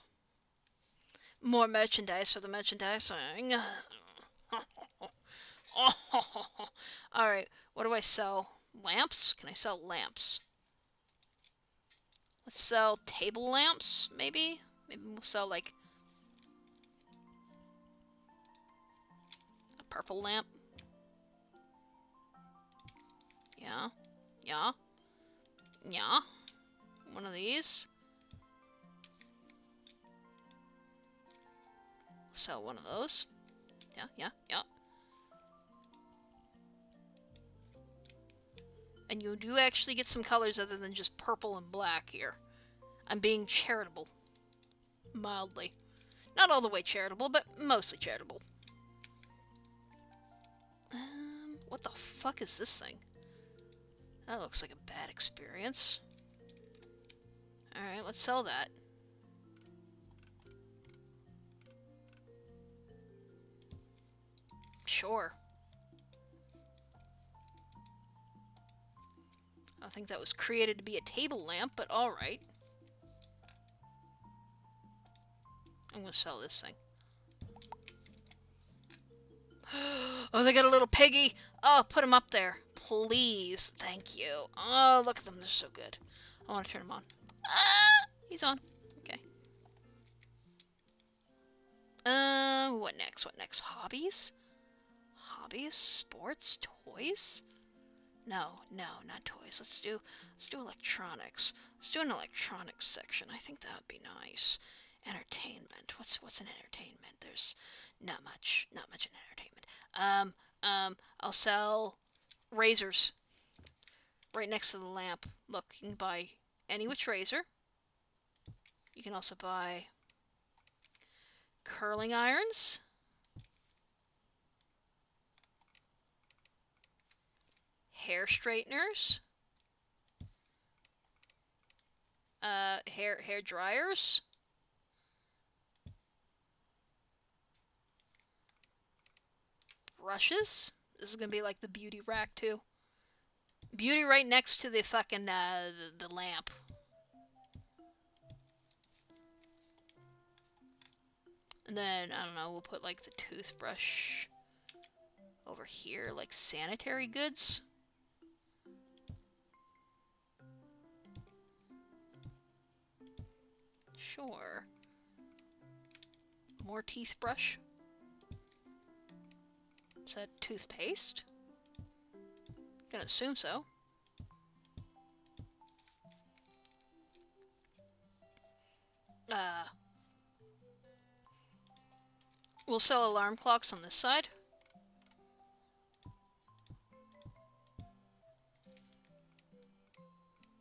More merchandise for the merchandising. Alright, what do I sell? Lamps? Can I sell lamps? Let's sell table lamps, maybe? Maybe we'll sell, like, a purple lamp. Yeah. Yeah. Yeah. One of these. Sell one of those. Yeah, yeah, yeah. And you do actually get some colors other than just purple and black here. I'm being charitable. Mildly. Not all the way charitable, but mostly charitable. What the fuck is this thing? That looks like a bad experience. Alright, let's sell that. Sure. I think that was created to be a table lamp, but alright. I'm gonna sell this thing. Oh, they got a little piggy! Oh, put him up there. Please. Thank you. Oh, look at them. They're so good. I want to turn him on. Ah! He's on. Okay. What next? What next? Hobbies? Hobbies? Sports? Toys? No, no, not toys. Let's do electronics. Let's do an electronics section. I think that would be nice. Entertainment. What's an entertainment? There's not much in entertainment. I'll sell razors right next to the lamp. Look, you can buy any which razor. You can also buy curling irons. Hair straighteners. Hair dryers. Brushes. This is gonna be like the beauty rack too. Beauty right next to the fucking the lamp. And then I don't know, we'll put like the toothbrush over here, like sanitary goods. Sure. More teeth brush. Is that toothpaste? Gonna assume so. We'll sell alarm clocks on this side.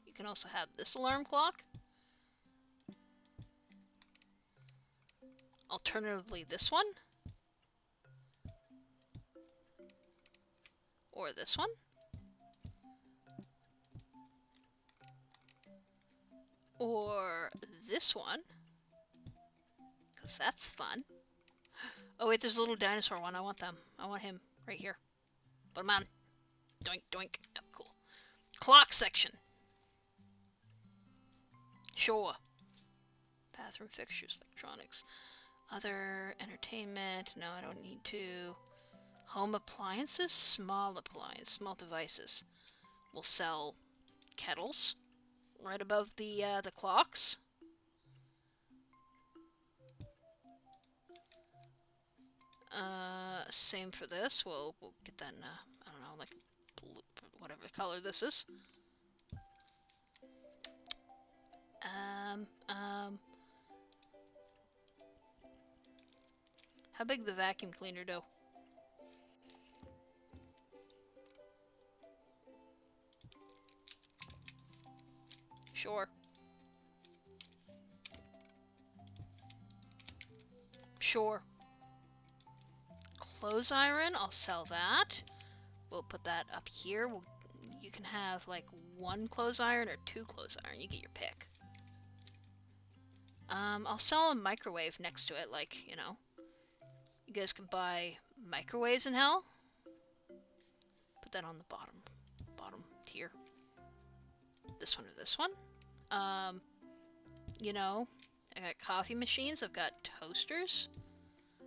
You can also have this alarm clock. Alternatively, this one. Or this one. Or this one. Because that's fun. Oh wait, there's a little dinosaur one. I want them. I want him right here. Put him on. Doink, doink. Oh, cool. Clock section. Sure. Bathroom fixtures, electronics. Other entertainment. No, I don't need to. Home appliances? Small devices. We'll sell kettles right above the clocks. Same for this. We'll get that in I don't know, like blue, whatever color this is. How big the vacuum cleaner do? Sure. Sure. Clothes iron, I'll sell that. We'll put that up here. You can have like one clothes iron or two clothes iron. You get your pick. I'll sell a microwave next to it, like, you know. You guys can buy microwaves in hell. Put that on the bottom tier. This one or this one. You know, I got coffee machines, I've got toasters,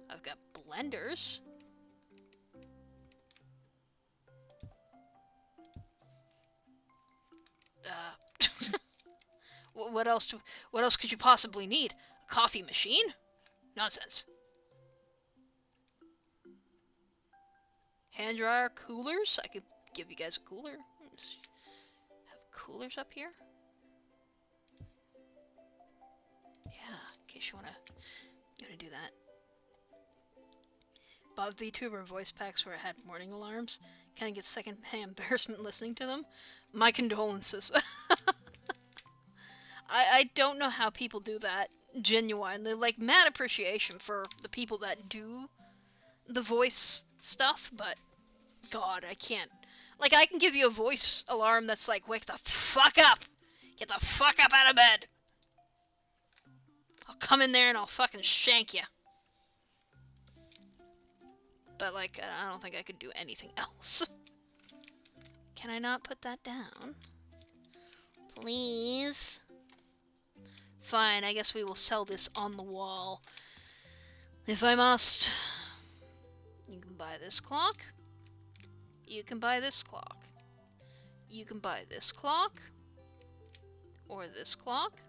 I've got blenders. What else? What else could you possibly need? A coffee machine? Nonsense. Hand dryer, coolers. I could give you guys a cooler. Have coolers up here. Yeah, in case you wanna do that. Bought VTuber voice packs where it had warning alarms. Kind of get second-hand embarrassment listening to them. My condolences. I don't know how people do that genuinely. Like, mad appreciation for the people that do the voice stuff, but God, I can't. Like, I can give you a voice alarm that's like, wake the fuck up! Get the fuck up out of bed! I'll come in there and I'll fucking shank you. But, like, I don't think I could do anything else. Can I not put that down? Please? Fine, I guess we will sell this on the wall. If I must. You can buy this clock. You can buy this clock. You can buy this clock. Or this clock.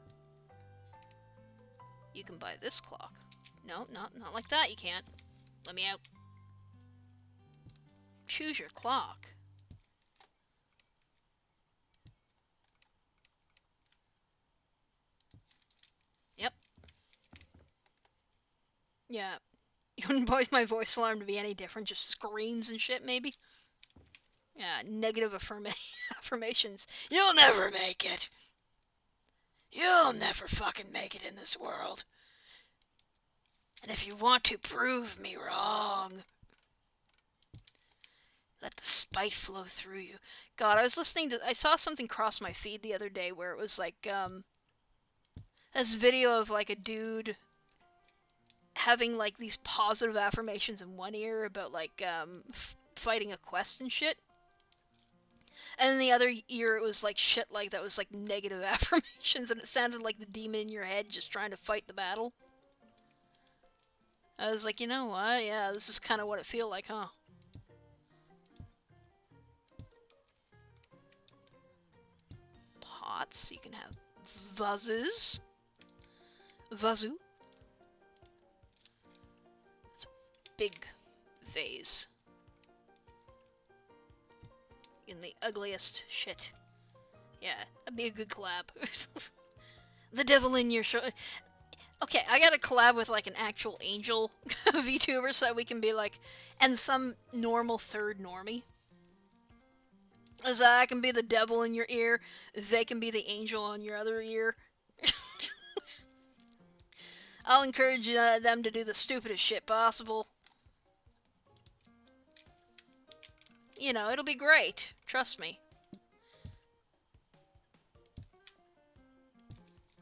You can buy this clock. No, not like that, you can't. Let me out. Choose your clock. Yep. Yeah. You wouldn't want my voice alarm to be any different, just screams and shit, maybe? Yeah, negative affirmations. You'll never make it! You'll never fucking make it in this world. And if you want to prove me wrong, let the spite flow through you. God, I saw something cross my feed the other day where it was like, this video of like a dude having like these positive affirmations in one ear about like, fighting a quest and shit. And in the other ear it was like shit like that was like negative affirmations and it sounded like the demon in your head just trying to fight the battle. I was like, you know what? Yeah, this is kind of what it feel like, huh? Pots. You can have vases. Vazu. It's a big vase. In the ugliest shit. Yeah, that'd be a good collab. The devil in your show. Okay, I gotta collab with like an actual angel VTuber so that we can be like, and some normal third normie. So I can be the devil in your ear, they can be the angel on your other ear. I'll encourage them to do the stupidest shit possible. You know, it'll be great. Trust me.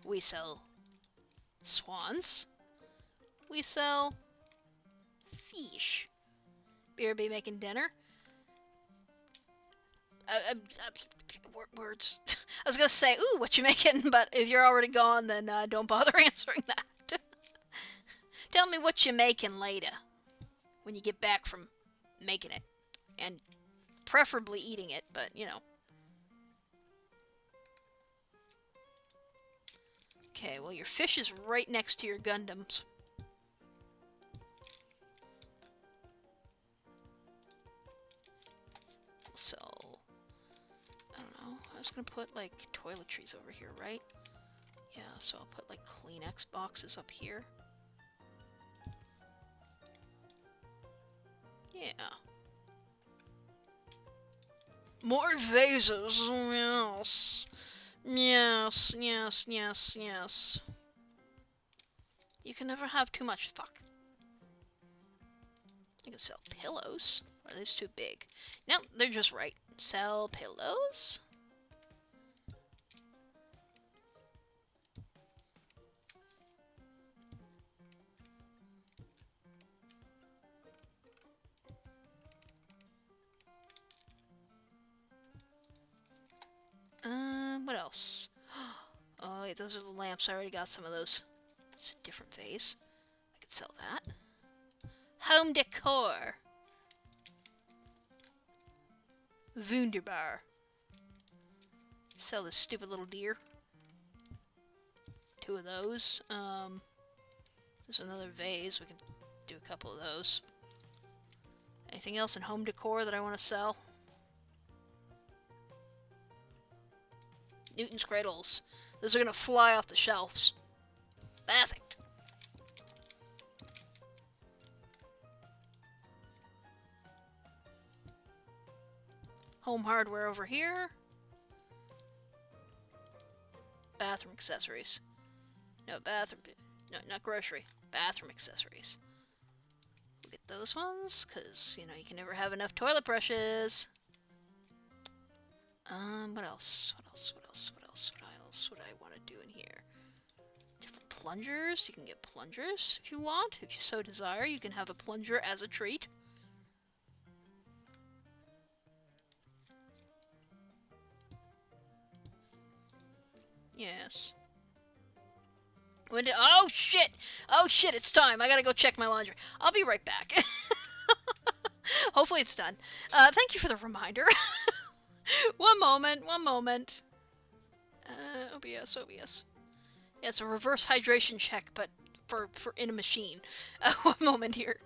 We sell swans. We sell fish. BRB making dinner. Words. I was gonna say, ooh, what you making? But if you're already gone, then don't bother answering that. Tell me what you making later. When you get back from making it. And preferably eating it, but, you know. Okay, well, your fish is right next to your Gundams. So, I don't know. I was gonna put, like, toiletries over here, right? Yeah, so I'll put, like, Kleenex boxes up here. Yeah. More vases, yes. Yes, yes, yes, yes. You can never have too much fuck. You can sell pillows. Are these too big? Nope, they're just right. Sell pillows? What else? Oh, wait, those are the lamps. I already got some of those. It's a different vase. I could sell that. Home decor. Wunderbar. Sell this stupid little deer. 2 of those. There's another vase. We can do a couple of those. Anything else in home decor that I want to sell? Newton's cradles. Those are gonna fly off the shelves. Perfect. Home hardware over here. Bathroom accessories. No, bathroom... No, not grocery. Bathroom accessories. We'll get those ones, because, you know, you can never have enough toilet brushes. What else? What else? What else? What else? What else would I want to do in here? Different plungers. You can get plungers if you want. If you so desire, you can have a plunger as a treat. Yes. When did... Oh, shit! Oh, shit, it's time. I gotta go check my laundry. I'll be right back. Hopefully it's done. Thank you for the reminder. One moment, one moment. OBS, OBS. Yeah, it's a reverse hydration check, but for in a machine. One moment here.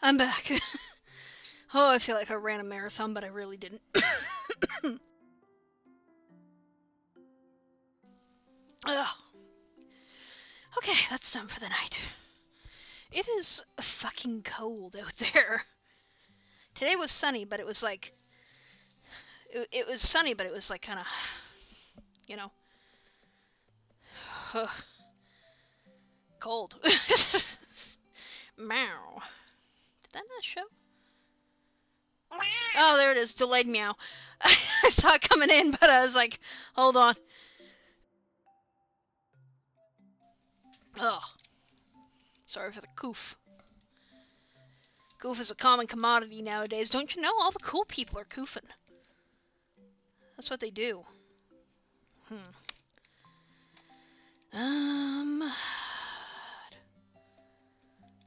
I'm back. Oh, I feel like I ran a marathon, but I really didn't. Ugh. Okay, that's done for the night. It is fucking cold out there. Today was sunny, but it was like... It was sunny, but it was like kind of... You know... cold. Meow. Did that not show? Oh, there it is. Delayed meow. I saw it coming in, but I was like, hold on. Oh. Sorry for the coof. Goof is a common commodity nowadays. Don't you know? All the cool people are coofing. That's what they do. What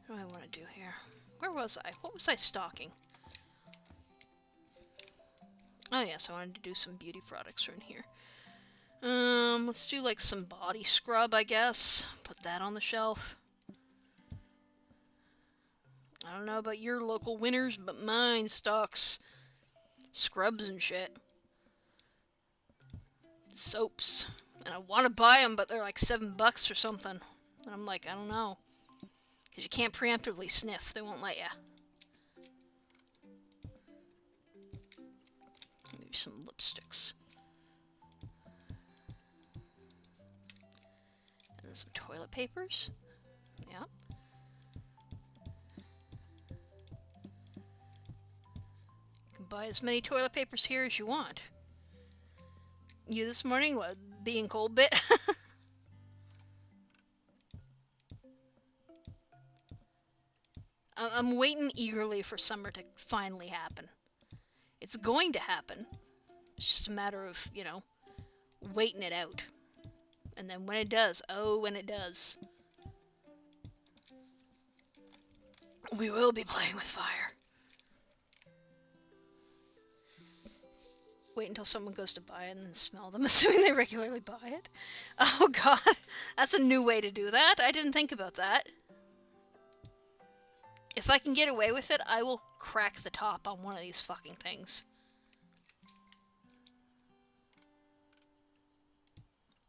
do I want to do here? Where was I? What was I stalking? Oh yes, I wanted to do some beauty products in here. Let's do like some body scrub, I guess. Put that on the shelf. I don't know about your local winners, but mine stocks scrubs and shit. Soaps. And I want to buy them, but they're like $7 or something. And I'm like, I don't know. Because you can't preemptively sniff. They won't let ya. Maybe some lipsticks. And then some toilet papers. Yep. You can buy as many toilet papers here as you want. You this morning, what, being cold bit? I'm waiting eagerly for summer to finally happen. It's going to happen. It's just a matter of, you know, waiting it out. And then when it does, oh, when it does, we will be playing with fire. Wait until someone goes to buy it and then smell them, assuming they regularly buy it. Oh god, that's a new way to do that. I didn't think about that. If I can get away with it, I will crack the top on one of these fucking things.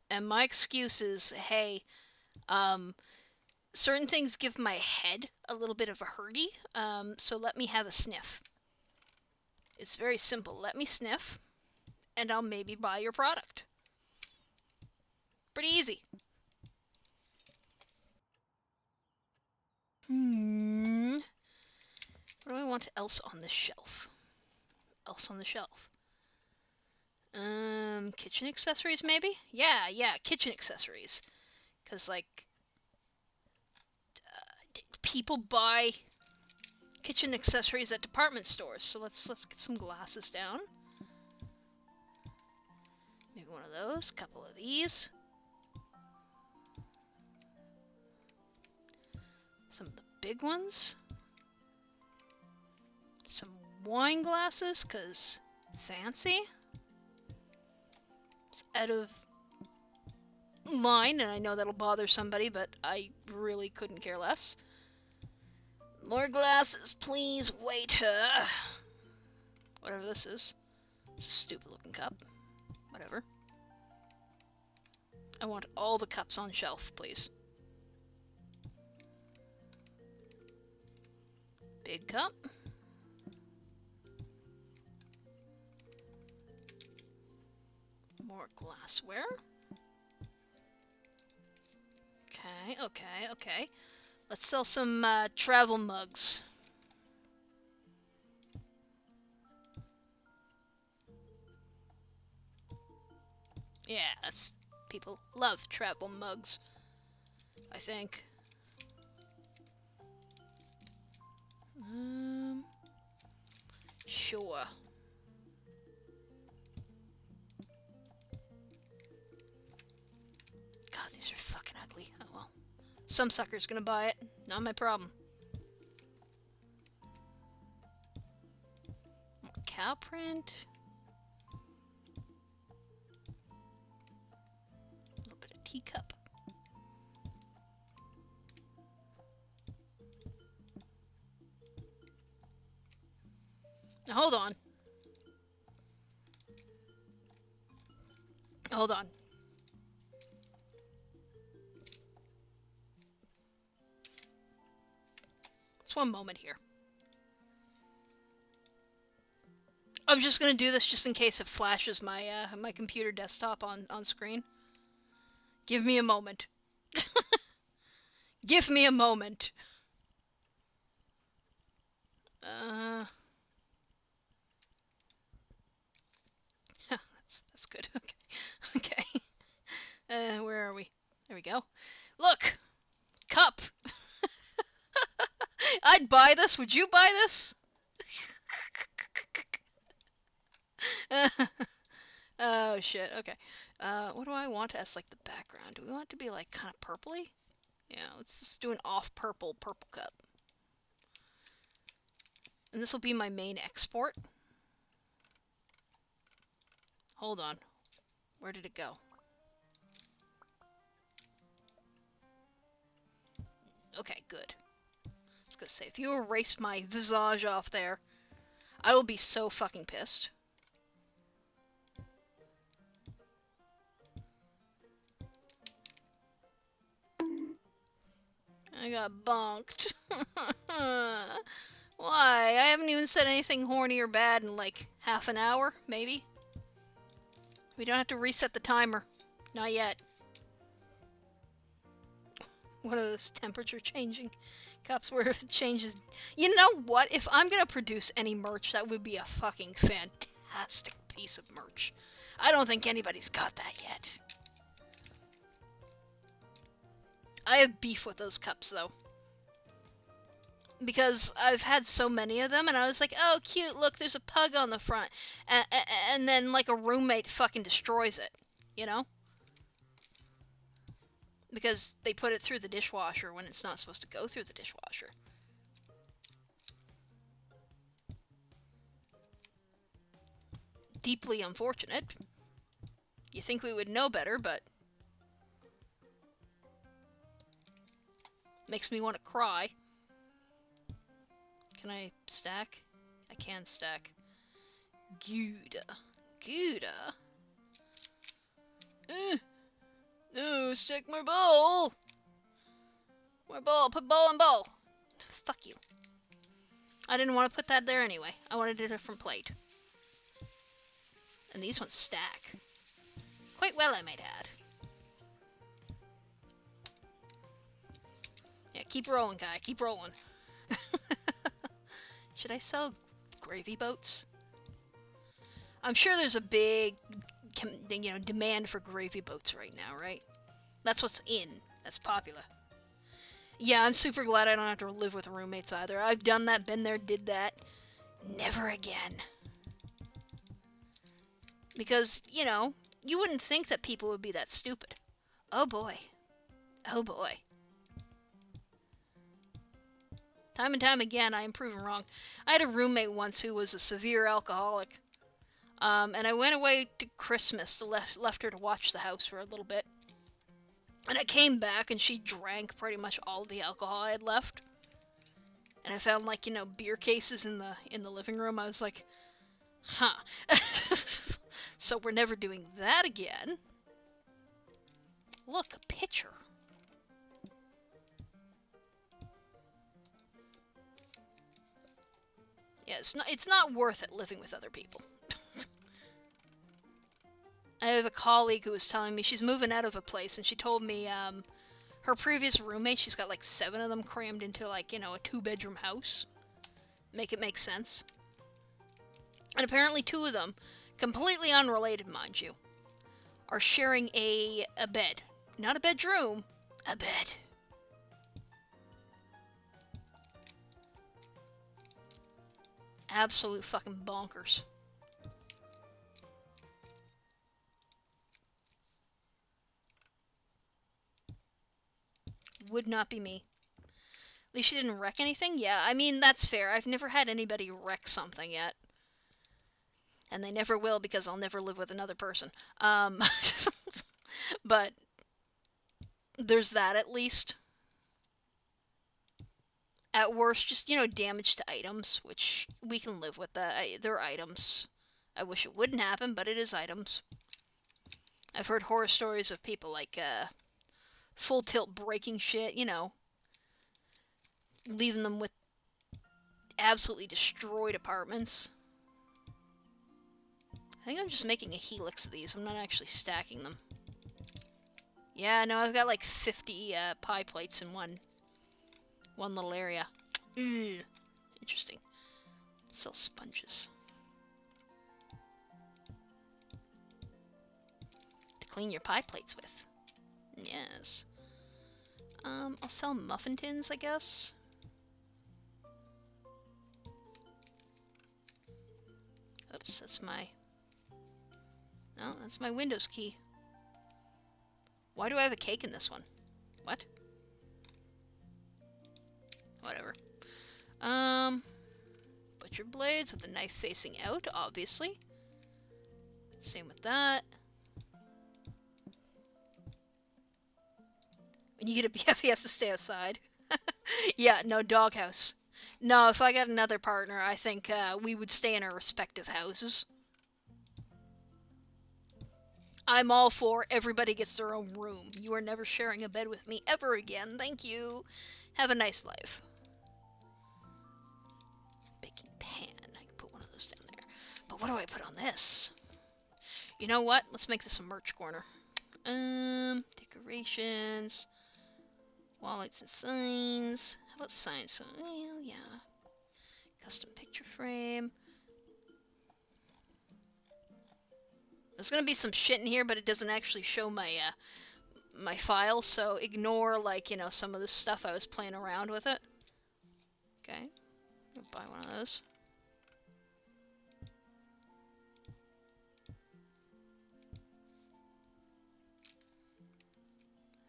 And my excuse is, hey, certain things give my head a little bit of a hurdy, so let me have a sniff. It's very simple. Let me sniff, and I'll maybe buy your product. Pretty easy. What do I want else on the shelf? Else on the shelf. Kitchen accessories maybe? Yeah, kitchen accessories. Cause like, people buy kitchen accessories at department stores. So let's get some glasses down. Maybe one of those, couple of these. Some of the big ones. Some wine glasses, cause fancy. It's out of line, and I know that'll bother somebody, but I really couldn't care less. More glasses, please, waiter. Whatever this is. It's a stupid looking cup. Whatever. I want all the cups on shelf, please. Big cup. More glassware. Okay. Let's sell some travel mugs. Yeah, that's... people love travel mugs, I think. Sure. God, these are fucking ugly. Oh well. Some sucker's gonna buy it. Not my problem. More cow print. A little bit of teacup. hold on. Hold on. Just one moment here. I'm just gonna do this just in case it flashes my my computer desktop on screen. Give me a moment. Give me a moment. That's good. Okay. Okay. Where are we? There we go. Look! Cup! I'd buy this. Would you buy this? Oh shit, okay. What do I want as like the background? Do we want it to be like kind of purpley? Yeah, let's just do an off purple cup. And this will be my main export. Hold on. Where did it go? Okay, good. I was gonna say, if you erased my visage off there, I will be so fucking pissed. I got bonked. Why? I haven't even said anything horny or bad in like half an hour, maybe? We don't have to reset the timer. Not yet. One of those temperature changing cups where it changes. You know what? If I'm gonna produce any merch, that would be a fucking fantastic piece of merch. I don't think anybody's got that yet. I have beef with those cups, though. Because I've had so many of them, and I was like, oh, cute, look, there's a pug on the front. And then, like, a roommate fucking destroys it, you know? Because they put it through the dishwasher when it's not supposed to go through the dishwasher. Deeply unfortunate. You think we would know better, but... makes me want to cry. Can I stack? I can stack. Gouda. Gouda? No, stick my ball! More ball, put ball in ball! Fuck you. I didn't want to put that there anyway. I wanted a different plate. And these ones stack. Quite well, I might add. Yeah, keep rolling, guy. Keep rolling. Should I sell gravy boats? I'm sure there's a big, demand for gravy boats right now, right? That's what's in. That's popular. Yeah, I'm super glad I don't have to live with roommates either. I've done that, been there, did that. Never again. Because, you wouldn't think that people would be that stupid. Oh boy. Oh boy. Time and time again, I am proven wrong. I had a roommate once who was a severe alcoholic. And I went away to Christmas, left her to watch the house for a little bit. And I came back and she drank pretty much all the alcohol I had left. And I found, like, beer cases in the living room. I was like, huh. So we're never doing that again. Look, a pitcher. Yeah, it's not worth it living with other people. I have a colleague who was telling me she's moving out of a place, and she told me her previous roommate, she's got like 7 of them crammed into like, a 2-bedroom house. Make it make sense. And apparently 2 of them, completely unrelated, mind you, are sharing a bed. Not a bedroom, a bed. Absolute fucking bonkers. Would not be me. At least she didn't wreck anything? Yeah, I mean, that's fair. I've never had anybody wreck something yet. And they never will, because I'll never live with another person. But there's that, at least. At worst, just, damage to items, which we can live with. They're items. I wish it wouldn't happen, but it is items. I've heard horror stories of people, like, full tilt breaking shit, leaving them with absolutely destroyed apartments. I think I'm just making a helix of these. I'm not actually stacking them. Yeah, no, I've got like 50 pie plates in one little area. Ugh. Interesting. Sell sponges. To clean your pie plates with. Yes. I'll sell muffin tins, I guess. Oops, that's my... No, that's my Windows key. Why do I have a cake in this one? What? Whatever. Butcher blades with the knife facing out, obviously. Same with that. When you get a BF, he has to stay outside. Yeah, no, doghouse. No, if I got another partner, I think we would stay in our respective houses. I'm all for everybody gets their own room. You are never sharing a bed with me ever again. Thank you. Have a nice life. Baking pan. I can put one of those down there. But what do I put on this? You know what? Let's make this a merch corner. Decorations. Wallets and signs. How about signs? Well, yeah. Custom picture frame. There's gonna be some shit in here, but it doesn't actually show my my files, so ignore, like, some of the stuff I was playing around with it. Okay. I'll buy one of those.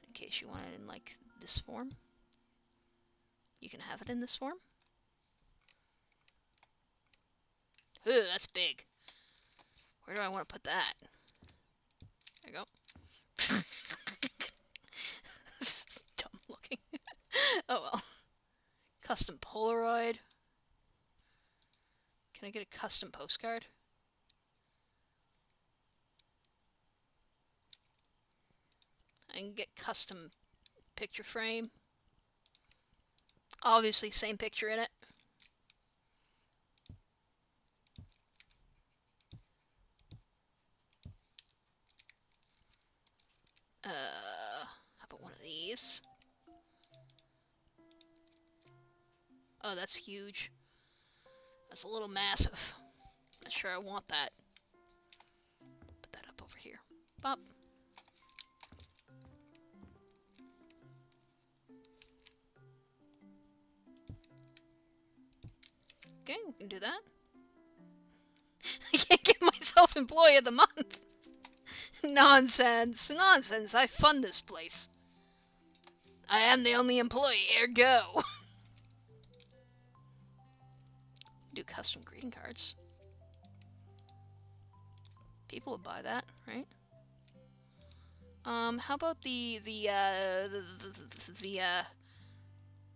In case you want it in, like, this form. You can have it in this form. Ooh, that's big. Where do I want to put that? There you go. This is dumb looking. Oh well. Custom Polaroid. Can I get a custom postcard? I can get custom picture frame. Obviously, same picture in it. How about one of these? Oh, that's huge. That's a little massive. Not sure I want that. Put that up over here. Pop. Okay, we can do that. I can't get myself Employee of the Month. Nonsense. Nonsense. I fund this place. I am the only employee, ergo. Do custom greeting cards. People would buy that, right? How about the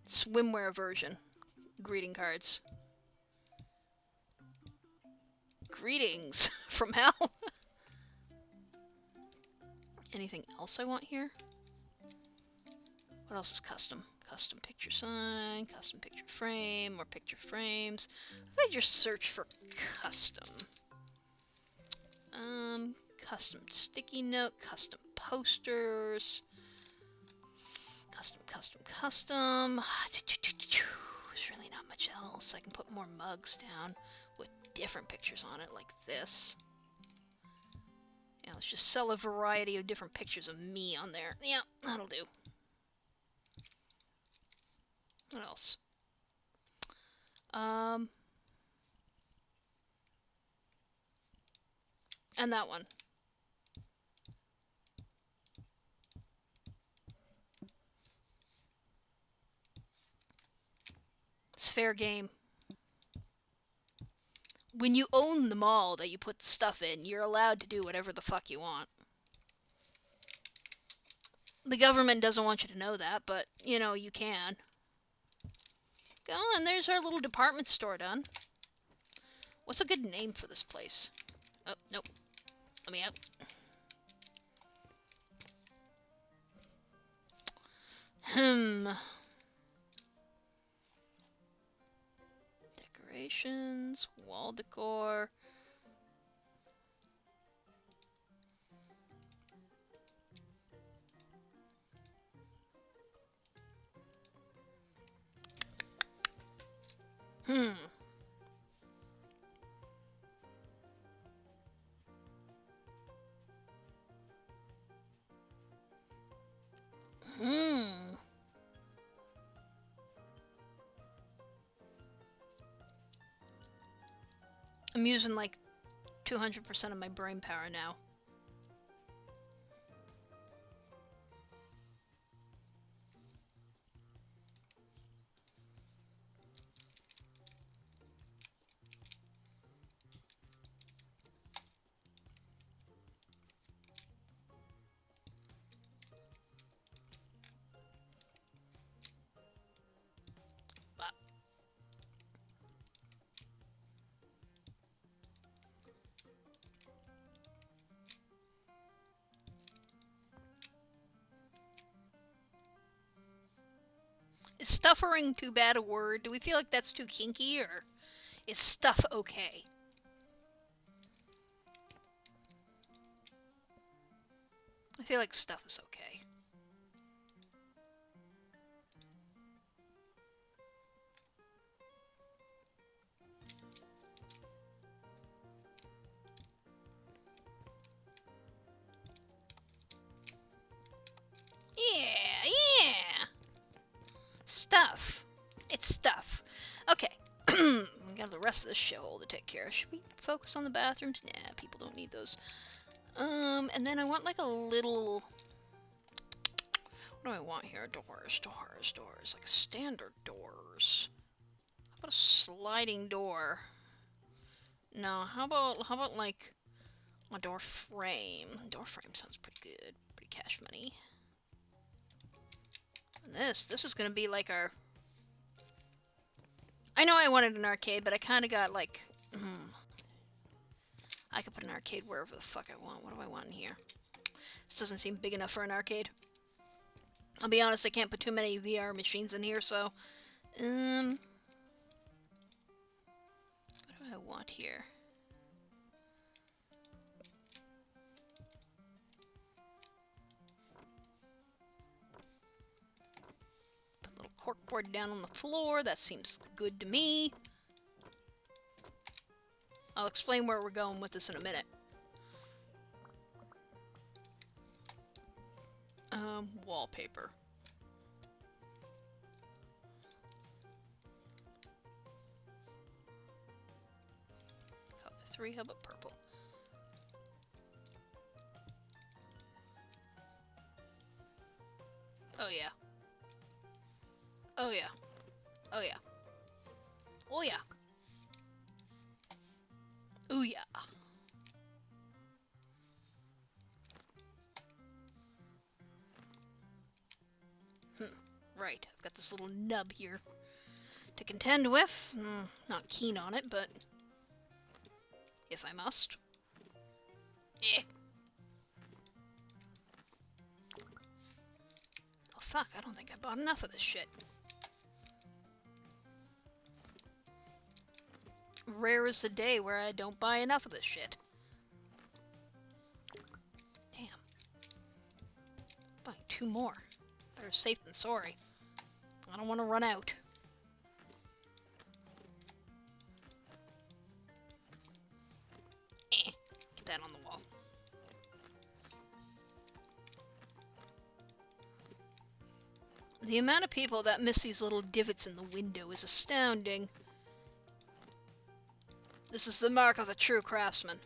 swimwear version? Greeting cards. Greetings from hell. Anything else I want here? What else is custom? Custom picture sign, custom picture frame, or picture frames. I just search for custom. Custom sticky note, custom posters. Custom. There's really not much else. I can put more mugs down with different pictures on it, like this. Yeah, let's just sell a variety of different pictures of me on there. Yeah, that'll do. What else? And that one. It's fair game. When you own the mall that you put the stuff in, you're allowed to do whatever the fuck you want. The government doesn't want you to know that, but, you can. Go on, there's our little department store done. What's a good name for this place? Oh, nope. Let me out. Decorations, wall decor. Hmm. I'm using like 200% of my brain power now. Is stuffering too bad a word? Do we feel like that's too kinky, or is stuff okay? I feel like stuff is okay. Yeah, yeah! Stuff. It's stuff. Okay. We got the rest of the shithole to take care of. Should we focus on the bathrooms? Nah, people don't need those. And then I want like a little... What do I want here? Doors, doors, doors. Like standard doors. How about a sliding door? No, how about like a door frame? Door frame sounds pretty good. Pretty cash money. And this is gonna be like our... I know I wanted an arcade, but I kind of got like... I could put an arcade wherever the fuck I want. What do I want in here? This doesn't seem big enough for an arcade. I'll be honest, I can't put too many VR machines in here, so... What do I want here? Put a little corkboard down on the floor. That seems good to me. I'll explain where we're going with this in a minute. Wallpaper. Color 3, how about purple? Oh yeah. Oh yeah. Oh yeah. Oh yeah. Oh yeah. Right, I've got this little nub here to contend with. Not keen on it, but if I must. Eh. Oh fuck, I don't think I bought enough of this shit. Rare is the day where I don't buy enough of this shit. Damn. Buying 2 more. Better safe than sorry. I don't want to run out. Get that on the wall. The amount of people that miss these little divots in the window is astounding. This is the mark of a true craftsman.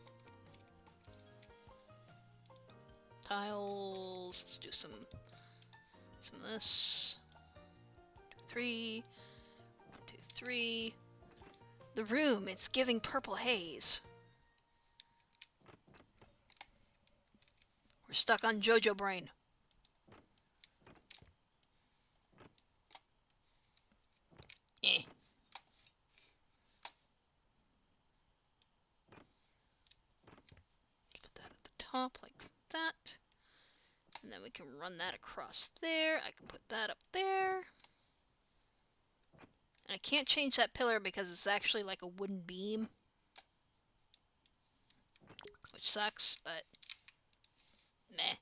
Tiles. Let's do some of this. 2, 3. 1, 2, 3. The room, it's giving purple haze. We're stuck on JoJo Brain. Eh. top like that. And then we can run that across there. I can put that up there. And I can't change that pillar because it's actually like a wooden beam. Which sucks, but meh.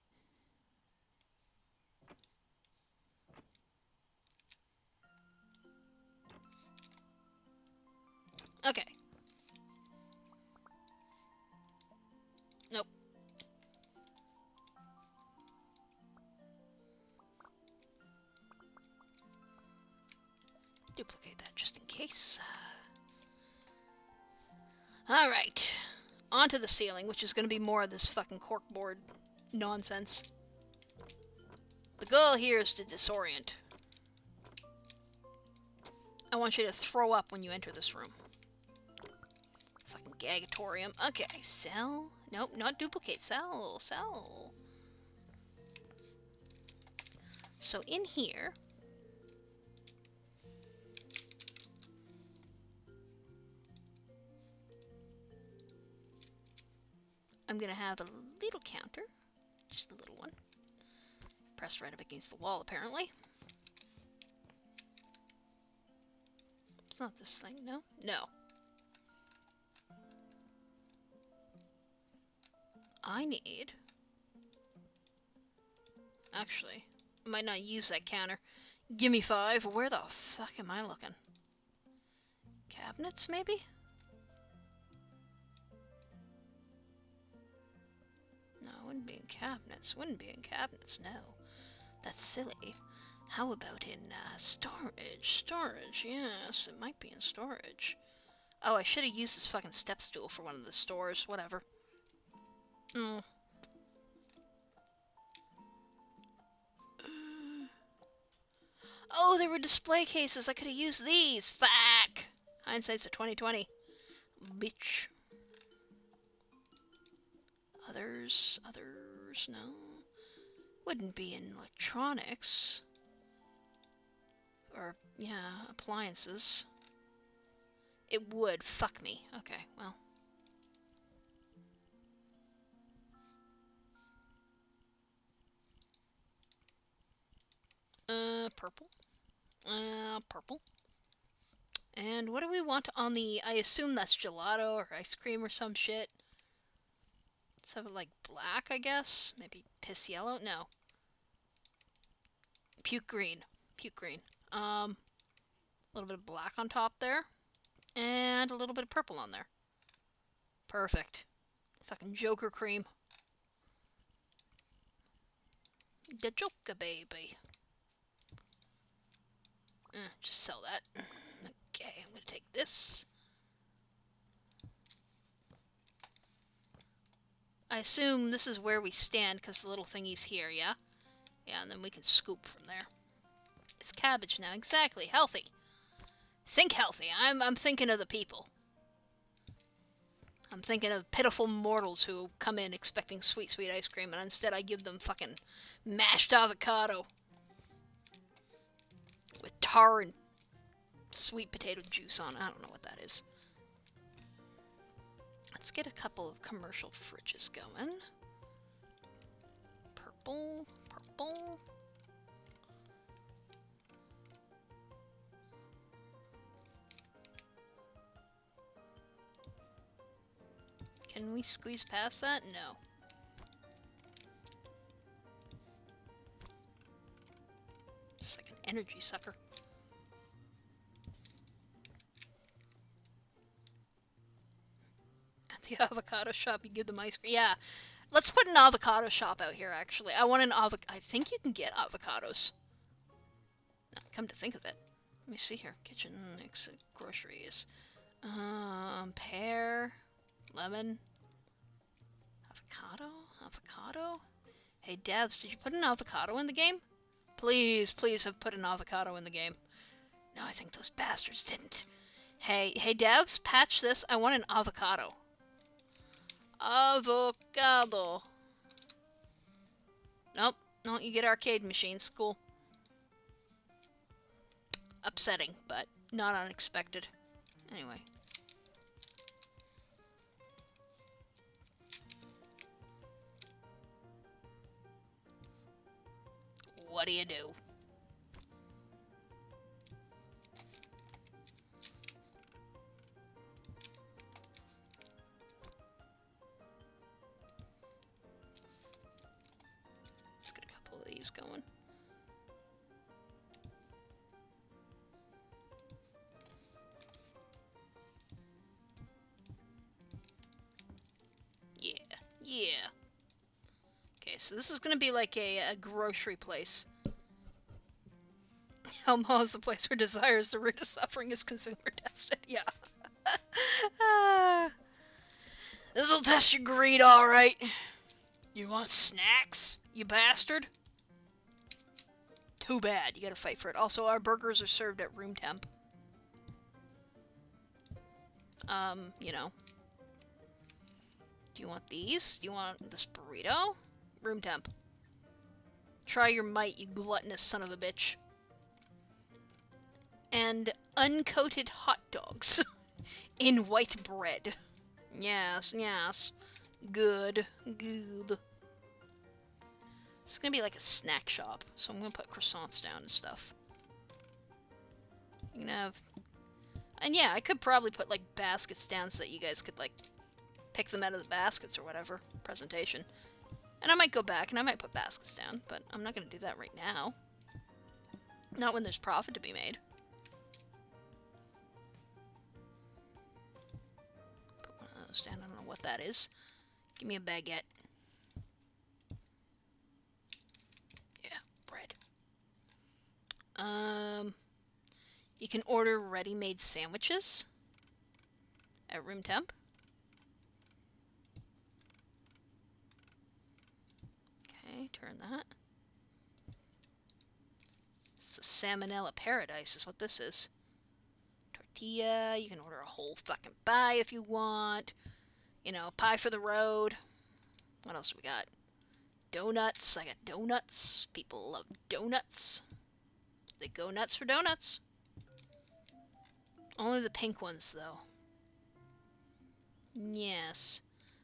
Okay. Nope. Duplicate that just in case. Alright. Onto the ceiling, which is going to be more of this fucking corkboard nonsense. The goal here is to disorient. I want you to throw up when you enter this room. Fucking gagatorium. Okay, cell. Nope, not duplicate. Cell. Cell. So in here... I'm going to have a little counter. Just a little one. Pressed right up against the wall, apparently. It's not this thing, no? No. I need... Actually, I might not use that counter. Gimme 5. Where the fuck am I looking? Cabinets, maybe? No, it wouldn't be in cabinets. Wouldn't be in cabinets, no. That's silly. How about in storage? Storage, yes, it might be in storage. Oh, I should have used this fucking step stool for one of the stores. Whatever. Oh, there were display cases. I could have used these. Fuck. Hindsight's a 2020. Bitch. Others, no. Wouldn't be in electronics. Or, yeah, appliances. It would. Fuck me. Okay, well. Purple. Purple. And what do we want on the... I assume that's gelato or ice cream or some shit. Let's have it like black, I guess. Maybe piss yellow? No. Puke green. Puke green. A little bit of black on top there. And a little bit of purple on there. Perfect. Fucking Joker cream. The Joker, baby. Just sell that. Okay, I'm gonna take this. I assume this is where we stand because the little thingy's here, yeah? Yeah, and then we can scoop from there. It's cabbage now, exactly. Healthy. Think healthy. I'm thinking of the people. I'm thinking of pitiful mortals who come in expecting sweet, sweet ice cream, and instead I give them fucking mashed avocado. With tar and sweet potato juice on it. I don't know what that is. Let's get a couple of commercial fridges going. Purple, purple. Can we squeeze past that? No. It's like an energy sucker. At the avocado shop, you give them ice cream. Yeah. Let's put an avocado shop out here, actually. I want an I think you can get avocados. No, come to think of it. Let me see here. Kitchen, groceries. Pear, lemon, avocado, avocado. Hey, Devs, did you put an avocado in the game? Please, please have put an avocado in the game. No, I think those bastards didn't. Hey, Devs, patch this. I want an avocado. Avocado. Nope. No, you get arcade machines. Cool. Upsetting, but not unexpected. Anyway. what do you do? Let's get a couple of these going. Yeah. Okay, so this is gonna be like a grocery place. Hell Mall is the place where desire is the root of suffering is consumer tested. Yeah. This'll test your greed, alright. You want snacks, you bastard? Too bad, you gotta fight for it. Also, our burgers are served at room temp. You know. Do you want these? Do you want this burrito? Room temp. Try your might, you gluttonous son of a bitch. And uncoated hot dogs in white bread. Yes, yes. Good, good. It's gonna be like a snack shop, so I'm gonna put croissants down and stuff. You can have... And yeah, I could probably put like baskets down so that you guys could like pick them out of the baskets or whatever. Presentation. And I might go back and I might put baskets down, but I'm not gonna do that right now. Not when there's profit to be made. Put one of those down, I don't know what that is. Give me a baguette. Yeah, bread. You can order ready-made sandwiches at room temp. Okay, turn that. It's the Salmonella Paradise is what this is. Tortilla, you can order a whole fucking pie if you want. You know, pie for the road. What else do we got? Donuts. I got donuts. People love donuts. They go nuts for donuts. Only the pink ones, though. Yes.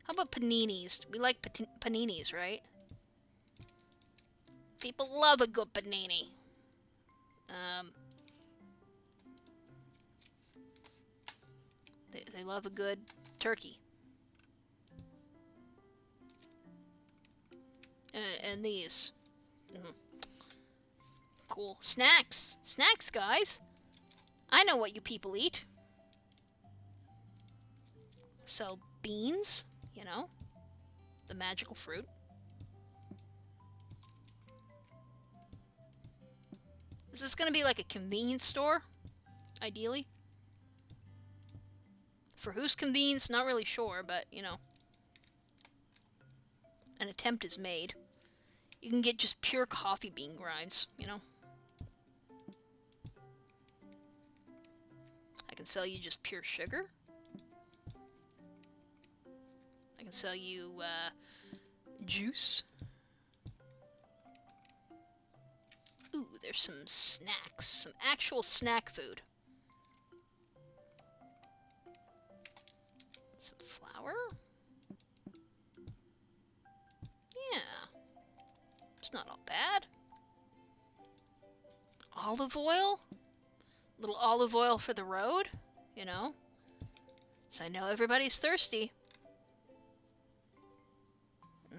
How about paninis? We like paninis, right? People love a good panini. They love a good turkey. And these. Cool. Snacks. Snacks, guys. I know what you people eat. So, beans, you know, the magical fruit. This is going to be like a convenience store, ideally. For whose convenience, not really sure, but, you know, an attempt is made. You can get just pure coffee bean grinds, you know. I can sell you just pure sugar. I can sell you, juice. Ooh, there's some snacks. Some actual snack food. Some flour. Yeah. It's not all bad. Olive oil. Little olive oil for the road, you know. So I know everybody's thirsty. A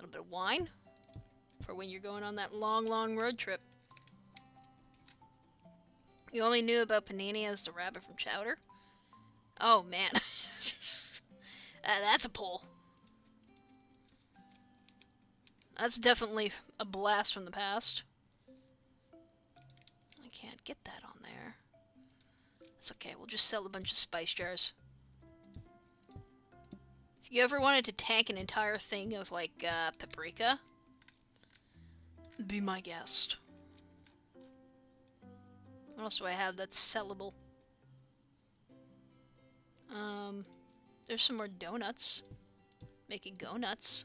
little bit of wine for when you're going on that long, long road trip. You only knew about panini as the rabbit from Chowder? Oh, man. That's a pull. That's definitely a blast from the past. I can't get that on there. It's okay, we'll just sell a bunch of spice jars. If you ever wanted to tank an entire thing of, like, paprika, be my guest. What else do I have that's sellable? There's some more donuts. Making go nuts.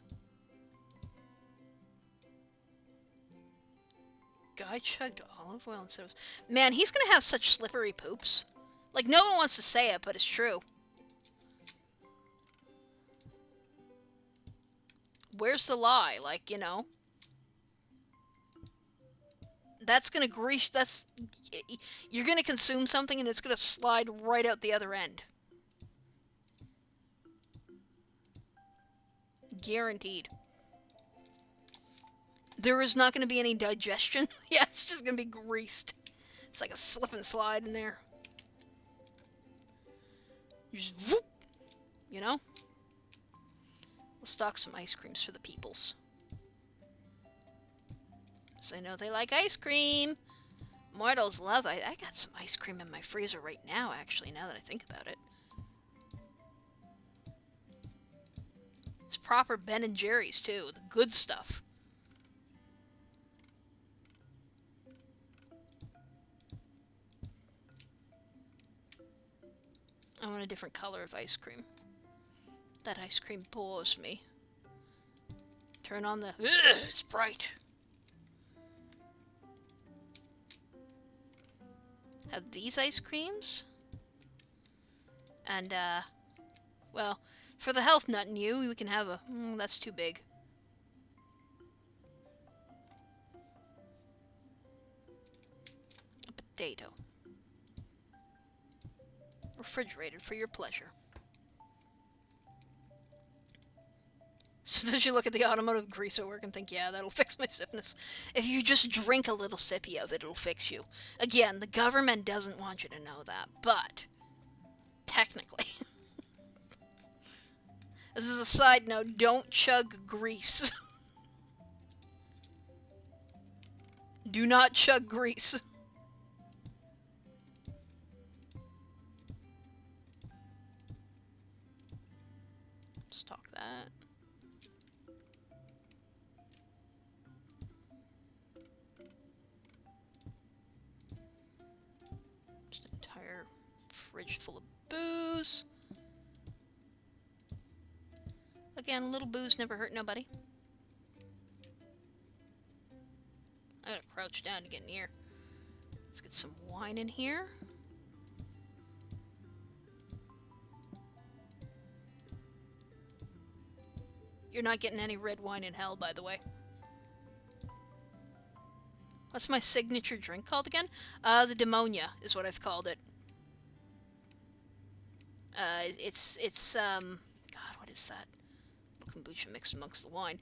Guy chugged olive oil instead of... Man, he's gonna have such slippery poops. Like, no one wants to say it, but it's true. Where's the lie? Like, you know, That's gonna grease. You're gonna consume something and it's gonna slide right out the other end. Guaranteed. There is not gonna be any digestion. Yeah, it's just gonna be greased. It's like a slip and slide in there. You just whoop, you know? We'll stock some ice creams for the peoples. So I know they like ice cream. Mortals love I got some ice cream in my freezer right now, actually, now that I think about it. It's proper Ben and Jerry's, too. The good stuff. I want a different color of ice cream. That ice cream bores me. Turn on the... Ugh, it's bright. Have these ice creams. And, well, for the health nut in you, we can have a... that's too big. A potato. Refrigerated for your pleasure. So does you look at the automotive grease at work and think, yeah, that'll fix my stiffness. If you just drink a little sippy of it, it'll fix you. Again, the government doesn't want you to know that, but technically. This is a side note, don't chug grease. Do not chug grease. Stock that. Just an entire fridge full of booze. Again, a little booze never hurt nobody. I gotta crouch down to get near. Let's get some wine in here. You're not getting any red wine in hell, by the way. What's my signature drink called again? The Demonia is what I've called it. God, what is that? Kombucha mixed amongst the wine.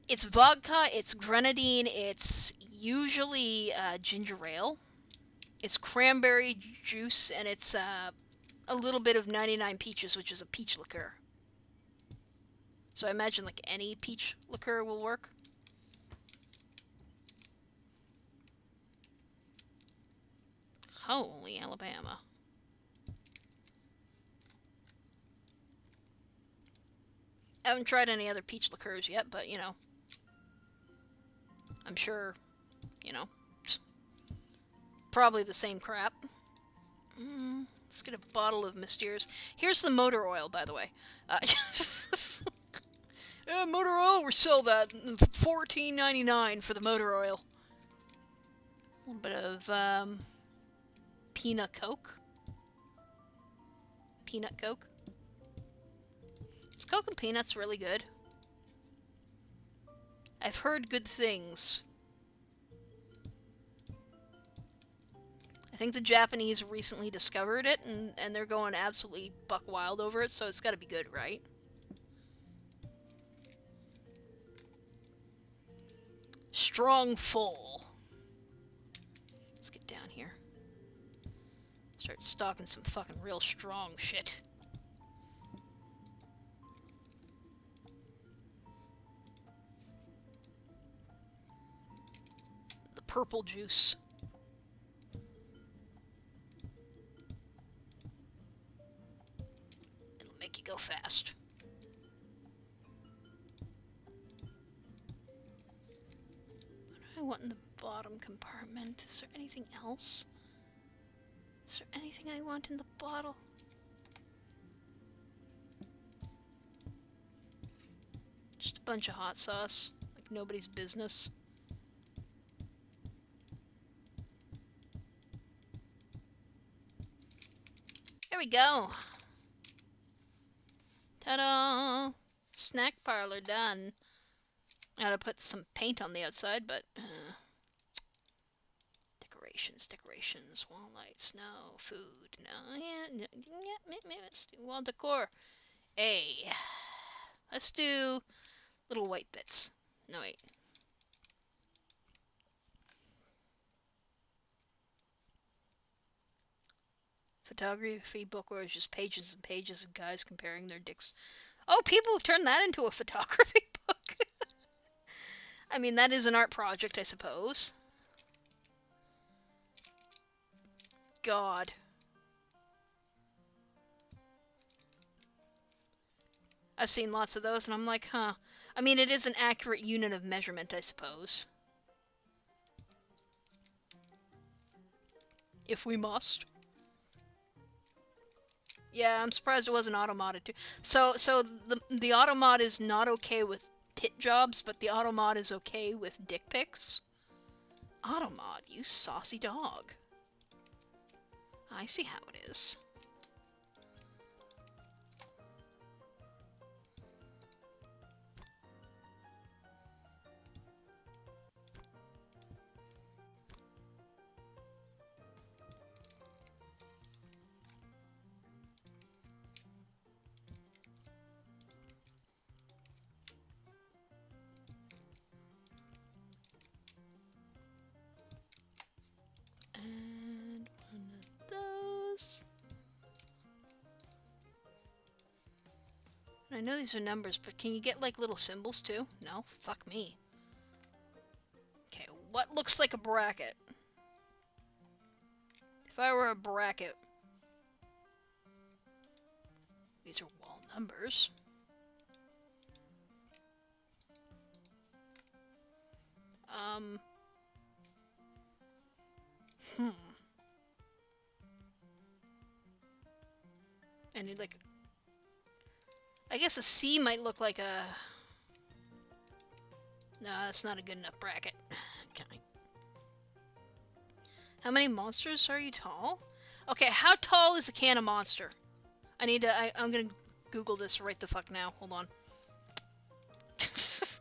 It's vodka, it's grenadine, it's usually ginger ale. It's cranberry juice, and it's a little bit of 99 Peaches, which is a peach liqueur. So I imagine like any peach liqueur will work. Holy Alabama. I haven't tried any other peach liqueurs yet, but, you know, I'm sure, you know, probably the same crap. Let's get a bottle of Mysterious. Here's the motor oil, by the way. Motor oil, we sell that $14.99 for the motor oil. A little bit of peanut Coke. Peanut Coke. Is Coke and peanuts really good? I've heard good things. I think the Japanese recently discovered it, and they're going absolutely buck wild over it, so it's gotta be good, right? Strong full. Let's get down here. Start stocking some fucking real strong shit. The purple juice. It'll make you go fast. I want in the bottom compartment. Is there anything else? Is there anything I want in the bottle? Just a bunch of hot sauce. Like nobody's business. There we go. Ta-da! Snack parlor done. I gotta put some paint on the outside, but decorations, wall lights, snow, food, no, yeah, let's do wall decor. A. Let's do little white bits. No, wait. Photography book where it's just pages and pages of guys comparing their dicks. Oh, people have turned that into a photography book. I mean, that is an art project, I suppose. God. I've seen lots of those, and I'm like, huh. I mean, it is an accurate unit of measurement, I suppose. If we must. Yeah, I'm surprised it wasn't auto-modded too. So the auto-mod is not okay with tit jobs, but the auto-mod is okay with dick pics? Auto-mod, you saucy dog. I see how it is. And one of those. I know these are numbers, but can you get like little symbols too? No? Fuck me. Okay, what looks like a bracket? If I were a bracket... These are wall numbers. I need like... I guess a C might look like a... No, that's not a good enough bracket. Okay. How many monsters are you tall? Okay, how tall is a can of Monster? I need to... I'm gonna Google this right the fuck now. Hold on. This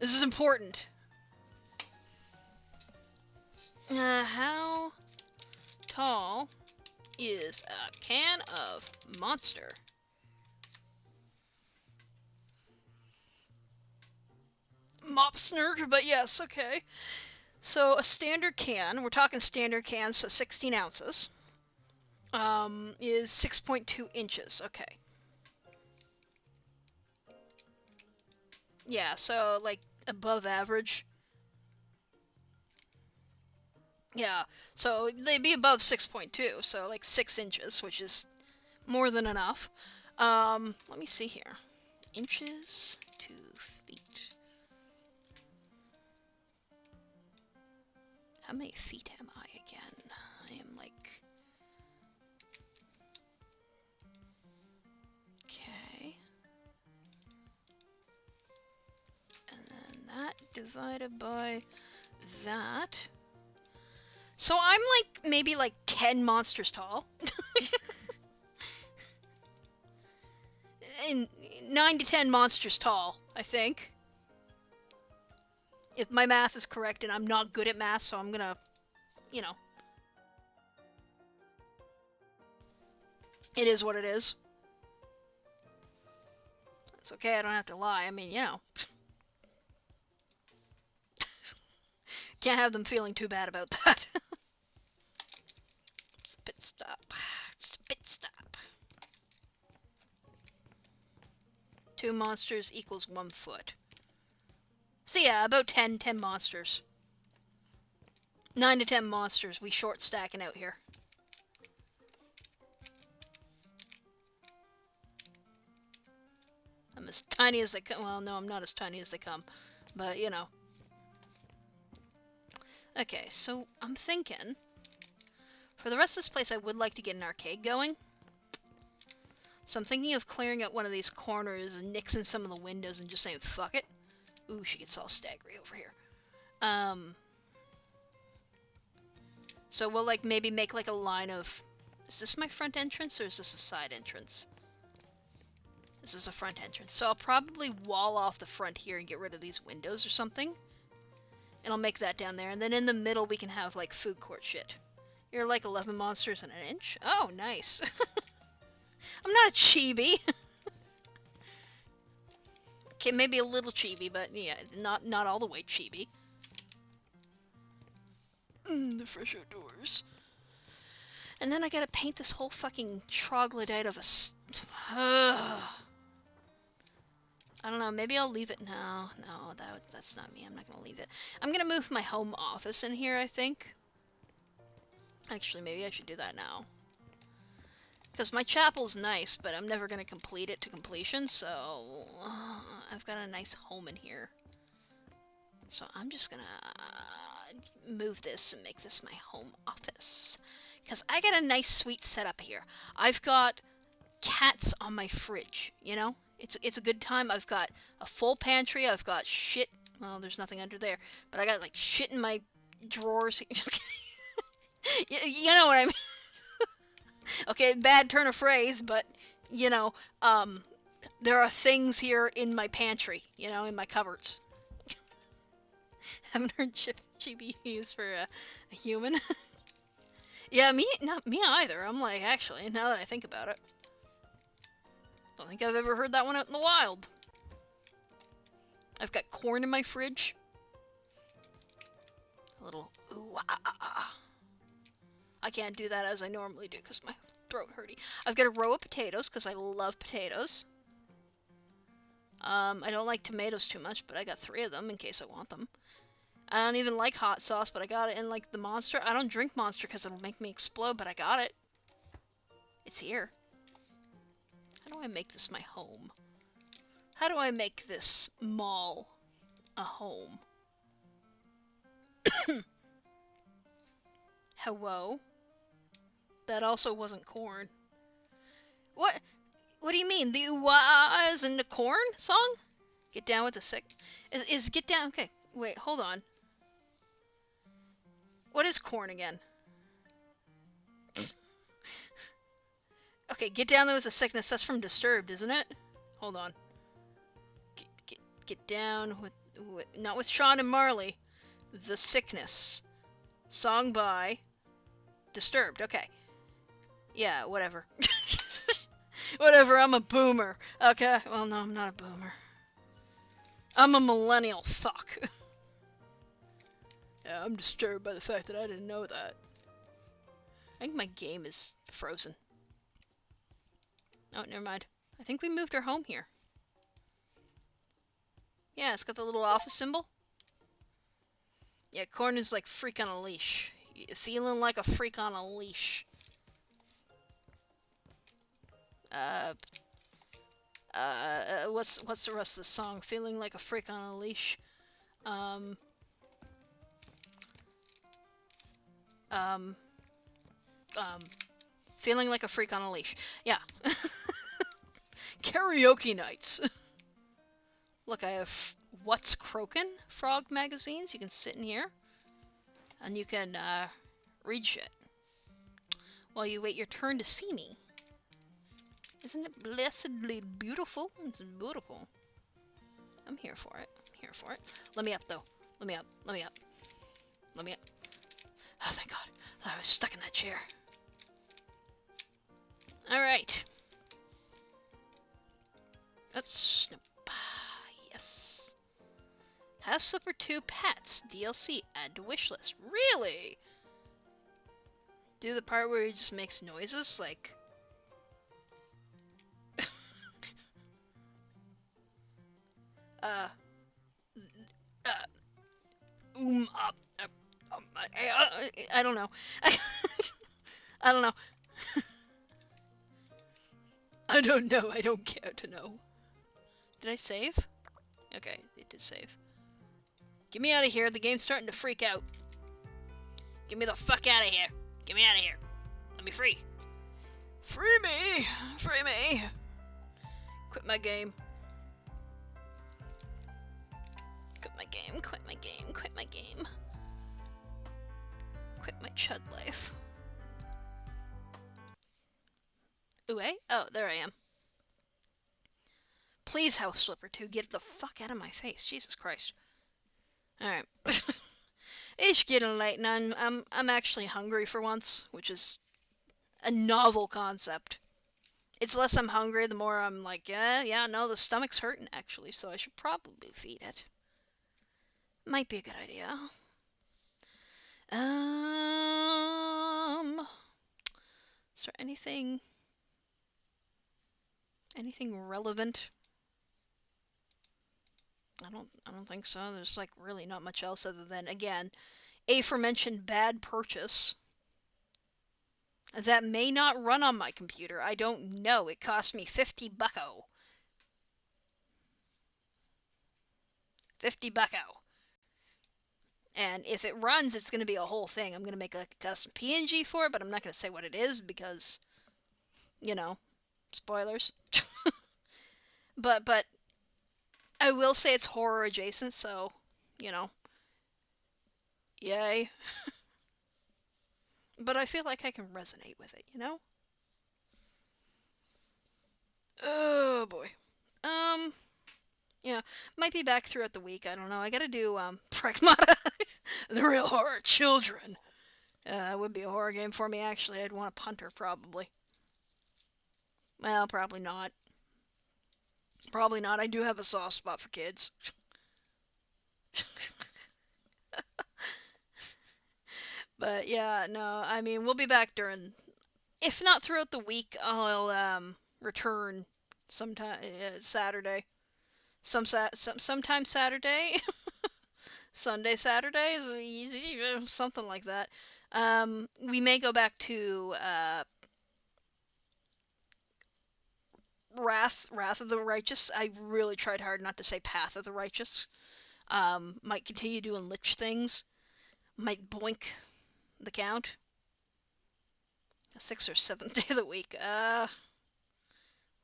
is important. How tall is a can of Monster? Mopsner, but yes, okay. So a standard can, we're talking standard cans, so 16 ounces, is 6.2 inches. Okay. Yeah, so like above average. Yeah, so they'd be above 6.2, so like 6 inches, which is more than enough. Let me see here. Inches to feet. How many feet am I again? I am like... Okay. And then that divided by that. So I'm like, maybe like 10 monsters tall. And 9 to 10 monsters tall, I think. If my math is correct, and I'm not good at math, so I'm gonna, you know. It is what it is. It's okay, I don't have to lie. I mean, you know. Can't have them feeling too bad about that. Just a pit stop. Just a pit stop. 2 monsters equals 1 foot. So yeah, about 10 monsters. 9 to 10 monsters we short stacking out here. I'm as tiny as they come. Well, no, I'm not as tiny as they come. But, you know. Okay, so I'm thinking... For the rest of this place, I would like to get an arcade going. So I'm thinking of clearing out one of these corners and nixing some of the windows and just saying, fuck it. Ooh, she gets all staggery over here. So we'll, like, maybe make, like, a line of... Is this my front entrance, or is this a side entrance? This is a front entrance. So I'll probably wall off the front here and get rid of these windows or something. And I'll make that down there. And then in the middle we can have, like, food court shit. You're like 11 monsters in an inch? Oh, nice. I'm not a chibi. Okay, maybe a little chibi, but yeah, not all the way chibi. The fresh outdoors. And then I gotta paint this whole fucking troglodyte of a... I don't know, maybe I'll leave it now. No, that's not me. I'm not gonna leave it. I'm gonna move my home office in here, I think. Actually, maybe I should do that now. Because my chapel's nice, but I'm never gonna complete it to completion, so... I've got a nice home in here. So I'm just gonna move this and make this my home office. Because I got a nice sweet setup here. I've got cats on my fridge, you know? It's a good time. I've got a full pantry. I've got shit. Well, there's nothing under there. But I got, like, shit in my drawers. You know what I mean? Okay, bad turn of phrase, but, you know, there are things here in my pantry, you know, in my cupboards. Haven't heard chibi used for a human. Yeah, not me either. I'm like, actually, now that I think about it. Don't think I've ever heard that one out in the wild. I've got corn in my fridge. A little ooh ah ah ah. I can't do that as I normally do because my throat hurty. I've got a row of potatoes because I love potatoes. I don't like tomatoes too much, but I got 3 of them in case I want them. I don't even like hot sauce, but I got it in, like, the Monster. I don't drink Monster because it'll make me explode, but I got it. It's here. How do I make this my home? How do I make this mall a home? Hello? That also wasn't corn. What? What do you mean? The was in the corn song? Get down with the sick. Is get down? Okay, wait, hold on. What is corn again? Okay, get down there with the sickness. That's from Disturbed, isn't it? Hold on. Get down with not with Sean and Marley. The Sickness. Song by Disturbed. Okay. Yeah, whatever. Whatever, I'm a boomer. Okay, well, no, I'm not a boomer. I'm a millennial. Fuck. Yeah, I'm disturbed by the fact that I didn't know that. I think my game is frozen. Oh, never mind. I think we moved our home here. Yeah, it's got the little office symbol. Yeah, corn is like freak on a leash. Feeling like a freak on a leash. What's the rest of the song? Feeling like a freak on a leash. Feeling like a freak on a leash. Yeah. Karaoke nights. Look, I have What's Croakin' Frog magazines. You can sit in here. And you can, read shit. While you wait your turn to see me. Isn't it blessedly beautiful? It's beautiful. I'm here for it. I'm here for it. Let me up, though. Let me up. Let me up. Let me up. Oh, thank God. I was stuck in that chair. Alright. Oops. Nope. Yes. House Slipper 2 Pets DLC. Add to wishlist. Really? Do the part where he just makes noises? Like... I don't know. I don't know. I don't know. I don't care to know. Did I save? Okay, it did save. Get me out of here. The game's starting to freak out. Get me the fuck out of here. Get me out of here. Let me free. Free me. Free me. Quit my game. Quit my game. Quit my game. Quit my game. Quit my chud life. Ooh, eh? Oh, there I am. Please, House Slipper 2, get the fuck out of my face. Jesus Christ. Alright. It's getting late, and I'm actually hungry for once, which is a novel concept. It's less I'm hungry, the more I'm like, yeah, no, the stomach's hurting actually, so I should probably feed it. Might be a good idea. Um, is there anything relevant? I don't think so. There's like really not much else other than again, aforementioned bad purchase that may not run on my computer. I don't know. It cost me 50 bucko. 50 bucko. And if it runs, it's going to be a whole thing. I'm going to make a custom PNG for it, but I'm not going to say what it is because, you know, spoilers. but I will say it's horror adjacent, so, you know, yay. But I feel like I can resonate with it, you know? Oh boy. Um, yeah, might be back throughout the week. I don't know. I gotta do Pragmata, the real horror children. That would be a horror game for me. Actually, I'd want a punter probably. Well, probably not. Probably not. I do have a soft spot for kids. But yeah, no. I mean, we'll be back during, if not throughout the week, I'll return sometime Saturday. Sometime Saturday. Sunday, Saturdays, something like that. We may go back to Wrath of the Righteous. I really tried hard not to say Path of the Righteous. Might continue doing lich things. Might boink the count. The 6th or 7th day of the week. The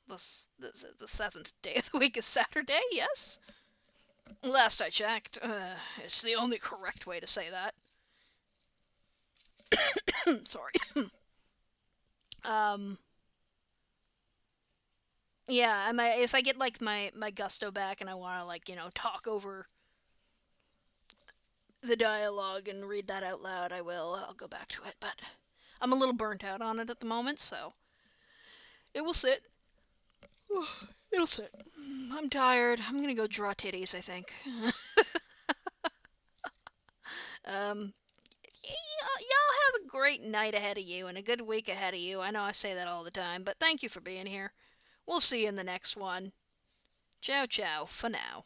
7th day of the week is Saturday, yes? Last I checked. It's the only correct way to say that. Sorry. um, yeah, if I get like my gusto back and I want to like talk over the dialogue and read that out loud, I will. I'll go back to it, but I'm a little burnt out on it at the moment, so it will sit. It'll sit. I'm tired. I'm gonna go draw titties, I think. Y'all have a great night ahead of you and a good week ahead of you. I know I say that all the time, but thank you for being here. We'll see you in the next one. Ciao, ciao, for now.